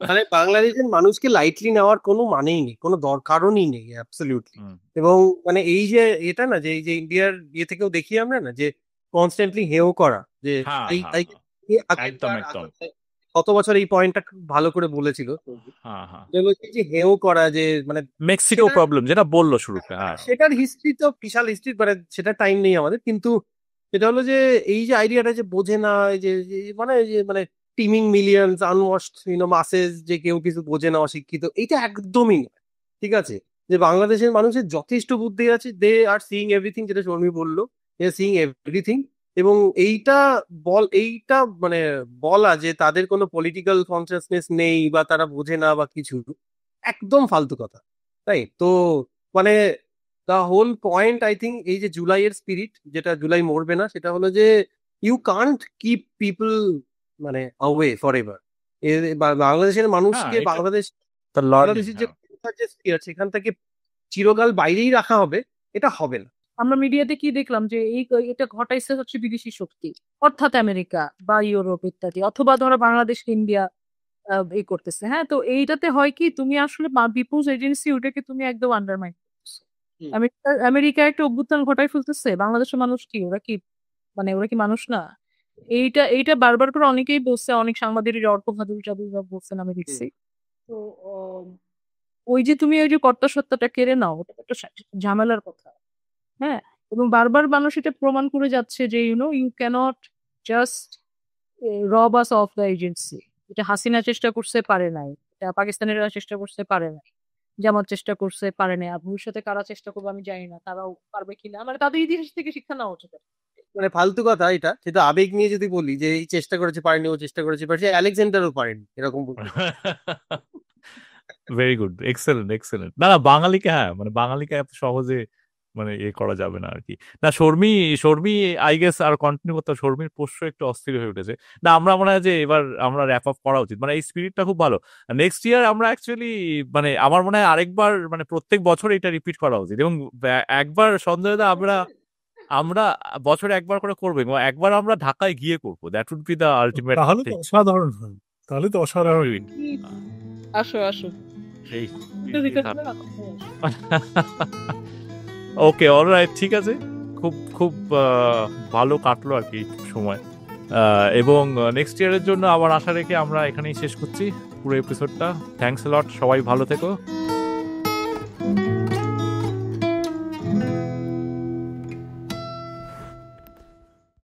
মানে বাংলাদেশের মানুষকে লাইটলি নেওয়ার কোনো মানেই নেই, কোনো দরকারই নেই অ্যাবসলিউটলি। হুম। এবং মানে এই যে এটা না, যে এই যে ইন্ডিয়ার ইয়ে থেকেও দেখি আমরা না, যে কনস্ট্যান্টলি হেও করা, যে হ্যাঁ, এই হ্যাঁ, এই একদম, আগেরবার একদম। গত বছর এই পয়েন্টটা খুব ভালো করে বলেছিল, হ্যাঁ, হ্যাঁ। যে বলছে যে হেও করা, যে মানে মেক্সিকো সেটা- প্রবলেম যেটা বললো শুরুতে, হ্যাঁ। সেটার হিস্ট্রি তো বিশাল হিস্ট্রি, মানে সেটা টাইম নেই আমাদের, কিন্তু সেটা হলো যে এই যে আইডিয়াটা যে বোঝে না, এই মানে টিমিং মিলিয়ন্স আনওয়াশড মাসেস, যে কেউ কিছু বোঝে না, অশিক্ষিত, এইটা একদমই নয়। ঠিক আছে, যে বাংলাদেশের মানুষের যথেষ্ট বুদ্ধি আছে, দে আর সিইং এভরিথিং, যেটা শর্মী বললো, দে আর সিইং এভরিথিং। এবং এইটা মানে বলা যে তাদের কোনো পলিটিক্যাল কনসিয়াসনেস নেই বা তারা বোঝে না বা কিছু, একদম ফালতু কথা। তাই তো, মানে the whole point I think, এই যে জুলাইয়ের স্পিরিট, যেটা জুলাই মরবে না, সেটা হলো যে ইউ কান্ট কিপ পিপল মানে অ্যাওয়ে ফর এভার। বাংলাদেশের মানুষকে এটা- বাংলাদেশের লার্নিং, যে sphere, সেখান থেকে চিরকাল বাইরেই রাখা হবে, এটা হবে না। আমরা মিডিয়াতে কি দেখলাম যে এটা ঘটাইছে হচ্ছে বিদেশি শক্তি, অর্থাৎ আমেরিকা বা ইউরোপ ইত্যাদি, অথবা ধরো বাংলাদেশ ইন্ডিয়া এই করতেছে। হ্যাঁ, তো এইটাতে হয় কি, তুমি আসলে পিপলস এজেন্সি, ওটাকে তুমি একদম আন্ডারমাইন করতেছো। হুম। আমেরিকা একটা অভ্যুত্থান ঘটাই ফেলতেছে, বাংলাদেশের মানুষ কি, ওরা কি মানুষ না? এইটা বারবার করে অনেকেই বলছে, অনেক সাংবাদিক, অর্ক ভাদুরী বলছেন, আমি দেখছি। তো ওই যে তুমি ওই যে কর্তা সত্তাটা কেড়ে নাও, ওটা তো একটা ঝামেলার কথা। হ্যাঁ, এবং বারবার মানুষ এটা প্রমাণ করে যাচ্ছে যে ইউ ক্যানট জাস্ট রব আস অফ দ্য এজেন্সি। এটা হাসিনা চেষ্টা করতে পারে নাই, এটা পাকিস্তানিরা চেষ্টা করতে পারে নাই, জামাত চেষ্টা করতে পারে নাই, আর ভবিষ্যতে কারা চেষ্টা করবে আমি জানি না, তারাও পারবে কিনা, মানে তাদের ইতিহাস থেকে শিক্ষা নেওয়া উচিত। মানে ফালতু কথা এটা, সেটা আবেগ নিয়ে যদি বলি যে এই চেষ্টা করেছে পারেনি, ও চেষ্টা করেছে পারেছে, আলেকজান্ডারও পারেনি, এরকম বলতে পারি। Very good, excellent, excellent. না না, বাঙালিকে, হ্যাঁ, মানে বাঙালিকে এত সহজে মানে করা যাবে না আর কি। না, শর্মী আই গেস আর কন্টিনিউ করতে হবে। শর্মীর পোষ্য একটু অস্থির হয়ে উঠেছে। না, আমরা মনে হয় যে এবার আমরা র্যাপ আপ করা উচিত, মানে এই স্পিরিটটা খুব ভালো। নেক্সট ইয়ার আমরা অ্যাকচুয়ালি, মানে আমার মনে হয় আরেকবার, মানে প্রত্যেক বছর এটা রিপিট করা উচিত, এবং একবার সন্দেহদা আমরা বছরে একবার করে করবো, এবং একবার আমরা ঢাকায় গিয়ে করবো। That would be the ultimate তাহলে তো অসাধারণ হয়, তাহলে তো অসাধারণ হয়। আসো সেই একটু request করে রাখো। ওকে, অলরাইট, ঠিক আছে। খুব খুব ভালো কাটলো আর কি সময়, এবং নেক্সট ইয়ারের জন্য আবার আশা রেখে আমরা এখানেই শেষ করছি পুরো এপিসোডটা। থ্যাঙ্কস এ লট, সবাই ভালো থেকো।